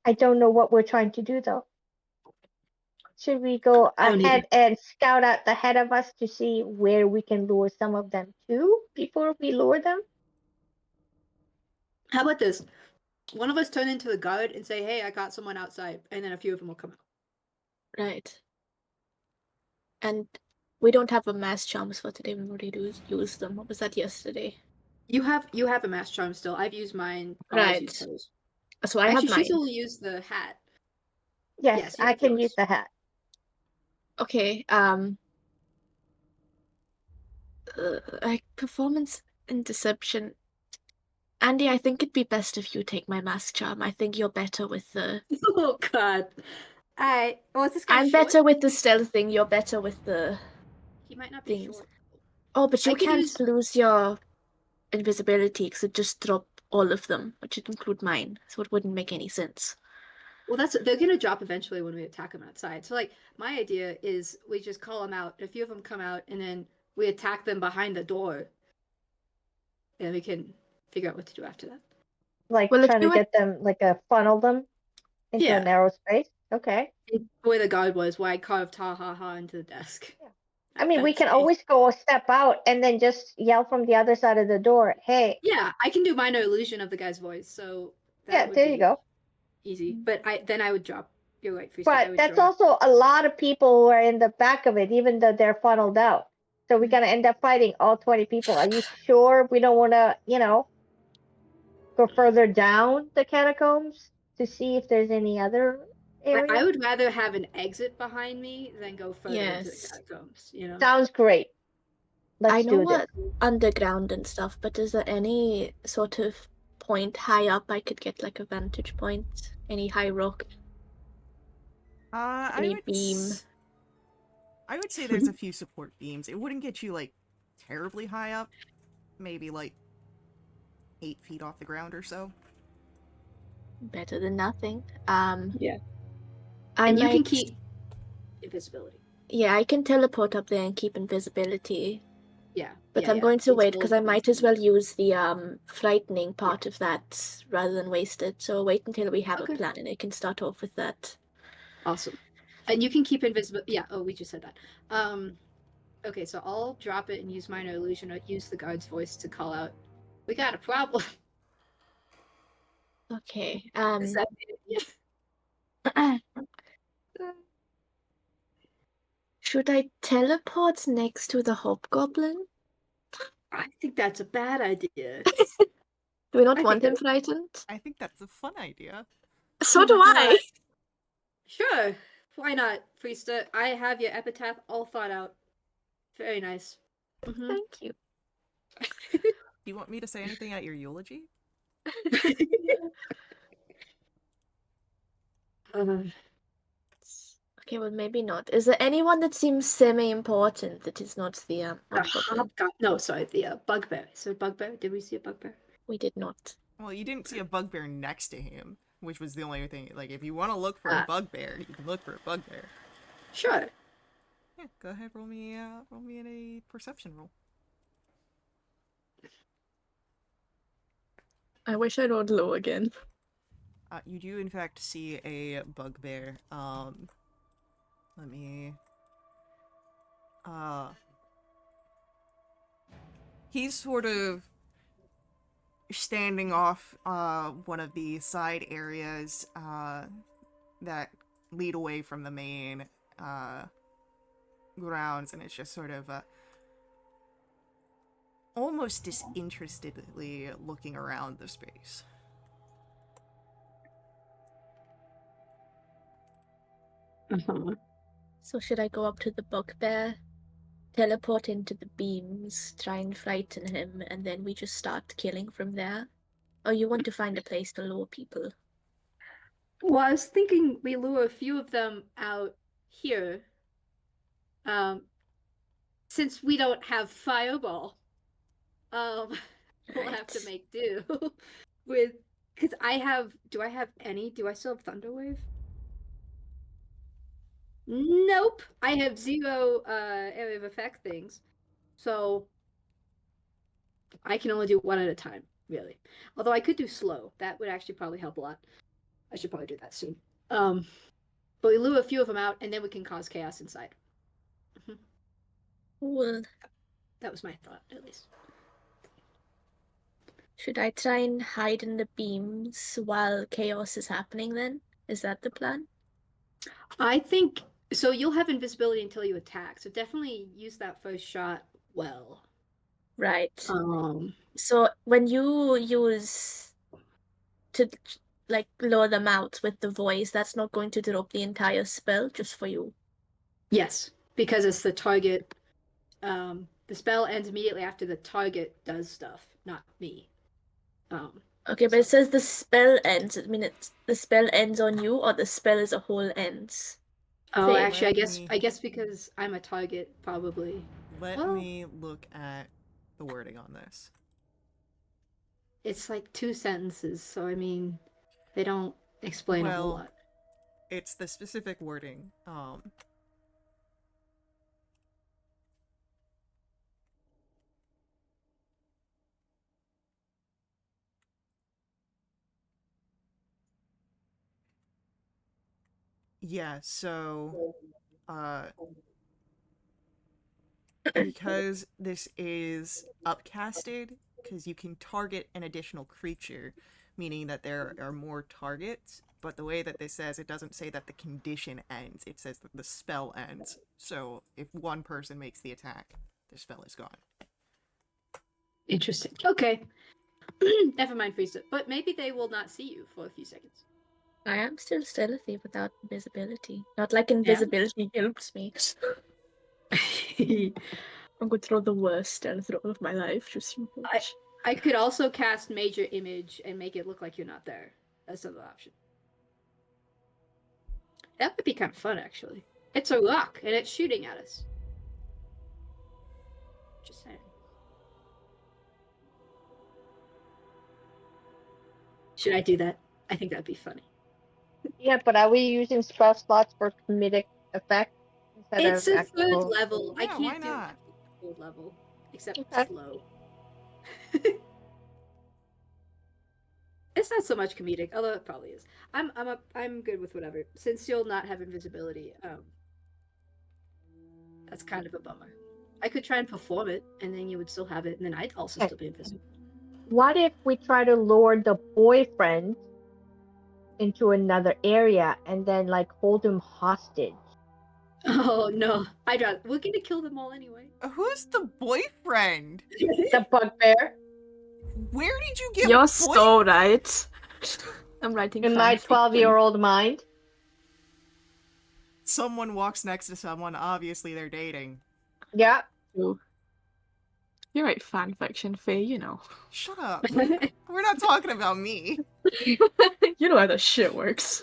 [SPEAKER 2] I don't know what we're trying to do though. Should we go
[SPEAKER 3] I don't
[SPEAKER 2] ahead
[SPEAKER 3] either.
[SPEAKER 2] and scout out ahead of us to see where we can lure some of them to before we lure them?
[SPEAKER 3] How about this? One of us turn into the guard and say, "Hey, I got someone outside," and then a few of them will come out.
[SPEAKER 4] Right. And we don't have a mass charms for today. We already used them. What was that yesterday?
[SPEAKER 3] You have a mass charm still. I've used mine. Ari's used
[SPEAKER 4] Right.
[SPEAKER 3] hers.
[SPEAKER 4] So I have
[SPEAKER 3] Actually, she's
[SPEAKER 4] mine.
[SPEAKER 3] will use the hat.
[SPEAKER 2] Yes,
[SPEAKER 3] you
[SPEAKER 2] I
[SPEAKER 3] have
[SPEAKER 2] can use
[SPEAKER 3] yours.
[SPEAKER 2] the hat.
[SPEAKER 4] Okay. Like performance and deception. Andy, I think it'd be best if you take my mask charm. I think you're better with the.
[SPEAKER 3] Oh God. Oh, is this guy
[SPEAKER 4] I'm
[SPEAKER 3] short?
[SPEAKER 4] better with the stealth thing. You're better with the
[SPEAKER 3] He might not be
[SPEAKER 4] things.
[SPEAKER 3] short.
[SPEAKER 4] Oh, but
[SPEAKER 3] I
[SPEAKER 4] you
[SPEAKER 3] could
[SPEAKER 4] can't
[SPEAKER 3] use.
[SPEAKER 4] lose your invisibility because it just drop all of them, which would include mine. So it wouldn't make any sense.
[SPEAKER 3] Well, they're gonna drop eventually when we attack them outside. So, like, my idea is we just call them out. A few of them come out, and then we attack them behind the door, and we can figure out what to do after that.
[SPEAKER 2] Like
[SPEAKER 4] Well, if
[SPEAKER 2] trying
[SPEAKER 4] you
[SPEAKER 2] to
[SPEAKER 4] would,
[SPEAKER 2] get them, like funnel them into a
[SPEAKER 3] Yeah,
[SPEAKER 2] narrow space. Okay.
[SPEAKER 3] where the guard was, where I carved "ha ha ha" into the desk.
[SPEAKER 2] Yeah. I mean, we
[SPEAKER 3] That's
[SPEAKER 2] can always go a step out and then just yell from the other side of the door, "Hey!"
[SPEAKER 3] Yeah, I can do minor illusion of the guy's voice, so
[SPEAKER 2] Yeah,
[SPEAKER 3] that would
[SPEAKER 2] there you
[SPEAKER 3] be
[SPEAKER 2] go.
[SPEAKER 3] easy. But I would drop. You're right, Freester. I
[SPEAKER 2] But
[SPEAKER 3] would
[SPEAKER 2] that's
[SPEAKER 3] drop.
[SPEAKER 2] also a lot of people who are in the back of it, even though they're funneled out. So we're gonna end up fighting all 20 people. Are you sure we don't want to, go further down the catacombs to see if there's any other
[SPEAKER 3] I
[SPEAKER 2] area?
[SPEAKER 3] would rather have an exit behind me than go further into the
[SPEAKER 4] yes,
[SPEAKER 3] catacombs. You know.
[SPEAKER 2] Sounds great.
[SPEAKER 4] I
[SPEAKER 2] Let's
[SPEAKER 4] know
[SPEAKER 2] do this.
[SPEAKER 4] what underground and stuff, but is there any sort of point high up I could get like a vantage point? Any high rock?
[SPEAKER 1] I
[SPEAKER 4] Any
[SPEAKER 1] would
[SPEAKER 4] beam?
[SPEAKER 1] I would say there's a few support beams. It wouldn't get you like terribly high up, maybe like 8 feet off the ground or so.
[SPEAKER 4] Better than nothing.
[SPEAKER 3] Yeah.
[SPEAKER 4] I
[SPEAKER 3] And you can
[SPEAKER 4] might.
[SPEAKER 3] keep invisibility.
[SPEAKER 4] Yeah, I can teleport up there and keep invisibility.
[SPEAKER 3] Yeah.
[SPEAKER 4] But
[SPEAKER 3] yeah,
[SPEAKER 4] I'm going to
[SPEAKER 3] It's
[SPEAKER 4] wait because I
[SPEAKER 3] bold
[SPEAKER 4] might as
[SPEAKER 3] invisibility.
[SPEAKER 4] well use the frightening part of that rather than waste it. So I'll wait until we have
[SPEAKER 3] Okay.
[SPEAKER 4] a plan and I can start off with that.
[SPEAKER 3] Awesome. And you can keep invisible. Yeah. Oh, we just said that. Okay, so I'll drop it and use minor illusion or use the guard's voice to call out. We got a problem.
[SPEAKER 4] Okay.
[SPEAKER 3] Is that yeah.
[SPEAKER 4] Should I teleport next to the hobgoblin?
[SPEAKER 3] I think that's a bad idea.
[SPEAKER 4] Do we not
[SPEAKER 3] I
[SPEAKER 4] want
[SPEAKER 3] think
[SPEAKER 4] him frightened?
[SPEAKER 1] I think that's a fun idea.
[SPEAKER 4] So do I.
[SPEAKER 3] Sure. Why not, Freesta? I have your epitaph all thought out. Very nice. Mm-hmm.
[SPEAKER 4] Thank you.
[SPEAKER 1] Do you want me to say anything at your eulogy?
[SPEAKER 4] Okay, well maybe not. Is there anyone that seems semi-important that is not the hobgoblin?
[SPEAKER 3] No, sorry, the bugbear. So bugbear. Did we see a bugbear?
[SPEAKER 4] We did not.
[SPEAKER 1] Well, you didn't see a bugbear next to him, which was the only thing. Like, if you want to look for a bugbear, you can look for a bugbear.
[SPEAKER 3] Sure.
[SPEAKER 1] Yeah, go ahead, roll me in a perception roll.
[SPEAKER 4] I wish I rolled low again.
[SPEAKER 1] You do in fact see a bugbear. Let me. He's sort of standing off one of the side areas that lead away from the main grounds, and it's just sort of almost disinterestedly looking around the space.
[SPEAKER 4] So should I go up to the bugbear, teleport into the beams, try and frighten him, and then we just start killing from there? Or you want to find a place to lure people?
[SPEAKER 3] Well, I was thinking we lure a few of them out here. Since we don't have fireball, we'll have to
[SPEAKER 4] Right.
[SPEAKER 3] make do with. Because do I have any? Do I still have Thunderwave? Nope. I have 0 area of effect things. So I can only do one at a time. really. Although I could do slow. That would actually probably help a lot. I should probably do that soon. But we lure a few of them out, and then we can cause chaos inside.
[SPEAKER 4] Cool.
[SPEAKER 3] That was my thought, at least.
[SPEAKER 4] Should I try and hide in the beams while chaos is happening then? Is that the plan?
[SPEAKER 3] I think so. You'll have invisibility until you attack. So definitely use that first shot well.
[SPEAKER 4] Right.
[SPEAKER 3] Um,
[SPEAKER 4] So when you use to like lure them out with the voice, that's not going to drop the entire spell just for you.
[SPEAKER 3] yes, because it's the target. The spell ends immediately after the target does stuff, not me.
[SPEAKER 4] Okay, but it says the spell ends. I mean, it's the spell ends on you, or the spell as a whole ends.
[SPEAKER 3] Oh,
[SPEAKER 4] Faye.
[SPEAKER 3] actually,
[SPEAKER 1] Let
[SPEAKER 3] I
[SPEAKER 1] me-
[SPEAKER 3] guess because I'm a target, probably.
[SPEAKER 1] Let
[SPEAKER 3] Well-
[SPEAKER 1] me look at the wording on this.
[SPEAKER 3] It's like 2 sentences, so I mean, they don't explain a whole
[SPEAKER 1] Well,
[SPEAKER 3] lot.
[SPEAKER 1] It's the specific wording. Yeah, so because this is upcasted, because you can target an additional creature, meaning that there are more targets, but the way that this says, it doesn't say that the condition ends, it says that the spell ends. So if one person makes the attack, the spell is gone.
[SPEAKER 3] Interesting. Okay. Never mind, Frieza. But maybe they will not see you for a few seconds.
[SPEAKER 4] I am still stealthy without invisibility. Not like invisibility helps me. I'm going to throw the worst stealth roll of my life. Just you watch.
[SPEAKER 3] I could also cast Major Image and make it look like you're not there. That's another option. That would be kind of fun, actually. It's a rock, and it's shooting at us. Just saying. Should I do that? I think that'd be funny.
[SPEAKER 2] Yeah, but are we using spell slots for comedic effect instead
[SPEAKER 3] It's
[SPEAKER 2] of
[SPEAKER 3] a
[SPEAKER 2] actual?
[SPEAKER 3] third level. I
[SPEAKER 1] Yeah, why
[SPEAKER 3] can't do
[SPEAKER 1] not?
[SPEAKER 3] third level, except
[SPEAKER 2] Okay.
[SPEAKER 3] slow. It's not so much comedic, although it probably is. I'm good with whatever. Since you'll not have invisibility, that's kind of a bummer. I could try and perform it, and then you would still have it, and then I'd also
[SPEAKER 2] Okay.
[SPEAKER 3] still be invisible.
[SPEAKER 2] What if we try to lure the boyfriend into another area and then like hold him hostage?
[SPEAKER 3] Oh no, we're gonna kill them all anyway.
[SPEAKER 1] Who's the boyfriend?
[SPEAKER 2] The bugbear
[SPEAKER 1] Where did you get
[SPEAKER 4] You're so right. I'm writing
[SPEAKER 2] in my
[SPEAKER 4] fanfiction.
[SPEAKER 2] 12-year-old mind.
[SPEAKER 1] Someone walks next to someone, obviously they're dating.
[SPEAKER 2] Yeah.
[SPEAKER 4] Ooh. You're right, fanfiction, Faye, you know.
[SPEAKER 1] Shut up. We're not talking about me.
[SPEAKER 4] You know how that shit works.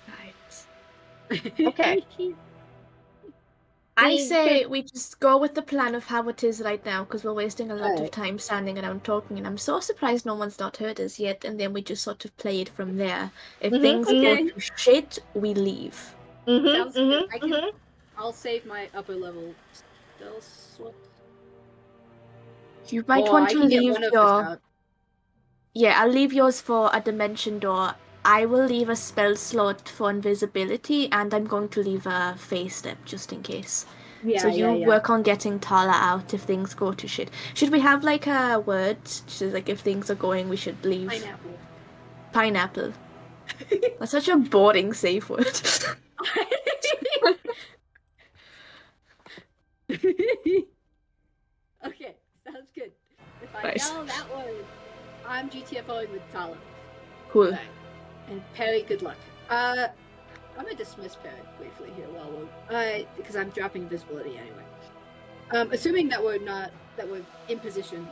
[SPEAKER 4] Right.
[SPEAKER 2] Okay.
[SPEAKER 4] I
[SPEAKER 2] We
[SPEAKER 4] say
[SPEAKER 2] should-
[SPEAKER 4] we just go with the plan of how it is right now, because we're wasting a lot of
[SPEAKER 3] Alright.
[SPEAKER 4] time standing around talking, and I'm so surprised no one's not heard us yet, and then we just sort of play it from there. If
[SPEAKER 2] Mhm,
[SPEAKER 4] things
[SPEAKER 3] okay.
[SPEAKER 4] go to shit, we leave.
[SPEAKER 2] Mhm,
[SPEAKER 3] Sounds good.
[SPEAKER 2] mhm.
[SPEAKER 3] I'll save my upper level spell slot.
[SPEAKER 4] You might
[SPEAKER 3] Or
[SPEAKER 4] want
[SPEAKER 3] I
[SPEAKER 4] to
[SPEAKER 3] can get
[SPEAKER 4] leave
[SPEAKER 3] one of
[SPEAKER 4] your...
[SPEAKER 3] this out.
[SPEAKER 4] Yeah, I'll leave yours for a dimension door. I will leave a spell slot for invisibility, and I'm going to leave a phase step just in case.
[SPEAKER 3] Yeah,
[SPEAKER 4] So you
[SPEAKER 3] yeah.
[SPEAKER 4] work on getting Tala out if things go to shit. Should we have like a word? Like if things are going, we should leave.
[SPEAKER 3] Pineapple.
[SPEAKER 4] Pineapple. That's such a boring safe word.
[SPEAKER 3] Okay, sounds good. If I
[SPEAKER 4] Nice.
[SPEAKER 3] yell that word, I'm GTFOing with Tala.
[SPEAKER 4] Cool.
[SPEAKER 3] Alright. And Perry, good luck. I'm gonna dismiss Perry briefly here while we're because I'm dropping invisibility anyway. Assuming that we're in position,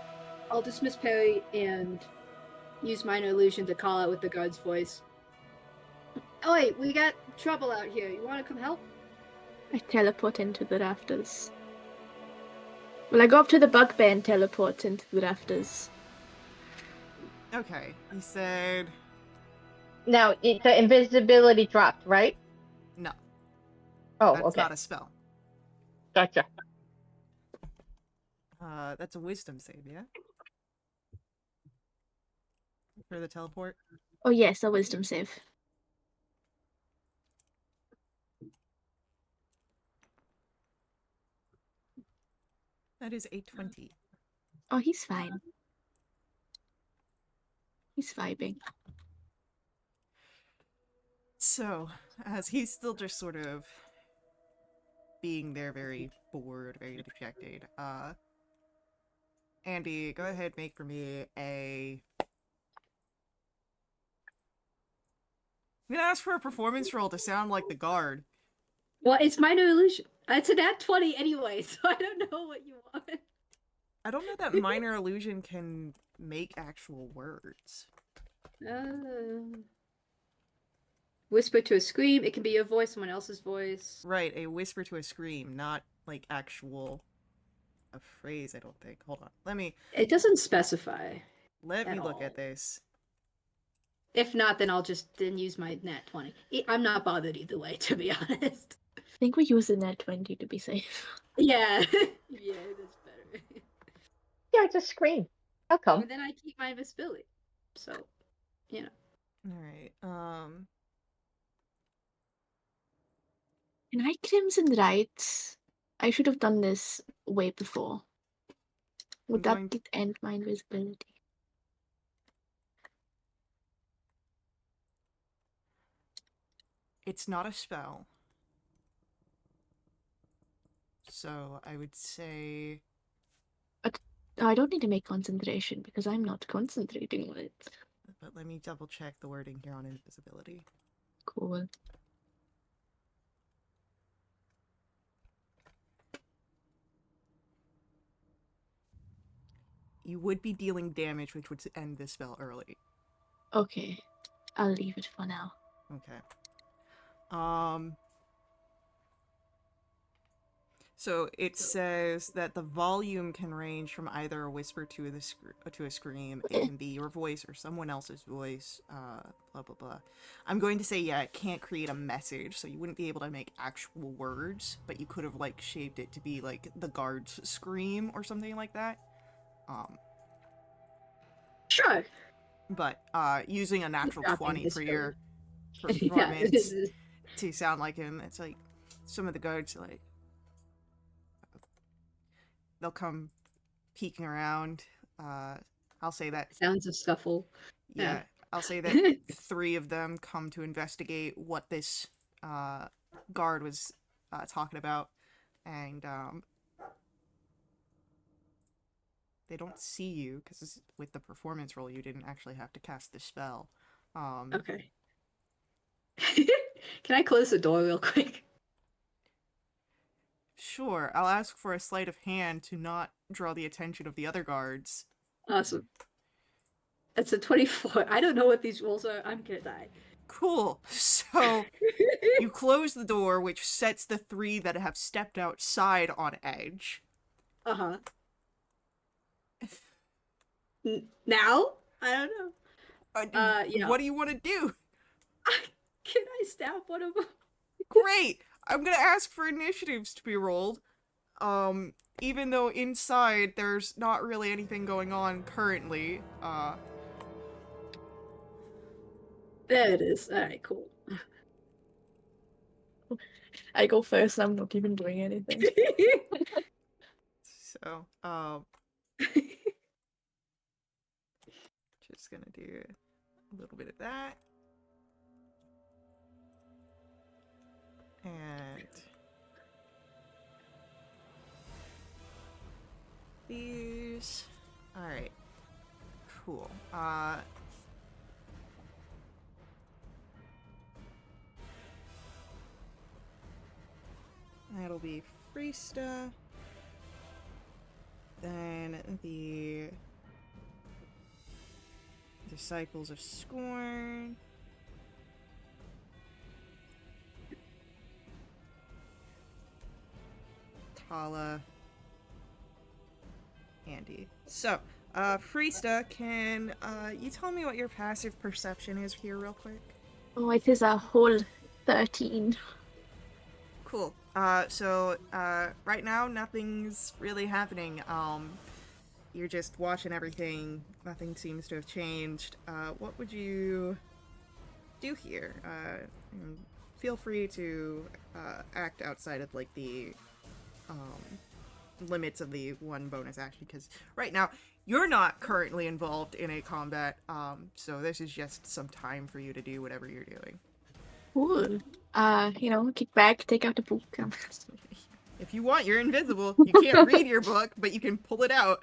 [SPEAKER 3] I'll dismiss Perry and use minor illusion to call out with the guard's voice. Oh wait, we got trouble out here. You wanna come help?
[SPEAKER 4] I teleport into the rafters. Will I go up to the bugbear and teleport into the rafters?
[SPEAKER 1] Okay, he said
[SPEAKER 2] Now the invisibility dropped, right?
[SPEAKER 1] no.
[SPEAKER 2] Oh,
[SPEAKER 1] That's
[SPEAKER 2] okay.
[SPEAKER 1] not a spell.
[SPEAKER 2] Gotcha.
[SPEAKER 1] That's a wisdom save, yeah? For the teleport?
[SPEAKER 4] Oh yes, a wisdom save.
[SPEAKER 1] That is a 20.
[SPEAKER 4] Oh, he's fine. He's vibing.
[SPEAKER 1] So, as he's still just sort of being there very bored, very dejected, Andy, go ahead, make for me a... I'm gonna ask for a performance roll to sound like the guard.
[SPEAKER 3] Well, it's minor illusion. It's a nat 20 anyway, so I don't know what you want.
[SPEAKER 1] I don't know that minor illusion can make actual words.
[SPEAKER 3] Whisper to a scream. It can be your voice, someone else's voice.
[SPEAKER 1] Right, a whisper to a scream, not like actual... a phrase, I don't think. Hold on. Let me
[SPEAKER 3] It doesn't specify.
[SPEAKER 1] look
[SPEAKER 3] all.
[SPEAKER 1] at this.
[SPEAKER 3] If not, then I'll just use my nat 20. I'm not bothered either way, to be honest.
[SPEAKER 4] I think we use the net 20 to be safe.
[SPEAKER 3] Yeah. Yeah, that's better.
[SPEAKER 2] Yeah, just scream. I'll come.
[SPEAKER 3] And then I keep my invisibility. So, you know.
[SPEAKER 1] Alright,
[SPEAKER 4] Can I Crimson Rights? I should have done this way before. Would
[SPEAKER 1] I'm
[SPEAKER 4] that end my invisibility?
[SPEAKER 1] It's not a spell. So I would say...
[SPEAKER 4] I don't need to make concentration because I'm not concentrating on it.
[SPEAKER 1] But let me double check the wording here on invisibility.
[SPEAKER 4] Cool.
[SPEAKER 1] You would be dealing damage, which would end the spell early.
[SPEAKER 4] Okay. I'll leave it for now.
[SPEAKER 1] Okay. So it says that the volume can range from either a whisper to a scream. It can be your voice or someone else's voice. Blah blah blah. I'm going to say yeah. It can't create a message, so you wouldn't be able to make actual words, but you could have like shaped it to be like the guard's scream or something like that.
[SPEAKER 3] Sure.
[SPEAKER 1] But using a natural
[SPEAKER 3] Dropping
[SPEAKER 1] 20
[SPEAKER 3] this
[SPEAKER 1] for your
[SPEAKER 3] Yeah,
[SPEAKER 1] performance to sound like him, it's like some of the guards like they'll come peeking around. I'll say that
[SPEAKER 3] sounds of scuffle.
[SPEAKER 1] yeah, I'll say that 3 of them come to investigate what this guard was talking about, and they don't see you because with the performance roll you didn't actually have to cast the spell.
[SPEAKER 3] Okay. Can I close the door real quick?
[SPEAKER 1] Sure, I'll ask for a sleight of hand to not draw the attention of the other guards.
[SPEAKER 3] Awesome. That's a 24. I don't know what these rolls are. I'm gonna die.
[SPEAKER 1] Cool. So you close the door, which sets the 3 that have stepped outside on edge.
[SPEAKER 3] Uh-huh. Now? I don't know. Yeah.
[SPEAKER 1] What do you want to do?
[SPEAKER 3] Can I stab one of them?
[SPEAKER 1] Great! I'm gonna ask for initiatives to be rolled. Even though inside there's not really anything going on currently.
[SPEAKER 3] There it is. Alright, cool.
[SPEAKER 4] I go first. I'm not even doing anything.
[SPEAKER 1] So, just gonna do a little bit of that. And these. Alright. Cool. That'll be Freesta. Then the Disciples of Scorn. Tala. Andy. So, Freesta, can you tell me what your passive perception is here real quick?
[SPEAKER 4] Oh, it is a whole 13.
[SPEAKER 1] Cool. Right now nothing's really happening. You're just watching everything. Nothing seems to have changed. What would you do here? Feel free to act outside of like the limits of the one bonus action, because right now you're not currently involved in a combat. So this is just some time for you to do whatever you're doing.
[SPEAKER 4] Cool. Kick back, take out the book.
[SPEAKER 1] If you want, you're invisible. You can't read your book, but you can pull it out.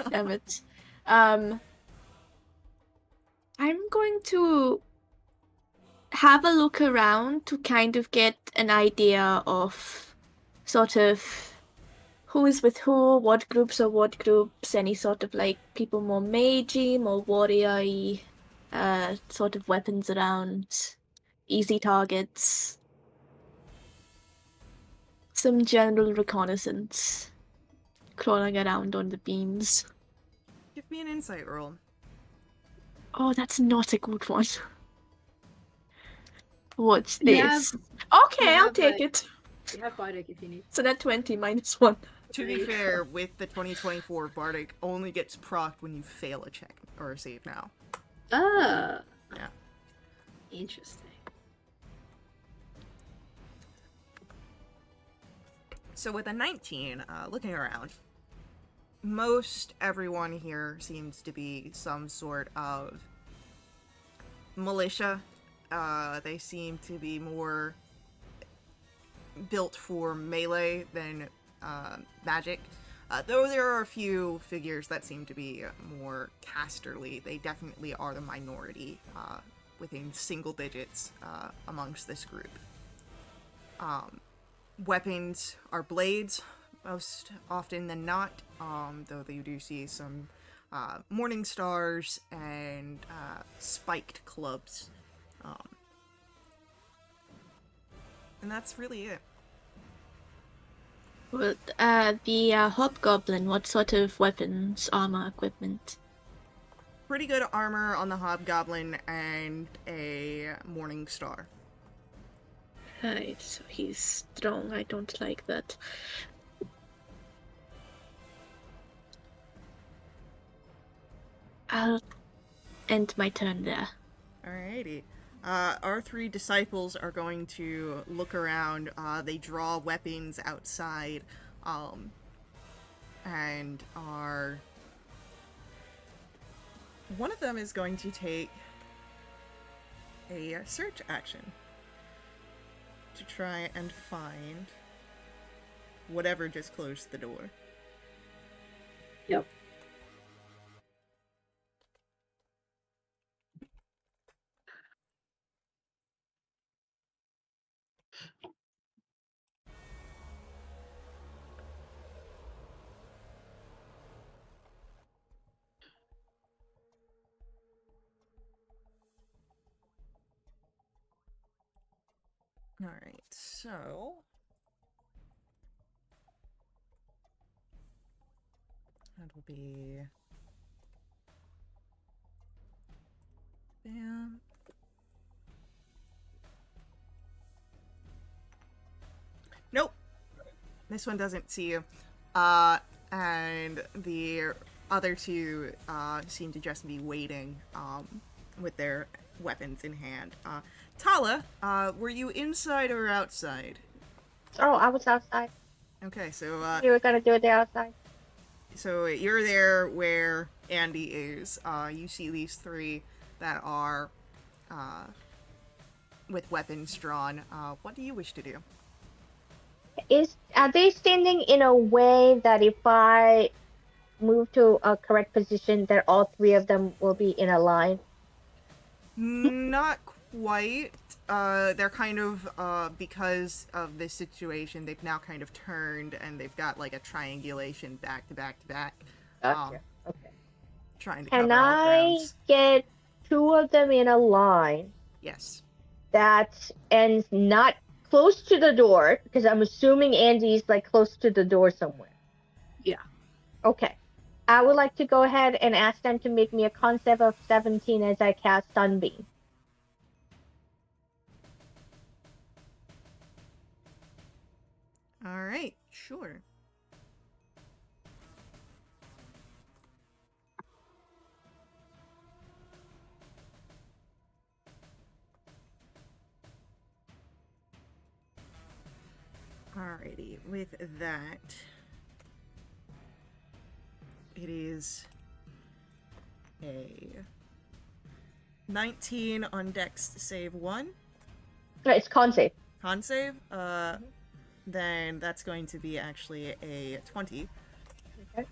[SPEAKER 4] Damn it. I'm going to have a look around to kind of get an idea of sort of who is with who, what groups are what groups, any sort of like people more magey, more warrior-y, sort of weapons around, easy targets. Some general reconnaissance. Crawling around on the beams.
[SPEAKER 1] Give me an insight roll.
[SPEAKER 4] Oh, that's not a good one. What's
[SPEAKER 3] You
[SPEAKER 4] this?
[SPEAKER 3] have-
[SPEAKER 4] Okay, I'll take it.
[SPEAKER 3] You have Bardic if you need.
[SPEAKER 4] So that 20 minus 1.
[SPEAKER 1] To be fair, with the 2024, Bardic only gets procced when you fail a check or a save now.
[SPEAKER 3] Ah.
[SPEAKER 1] Yeah.
[SPEAKER 3] Interesting.
[SPEAKER 1] So with a 19, looking around, most everyone here seems to be some sort of militia. They seem to be more built for melee than magic. Though there are a few figures that seem to be more casterly, they definitely are the minority within single digits amongst this group. Weapons are blades, most often than not, though you do see some morning stars and spiked clubs. And that's really it.
[SPEAKER 4] Well, the hobgoblin, what sort of weapons, armor, equipment?
[SPEAKER 1] Pretty good armor on the hobgoblin and a morning star.
[SPEAKER 4] Right, so he's strong. I don't like that. I'll end my turn there.
[SPEAKER 1] Alrighty. Our three disciples are going to look around. They draw weapons outside, and are... One of them is going to take a search action to try and find whatever just closed the door.
[SPEAKER 3] Yep.
[SPEAKER 1] Alright, so... that will be... Bam. Nope. This one doesn't see you. And the other two seem to just be waiting with their weapons in hand. Tala, were you inside or outside?
[SPEAKER 2] Oh, I was outside.
[SPEAKER 1] Okay, so
[SPEAKER 2] You were gonna do it there outside.
[SPEAKER 1] so you're there where Andy is. You see these three that are with weapons drawn. What do you wish to do?
[SPEAKER 2] Are they standing in a way that if I move to a correct position, that all three of them will be in a line?
[SPEAKER 1] Not quite. They're kind of, because of this situation, they've now kind of turned and they've got like a triangulation back to back to back.
[SPEAKER 2] Gotcha. Okay.
[SPEAKER 1] Trying to
[SPEAKER 2] Can
[SPEAKER 1] cover all
[SPEAKER 2] I
[SPEAKER 1] grounds.
[SPEAKER 2] get two of them in a line
[SPEAKER 1] Yes.
[SPEAKER 2] that ends not close to the door? Because I'm assuming Andy's like close to the door somewhere.
[SPEAKER 3] Yeah.
[SPEAKER 2] Okay. I would like to go ahead and ask them to make me a concept of 17 as I cast Sunbeam.
[SPEAKER 1] All right, sure. Alrighty, with that, it is a 19 on Dex save 1.
[SPEAKER 2] No, it's con save.
[SPEAKER 1] Con save, then that's going to be actually a 20.
[SPEAKER 2] Okay.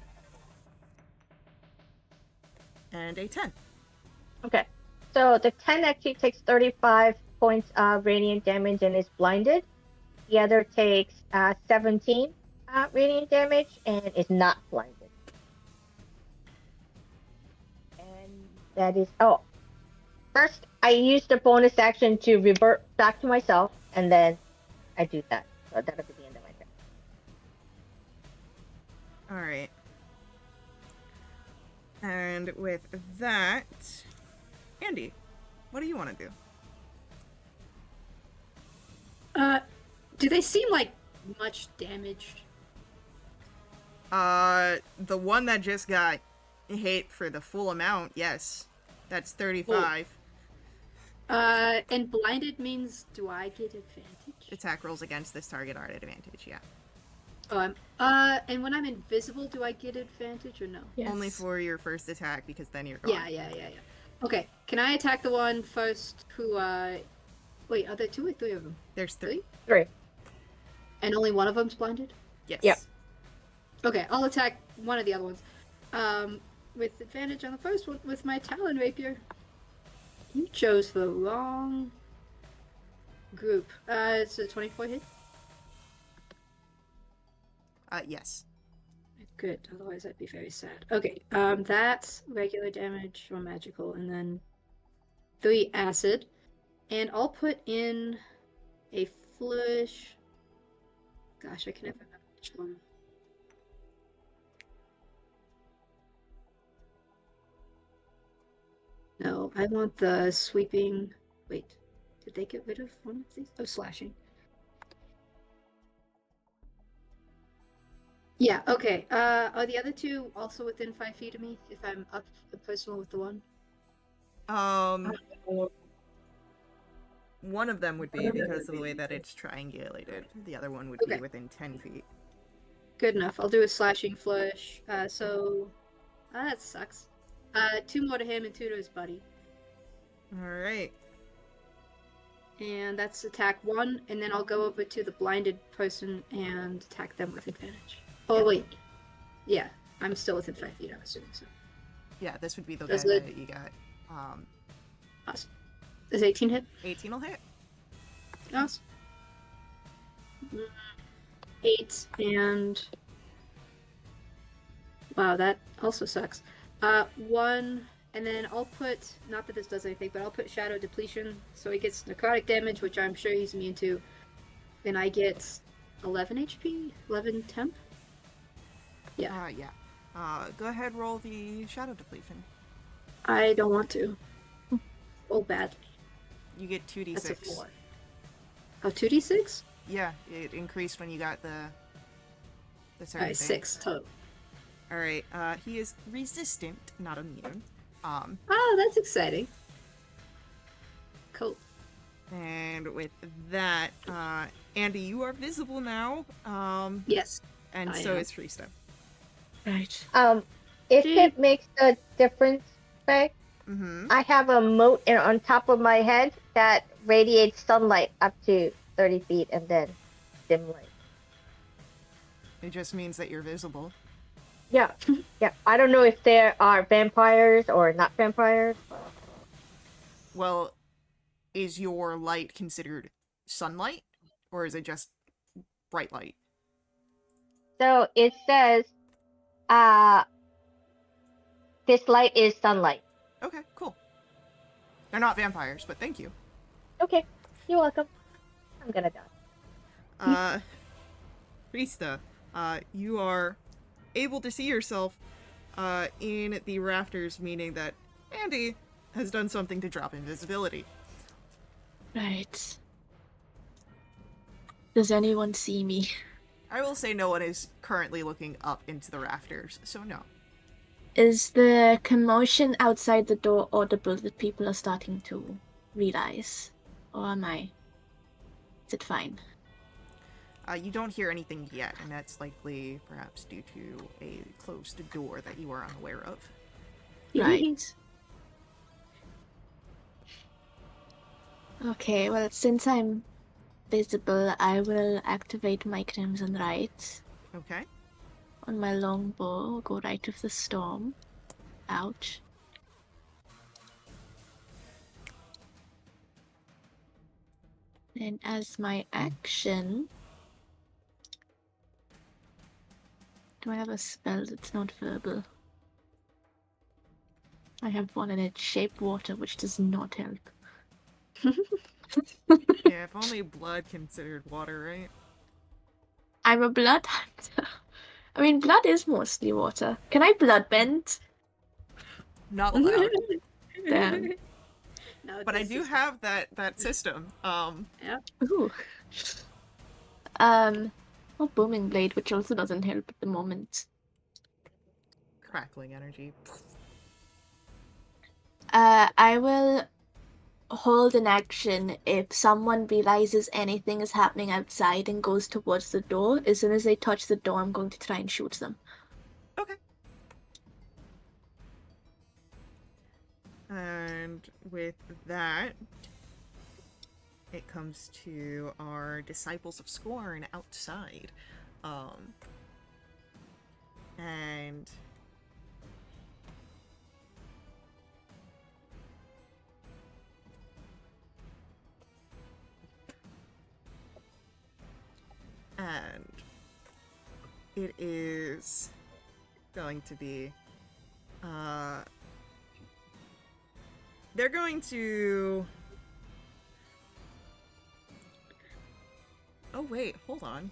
[SPEAKER 1] And a 10.
[SPEAKER 2] Okay. So the 10 actually takes 35 points of radiant damage and is blinded. The other takes 17 radiant damage and is not blinded. And that is... Oh. First, I use the bonus action to revert back to myself, and then I do that. So that'll be the end of my turn.
[SPEAKER 1] Alright. And with that, Andy, what do you want to do?
[SPEAKER 3] Do they seem like much damaged?
[SPEAKER 1] The one that just got hit for the full amount, yes. That's 35.
[SPEAKER 3] And blinded means do I get advantage?
[SPEAKER 1] Attack rolls against this target are at advantage, yeah.
[SPEAKER 3] Oh, and when I'm invisible, do I get advantage or no?
[SPEAKER 4] Yes.
[SPEAKER 1] Only for your first attack, because then you're gone.
[SPEAKER 3] Yeah. Okay, can I attack the one first who, wait, are there 2 or 3 of them?
[SPEAKER 1] There's 3.
[SPEAKER 2] 3.
[SPEAKER 3] And only one of them's blinded?
[SPEAKER 1] Yes.
[SPEAKER 2] Yep.
[SPEAKER 3] Okay, I'll attack one of the other ones. With advantage on the first one with my Talon Rapier. You chose the wrong group. It's a 24 hit?
[SPEAKER 1] Yes.
[SPEAKER 3] Good, otherwise I'd be very sad. Okay, that's regular damage or magical, and then 3 acid. And I'll put in a flourish. Gosh, I can never remember which one. No, I want the sweeping. Wait, did they get rid of one of these? Oh, slashing. Yeah, okay. Are the other 2 also within 5 feet of me if I'm up personal with the one?
[SPEAKER 1] One of them would be because of the way that it's triangulated. The other one would be
[SPEAKER 3] Okay.
[SPEAKER 1] within 10 feet.
[SPEAKER 3] Good enough. I'll do a slashing flourish. That sucks. 2 more to him and 2 to his buddy.
[SPEAKER 1] Alright.
[SPEAKER 3] And that's attack 1, and then I'll go over to the blinded person and attack them with advantage. Oh, wait. Yeah, I'm still within 5 feet, I'm assuming so.
[SPEAKER 1] Yeah, this would be the
[SPEAKER 3] Does
[SPEAKER 1] guy
[SPEAKER 3] it-
[SPEAKER 1] that you got.
[SPEAKER 3] Awesome. Does 18 hit?
[SPEAKER 1] 18 will hit.
[SPEAKER 3] Awesome. 8 and... Wow, that also sucks. 1, and then I'll put, not that this does anything, but I'll put Shadow Depletion, so he gets necrotic damage, which I'm sure he's immune to. Then I get 11 HP? 11 temp? Yeah.
[SPEAKER 1] Go ahead, roll the shadow depletion.
[SPEAKER 3] I don't want to. Oh, badly.
[SPEAKER 1] You get
[SPEAKER 3] That's a
[SPEAKER 1] 2d6.
[SPEAKER 3] 4. Oh, 2d6?
[SPEAKER 1] Yeah, it increased when you got the certain
[SPEAKER 3] Alright,
[SPEAKER 1] thing.
[SPEAKER 3] 6 total.
[SPEAKER 1] Alright, he is resistant, not immune.
[SPEAKER 3] Oh, that's exciting. Cool.
[SPEAKER 1] And with that, Andy, you are visible now.
[SPEAKER 3] Yes.
[SPEAKER 1] And
[SPEAKER 3] I
[SPEAKER 1] so
[SPEAKER 3] am.
[SPEAKER 1] is Freesta.
[SPEAKER 4] Right.
[SPEAKER 2] If
[SPEAKER 3] Dude.
[SPEAKER 2] it makes a difference, Faye,
[SPEAKER 1] Mm-hmm.
[SPEAKER 2] I have a moat on top of my head that radiates sunlight up to 30 feet and then dim light.
[SPEAKER 1] It just means that you're visible.
[SPEAKER 2] Yeah, yeah. I don't know if there are vampires or not vampires.
[SPEAKER 1] Well, is your light considered sunlight? Or is it just bright light?
[SPEAKER 2] So it says, this light is sunlight.
[SPEAKER 1] Okay, cool. They're not vampires, but thank you.
[SPEAKER 2] Okay, you're welcome. I'm gonna die.
[SPEAKER 1] Freesta, you are able to see yourself in the rafters, meaning that Andy has done something to drop invisibility.
[SPEAKER 4] Right. Does anyone see me?
[SPEAKER 1] I will say no one is currently looking up into the rafters, so no.
[SPEAKER 4] Is the commotion outside the door audible that people are starting to realize? Or am I... Is it fine?
[SPEAKER 1] You don't hear anything yet, and that's likely perhaps due to a closed door that you are unaware of.
[SPEAKER 4] Right. Okay, well, since I'm visible, I will activate my Crimson Right
[SPEAKER 1] Okay.
[SPEAKER 4] on my longbow, go right of the storm. Ouch. And as my action... Do I have a spell that's not verbal? I have one and it's Shape Water, which does not help.
[SPEAKER 1] Yeah, if only blood considered water, right?
[SPEAKER 4] I'm a blood hunter. I mean, blood is mostly water. Can I blood bend?
[SPEAKER 1] Not allowed.
[SPEAKER 4] Damn.
[SPEAKER 3] No,
[SPEAKER 1] But I
[SPEAKER 3] this
[SPEAKER 1] do
[SPEAKER 3] is-
[SPEAKER 1] have that system.
[SPEAKER 3] Yeah.
[SPEAKER 4] Ooh. Or Booming Blade, which also doesn't help at the moment.
[SPEAKER 1] Crackling energy.
[SPEAKER 4] I will hold an action if someone realizes anything is happening outside and goes towards the door. As soon as they touch the door, I'm going to try and shoot them.
[SPEAKER 1] Okay. And with that, it comes to our Disciples of Scorn outside. And it is going to be they're going to... Oh wait, hold on.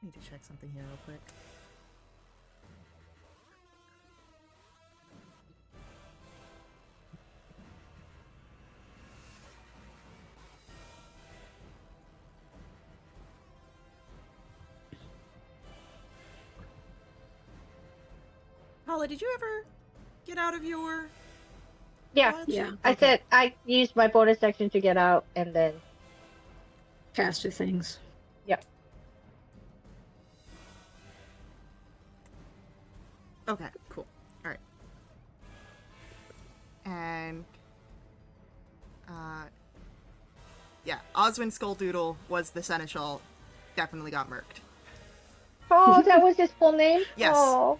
[SPEAKER 1] I need to check something here real quick. Paula, did you ever get out of your...
[SPEAKER 2] Yeah.
[SPEAKER 1] lodge?
[SPEAKER 3] Yeah.
[SPEAKER 2] I
[SPEAKER 1] Okay.
[SPEAKER 2] said I used my bonus action to get out, and then
[SPEAKER 3] Faster things.
[SPEAKER 1] Okay, cool. Alright. And yeah, Oswin Skulldoodle was the seneschal. Definitely got murked.
[SPEAKER 2] oh, that was his full name.
[SPEAKER 1] Yes.
[SPEAKER 2] Oh,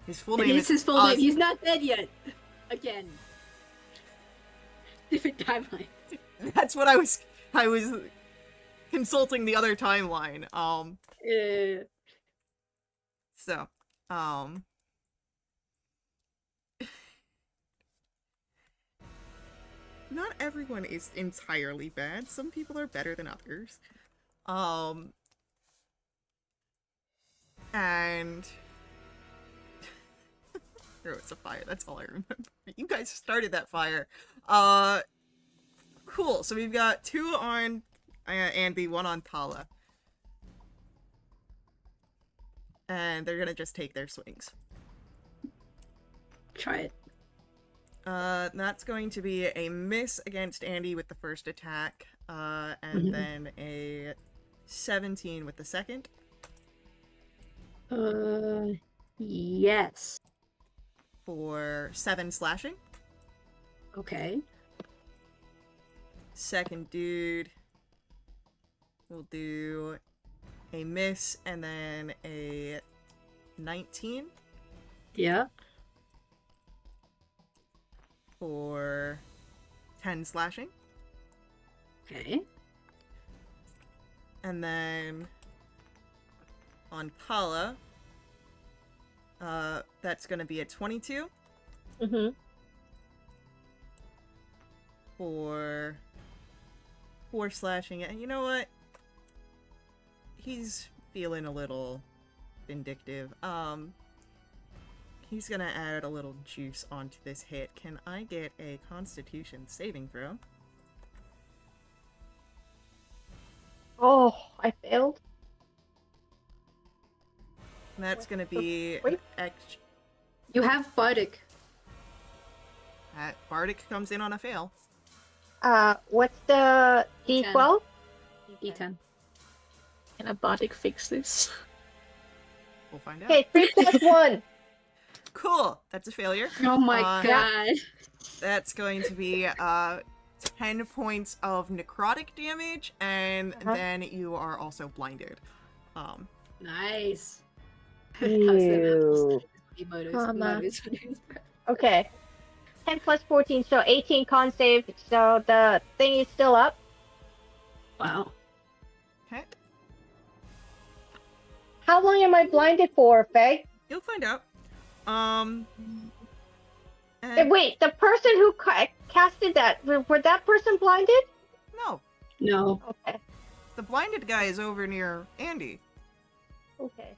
[SPEAKER 1] His full
[SPEAKER 3] It
[SPEAKER 1] name
[SPEAKER 3] is his full name.
[SPEAKER 1] Os-
[SPEAKER 3] He's not dead yet. Again. Different timeline.
[SPEAKER 1] That's what I was consulting the other timeline. So, not everyone is entirely bad. Some people are better than others. And there was a fire. That's all I remember. You guys started that fire. Cool. So we've got 2 on Andy, 1 on Tala. And they're gonna just take their swings.
[SPEAKER 3] Try it.
[SPEAKER 1] That's going to be a miss against Andy with the first attack, and
[SPEAKER 3] Mhm.
[SPEAKER 1] then a 17 with the second.
[SPEAKER 3] Yes.
[SPEAKER 1] For 7 slashing.
[SPEAKER 3] Okay.
[SPEAKER 1] Second dude will do a miss and then a 19
[SPEAKER 3] Yeah.
[SPEAKER 1] for 10 slashing.
[SPEAKER 3] Okay.
[SPEAKER 1] And then on Kala, that's going to be a 22
[SPEAKER 2] mm-hmm.
[SPEAKER 1] for 4 slashing. And you know what? He's feeling a little vindictive. He's gonna add a little juice onto this hit. Can I get a Constitution saving throw?
[SPEAKER 2] Oh, I failed.
[SPEAKER 1] And that's gonna be
[SPEAKER 2] Wait.
[SPEAKER 3] You have Bardic.
[SPEAKER 1] Bardic comes in on a fail.
[SPEAKER 2] What's the D12?
[SPEAKER 3] E10.
[SPEAKER 4] Can a Bardic fix this?
[SPEAKER 1] We'll find out.
[SPEAKER 2] Okay, 3 plus 1.
[SPEAKER 1] Cool. That's a failure.
[SPEAKER 3] Oh my
[SPEAKER 1] Yeah.
[SPEAKER 3] god.
[SPEAKER 1] That's going to be 10 points of necrotic damage, and then you are also blinded.
[SPEAKER 3] Nice.
[SPEAKER 2] Ew.
[SPEAKER 4] Mama.
[SPEAKER 2] Okay. 10 plus 14, so 18 con save. So the thing is still up.
[SPEAKER 3] Wow.
[SPEAKER 1] Okay.
[SPEAKER 2] How long am I blinded for, Faye?
[SPEAKER 1] You'll find out.
[SPEAKER 2] Hey, wait, the person who casted that, were that person blinded?
[SPEAKER 1] No,
[SPEAKER 3] No.
[SPEAKER 2] Okay.
[SPEAKER 1] the blinded guy is over near Andy.
[SPEAKER 2] Okay.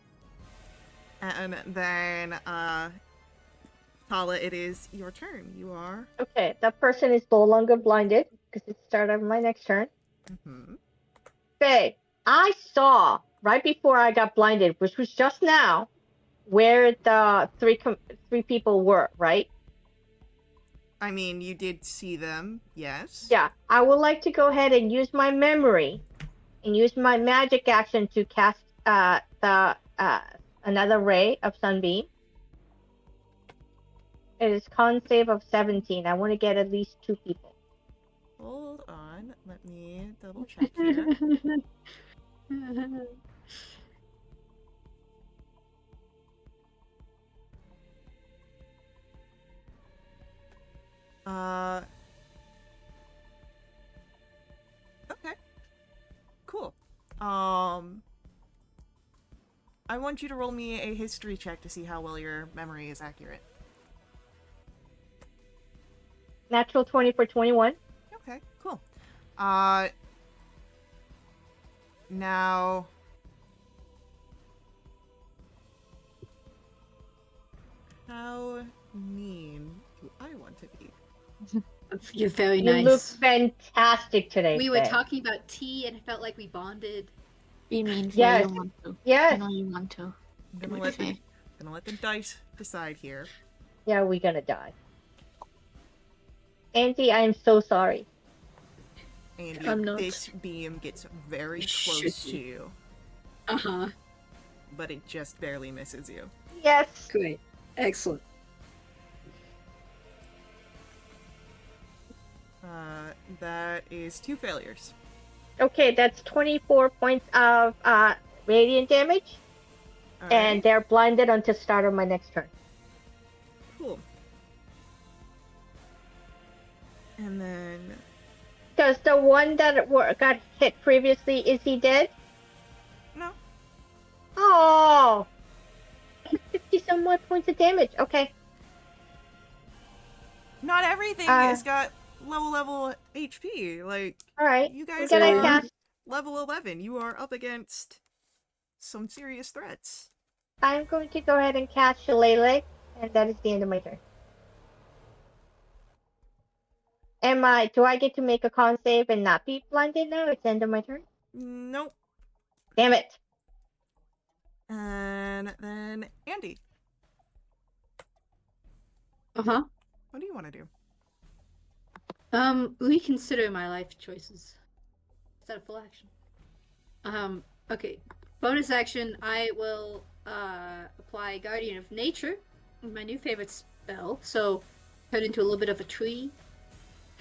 [SPEAKER 1] And then, Tala, it is your turn. You are...
[SPEAKER 2] Okay, that person is no longer blinded because it started on my next turn.
[SPEAKER 1] Mm-hmm.
[SPEAKER 2] Faye, I saw right before I got blinded, which was just now, where the three people were, right?
[SPEAKER 1] I mean, you did see them, yes.
[SPEAKER 2] Yeah, I would like to go ahead and use my memory and use my magic action to cast another ray of sunbeam. It is con save of 17. I want to get at least 2 people.
[SPEAKER 1] Hold on. Let me double check here. Okay. Cool. I want you to roll me a history check to see how well your memory is accurate.
[SPEAKER 2] Natural 20 for 21.
[SPEAKER 1] Okay, cool. Now... How mean do I want to be?
[SPEAKER 3] You're very
[SPEAKER 2] You
[SPEAKER 3] nice.
[SPEAKER 2] look fantastic today.
[SPEAKER 3] We were
[SPEAKER 2] Faye.
[SPEAKER 3] talking about tea and it felt like we bonded.
[SPEAKER 4] Be mean for
[SPEAKER 2] Yes.
[SPEAKER 4] you want to. I
[SPEAKER 2] Yes.
[SPEAKER 4] know you want to.
[SPEAKER 1] I'm
[SPEAKER 4] Do
[SPEAKER 1] gonna
[SPEAKER 4] it,
[SPEAKER 1] let the,
[SPEAKER 4] Faye.
[SPEAKER 1] gonna let the dice decide here.
[SPEAKER 2] Yeah, we're gonna die. Auntie, I am so sorry.
[SPEAKER 1] Andy,
[SPEAKER 4] I'm not.
[SPEAKER 1] this beam gets very
[SPEAKER 3] Should
[SPEAKER 1] close
[SPEAKER 3] be.
[SPEAKER 1] to you,
[SPEAKER 3] Uh-huh.
[SPEAKER 1] but it just barely misses you.
[SPEAKER 2] Yes.
[SPEAKER 3] Great. Excellent.
[SPEAKER 1] That is 2 failures.
[SPEAKER 2] Okay, that's 24 points of radiant damage,
[SPEAKER 1] All
[SPEAKER 2] and
[SPEAKER 1] right,
[SPEAKER 2] they're blinded until start of my next turn.
[SPEAKER 1] cool. And then
[SPEAKER 2] Does the one that got hit previously, is he dead?
[SPEAKER 1] no,
[SPEAKER 2] Oh, 50 some more points of damage. Okay.
[SPEAKER 1] not everything has got low level HP. Like
[SPEAKER 2] All right.
[SPEAKER 1] you
[SPEAKER 2] I'm
[SPEAKER 1] guys
[SPEAKER 2] gonna
[SPEAKER 1] are
[SPEAKER 2] cast.
[SPEAKER 1] level 11. You are up against some serious threats.
[SPEAKER 2] I'm going to go ahead and cast Shillelagh, and that is the end of my turn. Do I get to make a con save and not be blinded now? It's the end of my turn.
[SPEAKER 1] Nope.
[SPEAKER 2] Damn it.
[SPEAKER 1] And then Andy,
[SPEAKER 3] Uh-huh.
[SPEAKER 1] what do you want to do?
[SPEAKER 3] Reconsider my life choices. Is that a full action? Okay. Bonus action, I will apply Guardian of Nature, my new favorite spell. So turn into a little bit of a tree.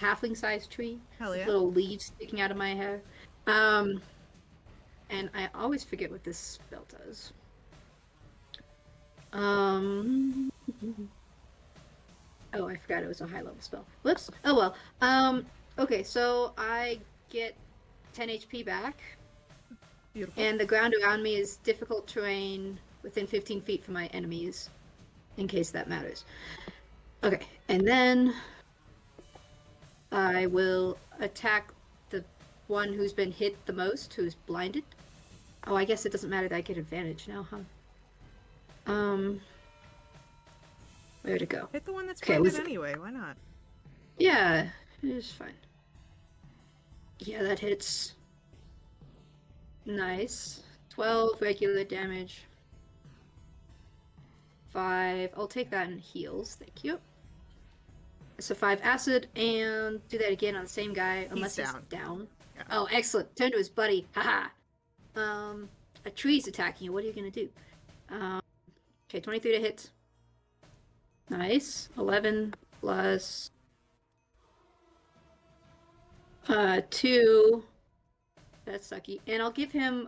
[SPEAKER 3] Halfling-sized tree.
[SPEAKER 1] Hell
[SPEAKER 3] With
[SPEAKER 1] yeah.
[SPEAKER 3] little leaves sticking out of my hair. And I always forget what this spell does. Oh, I forgot it was a high-level spell. Whoops. Oh well. Okay, so I get 10 HP back,
[SPEAKER 1] Beautiful.
[SPEAKER 3] and the ground around me is difficult terrain within 15 feet from my enemies, in case that matters. Okay, and then I will attack the one who's been hit the most, who's blinded. Oh, I guess it doesn't matter that I get advantage now, huh? Where'd it go?
[SPEAKER 1] Hit the one that's
[SPEAKER 3] Okay,
[SPEAKER 1] blinded
[SPEAKER 3] was-
[SPEAKER 1] anyway. Why not?
[SPEAKER 3] Yeah, it's fine. Yeah, that hits. Nice. 12 regular damage. 5. I'll take that in heals. Thank you. So 5 acid, and do that again on the same guy, unless he's
[SPEAKER 1] down.
[SPEAKER 3] down.
[SPEAKER 1] Yeah.
[SPEAKER 3] Oh, excellent. Turn to his buddy. Haha. A tree's attacking you. What are you gonna do? Okay, 23 to hit. Nice. 11 plus 2. That's sucky. And I'll give him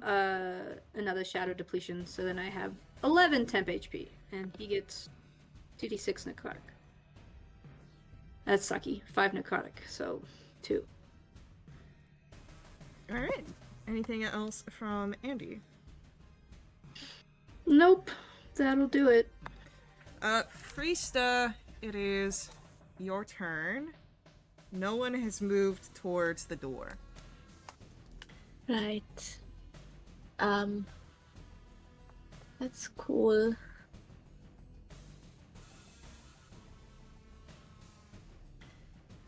[SPEAKER 3] another shadow depletion, so then I have 11 temp HP, and he gets 2d6 necrotic. That's sucky. 5 necrotic, so 2.
[SPEAKER 1] All right. Anything else from Andy?
[SPEAKER 3] Nope. That'll do it.
[SPEAKER 1] Freesta, it is your turn. No one has moved towards the door.
[SPEAKER 4] Right. That's cool.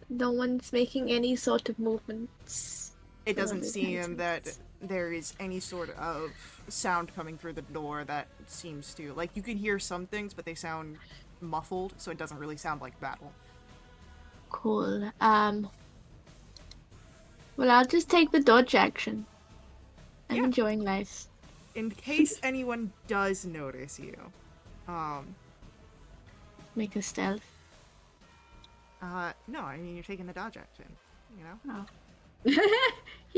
[SPEAKER 4] No one's making any sort of movements.
[SPEAKER 1] It doesn't
[SPEAKER 4] Other
[SPEAKER 1] seem that
[SPEAKER 4] items.
[SPEAKER 1] there is any sort of sound coming through the door that seems to... Like, you can hear some things, but they sound muffled, so it doesn't really sound like battle.
[SPEAKER 4] Cool. Well, I'll just take the dodge action. I'm
[SPEAKER 1] Yeah.
[SPEAKER 4] enjoying life.
[SPEAKER 1] In case anyone does notice you,
[SPEAKER 4] Make a stealth.
[SPEAKER 1] no, I mean, you're taking the dodge action, you know?
[SPEAKER 4] Oh.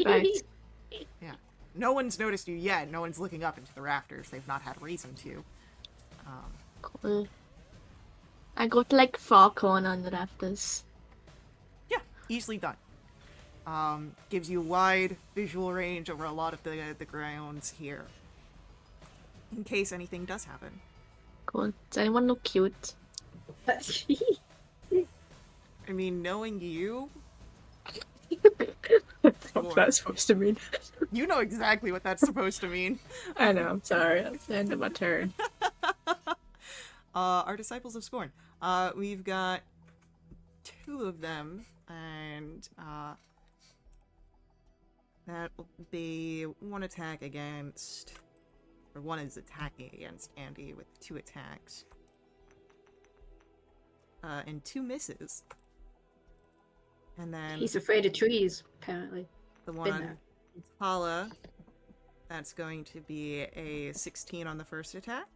[SPEAKER 4] Right.
[SPEAKER 1] Yeah. No one's noticed you yet. No one's looking up into the rafters. They've not had reason to.
[SPEAKER 4] Cool. I got like far corner on the rafters.
[SPEAKER 1] Yeah, easily done. Gives you wide visual range over a lot of the grounds here. In case anything does happen.
[SPEAKER 4] Cool. Does anyone look cute?
[SPEAKER 1] I mean, knowing you,
[SPEAKER 4] What's
[SPEAKER 1] Sure.
[SPEAKER 4] that supposed to mean?
[SPEAKER 1] you know exactly what that's supposed to mean.
[SPEAKER 4] I know, I'm sorry. That's the end of my turn.
[SPEAKER 1] Our Disciples of Scorn. We've got 2 of them, and that will be one attack against, or one is attacking against Andy with 2 attacks. And 2 misses. And then
[SPEAKER 3] He's afraid of trees, apparently.
[SPEAKER 1] the
[SPEAKER 3] been
[SPEAKER 1] one on
[SPEAKER 3] there.
[SPEAKER 1] Tala, that's going to be a 16 on the first attack.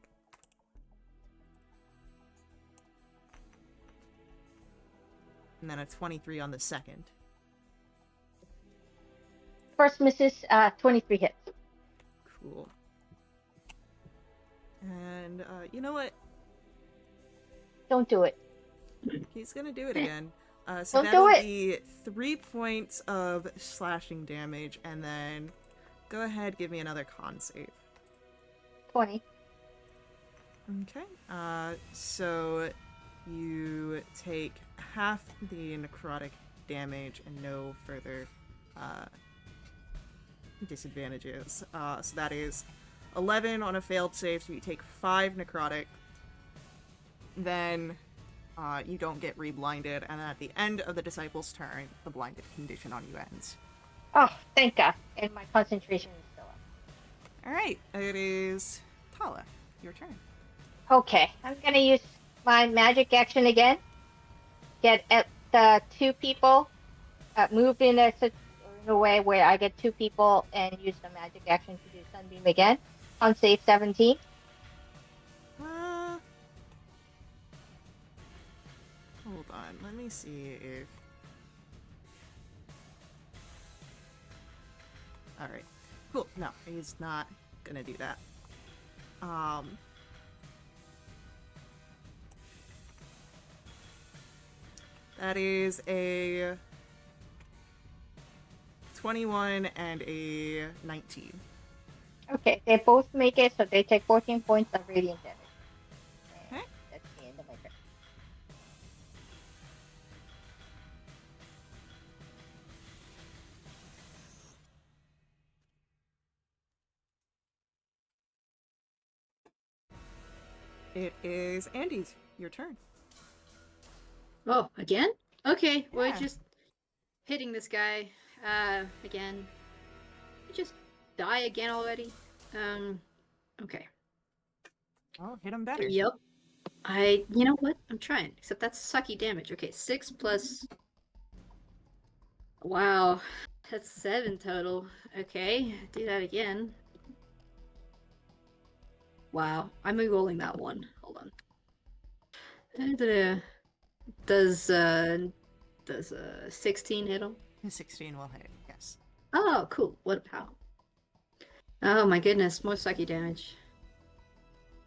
[SPEAKER 1] And then a 23 on the second.
[SPEAKER 2] First misses, 23 hits.
[SPEAKER 1] Cool. And, you know what?
[SPEAKER 2] Don't do it.
[SPEAKER 1] He's gonna do it again. So
[SPEAKER 2] Don't do
[SPEAKER 1] that'll
[SPEAKER 2] it.
[SPEAKER 1] be 3 points of slashing damage, and then go ahead, give me another con save.
[SPEAKER 2] 20.
[SPEAKER 1] Okay. So you take half the necrotic damage and no further disadvantages. So that is 11 on a failed save, so you take 5 necrotic. Then you don't get reblinded, and at the end of the Disciple's turn, the blinded condition on you ends.
[SPEAKER 2] Oh, thank God. And my concentration is still up.
[SPEAKER 1] Alright, it is Tala. Your turn.
[SPEAKER 2] Okay, I'm gonna use my magic action again. Get at the 2 people, move in a way where I get 2 people and use the magic action to do Sunbeam again. On save 17.
[SPEAKER 1] Hold on, let me see if... Alright, cool. No, he's not gonna do that. That is a 21 and a 19.
[SPEAKER 2] Okay, they both make it, so they take 14 points of radiant damage. And
[SPEAKER 1] Okay.
[SPEAKER 2] that's the end of my turn.
[SPEAKER 1] It is Andy's. Your turn.
[SPEAKER 3] Oh, again? Okay, we're
[SPEAKER 1] Yeah.
[SPEAKER 3] just hitting this guy. Again. Just die again already. Okay.
[SPEAKER 1] Oh, hit him better.
[SPEAKER 3] Yep. You know what? I'm trying. Except that's sucky damage. Okay, 6 plus. Wow, that's 7 total. Okay, do that again. Wow, I'm re-rolling that one. Hold on. Does 16 hit him?
[SPEAKER 1] 16 will hit. Yes.
[SPEAKER 3] Oh, cool. What how? Oh my goodness, more sucky damage.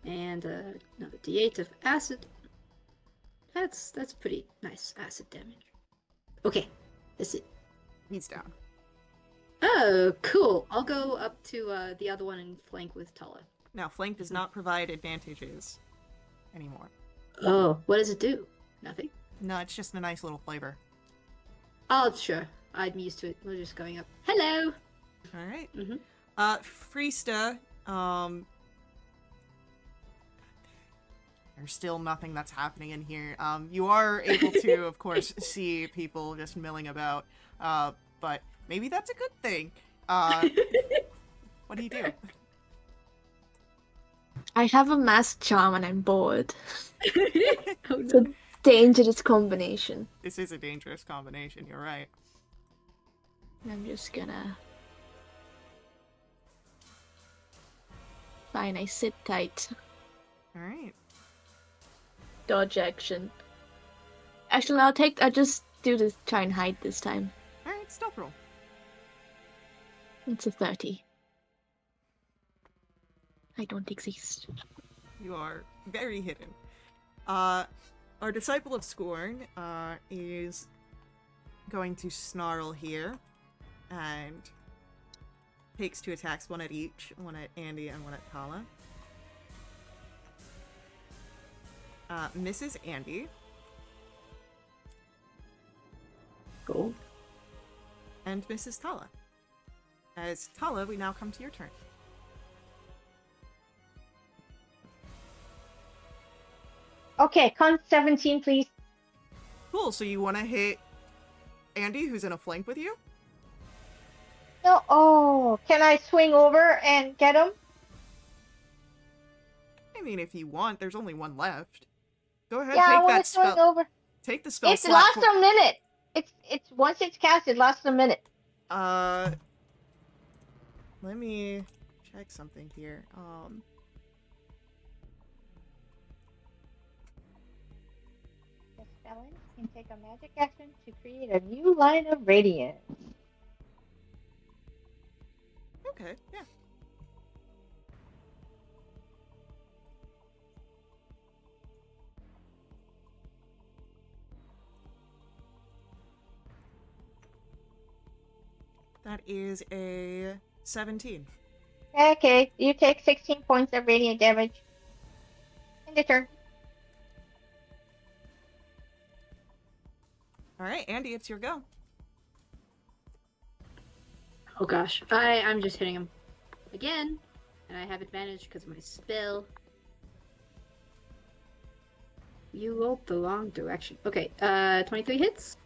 [SPEAKER 3] And another D8 of acid. That's pretty nice acid damage. Okay, that's it.
[SPEAKER 1] He's down.
[SPEAKER 3] Oh, cool. I'll go up to the other one and flank with Tala.
[SPEAKER 1] Now, flank does not provide advantages anymore.
[SPEAKER 3] Oh, what does it do? Nothing?
[SPEAKER 1] No, it's just a nice little flavor.
[SPEAKER 3] Oh, sure. I'm used to it. We're just going up. Hello!
[SPEAKER 1] All right.
[SPEAKER 3] Mhm.
[SPEAKER 1] Freesta, there's still nothing that's happening in here. You are able to, of course, see people just milling about, but maybe that's a good thing. What do you do?
[SPEAKER 4] I have a mask charm and I'm bored.
[SPEAKER 3] Oh
[SPEAKER 4] It's a
[SPEAKER 3] no.
[SPEAKER 4] dangerous combination.
[SPEAKER 1] This is a dangerous combination, you're right.
[SPEAKER 4] I'm just gonna... Fine, I sit tight.
[SPEAKER 1] All right.
[SPEAKER 4] Dodge action. Actually, I'll just do this, try and hide this time.
[SPEAKER 1] All right, stealth roll.
[SPEAKER 4] It's a 30. I don't exist.
[SPEAKER 1] You are very hidden. Our Disciple of Scorn is going to snarl here and takes 2 attacks, one at each, one at Andy and one at Tala. Misses Andy.
[SPEAKER 3] Cool.
[SPEAKER 1] And misses Tala. As Tala, we now come to your turn.
[SPEAKER 2] Okay, con 17, please.
[SPEAKER 1] Cool, so you want to hit Andy, who's in a flank with you?
[SPEAKER 2] No, oh, can I swing over and get him?
[SPEAKER 1] I mean, if you want, there's only one left. Go ahead,
[SPEAKER 2] Yeah, I
[SPEAKER 1] take
[SPEAKER 2] want
[SPEAKER 1] that
[SPEAKER 2] to swing
[SPEAKER 1] spell.
[SPEAKER 2] over.
[SPEAKER 1] Take the spell
[SPEAKER 2] It
[SPEAKER 1] slot.
[SPEAKER 2] lasts a minute. It's once it's cast, it lasts a minute.
[SPEAKER 1] Let me check something here.
[SPEAKER 2] The spelling can take a magic action to create a new line of radiance.
[SPEAKER 1] Okay, yeah. That is a 17.
[SPEAKER 2] Okay, you take 16 points of radiant damage. End your turn.
[SPEAKER 1] All right, Andy, it's your go.
[SPEAKER 3] Oh gosh. I'm just hitting him again. And I have advantage because of my spell. You rolled the wrong direction. Okay, 23 hits.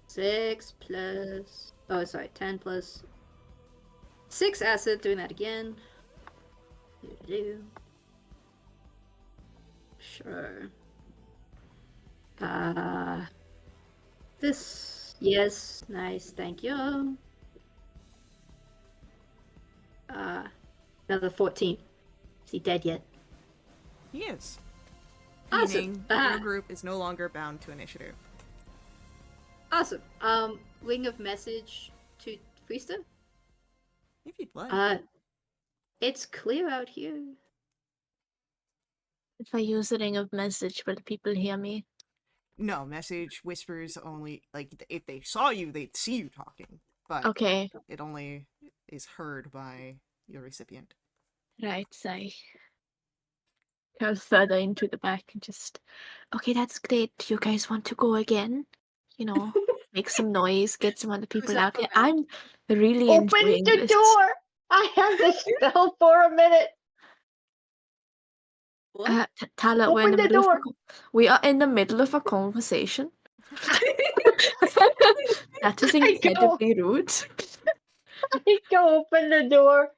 [SPEAKER 3] 6 plus... Oh, sorry, 10 plus... 6 acid, doing that again. Sure. This... Yes, nice, thank you. Another 14. Is he dead yet?
[SPEAKER 1] He is.
[SPEAKER 3] Awesome.
[SPEAKER 1] Meaning your group is no longer bound to initiative.
[SPEAKER 3] Awesome. Ring of message to Freesta?
[SPEAKER 1] If you'd like.
[SPEAKER 3] It's clear out here.
[SPEAKER 4] If I use the ring of message, will people hear me?
[SPEAKER 1] No, message whispers only, like, if they saw you, they'd see you talking. But
[SPEAKER 4] Okay,
[SPEAKER 1] it only is heard by your recipient.
[SPEAKER 4] right, so I go further into the back and just... Okay, that's great. Do you guys want to go again? You know, make some noise, get some other people
[SPEAKER 3] that
[SPEAKER 4] out here.
[SPEAKER 3] around?
[SPEAKER 4] I'm really
[SPEAKER 2] Open
[SPEAKER 4] enjoying
[SPEAKER 2] the
[SPEAKER 4] this.
[SPEAKER 2] door! I have the spell for a minute.
[SPEAKER 3] What?
[SPEAKER 4] Tala, we're in
[SPEAKER 2] Open
[SPEAKER 4] the
[SPEAKER 2] the
[SPEAKER 4] middle
[SPEAKER 2] door.
[SPEAKER 4] we are in the middle of a conversation. That is
[SPEAKER 2] I go.
[SPEAKER 4] incredibly rude.
[SPEAKER 2] I go open the door.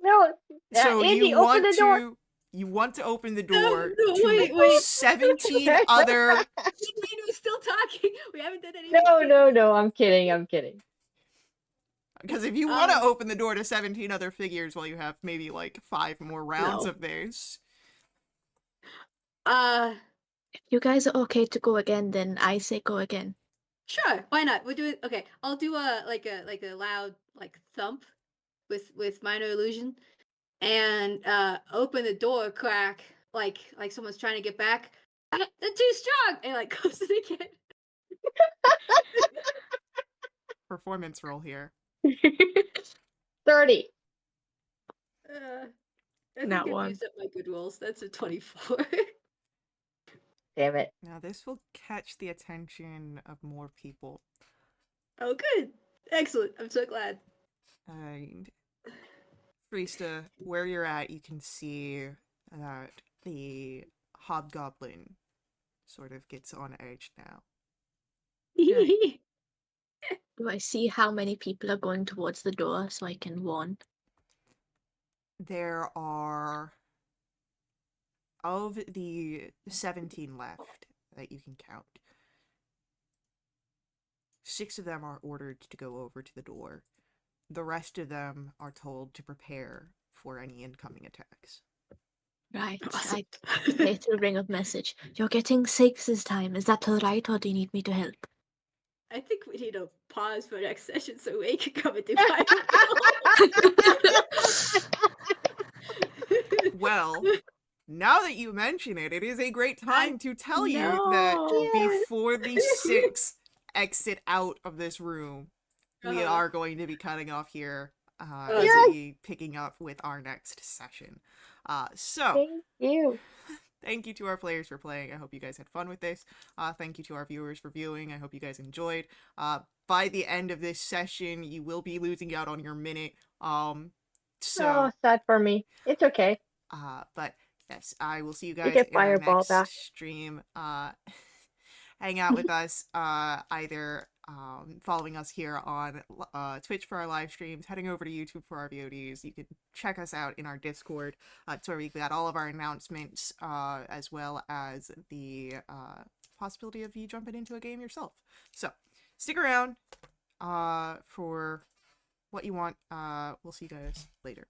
[SPEAKER 2] No,
[SPEAKER 1] So
[SPEAKER 2] Andy, open the door.
[SPEAKER 1] you want to open the
[SPEAKER 3] No,
[SPEAKER 1] door
[SPEAKER 3] no,
[SPEAKER 1] to
[SPEAKER 3] wait.
[SPEAKER 1] 17 other.
[SPEAKER 3] We're still talking. We haven't done anything.
[SPEAKER 2] No, I'm kidding.
[SPEAKER 1] Because if you want to open the door to 17 other figures, well, you have maybe like 5 more rounds
[SPEAKER 3] No.
[SPEAKER 1] of this.
[SPEAKER 4] If you guys are okay to go again, then I say go again.
[SPEAKER 3] Sure. Why not? We'll do it. Okay, I'll do a loud thump with minor illusion, and open the door crack like someone's trying to get back. They're too strong, and close it again.
[SPEAKER 1] Performance roll here.
[SPEAKER 2] 30.
[SPEAKER 3] I
[SPEAKER 4] Not
[SPEAKER 3] think I've
[SPEAKER 4] one.
[SPEAKER 3] used up my good rolls. That's a 24.
[SPEAKER 2] Damn it.
[SPEAKER 1] Now this will catch the attention of more people.
[SPEAKER 3] Oh, good. Excellent. I'm so glad.
[SPEAKER 1] And Friesta, where you're at, you can see that the hobgoblin sort of gets on edge now.
[SPEAKER 4] Right. Do I see how many people are going towards the door so I can warn?
[SPEAKER 1] There are, of the 17 left that you can count, 6 of them are ordered to go over to the door. The rest of them are told to prepare for any incoming attacks.
[SPEAKER 4] Right.
[SPEAKER 3] Awesome.
[SPEAKER 4] I say through ring of message. You're getting 6 this time. Is that alright, or do you need me to help?
[SPEAKER 3] I think we need a pause for next session so we can come and do
[SPEAKER 1] Well, now that you mention it, it is a great time to tell you that
[SPEAKER 4] No.
[SPEAKER 1] before the 6 exit out of this room, we
[SPEAKER 3] Uh-huh.
[SPEAKER 1] are going to be cutting off here.
[SPEAKER 3] Yes.
[SPEAKER 1] We'll be picking up with our next session. So,
[SPEAKER 2] Thank you.
[SPEAKER 1] thank you to our players for playing. I hope you guys had fun with this. Thank you to our viewers for viewing. I hope you guys enjoyed. By the end of this session, you will be losing out on your minute.
[SPEAKER 2] Oh,
[SPEAKER 1] So,
[SPEAKER 2] sad for me. It's okay.
[SPEAKER 1] but yes, I will see you
[SPEAKER 2] You
[SPEAKER 1] guys
[SPEAKER 2] get
[SPEAKER 1] in our
[SPEAKER 2] fireball
[SPEAKER 1] next
[SPEAKER 2] back.
[SPEAKER 1] stream. Hang out with us, either following us here on Twitch for our live streams, heading over to YouTube for our VODs. You can check us out in our Discord. It's where we've got all of our announcements, as well as the possibility of you jumping into a game yourself. So, stick around for what you want. We'll see you guys later.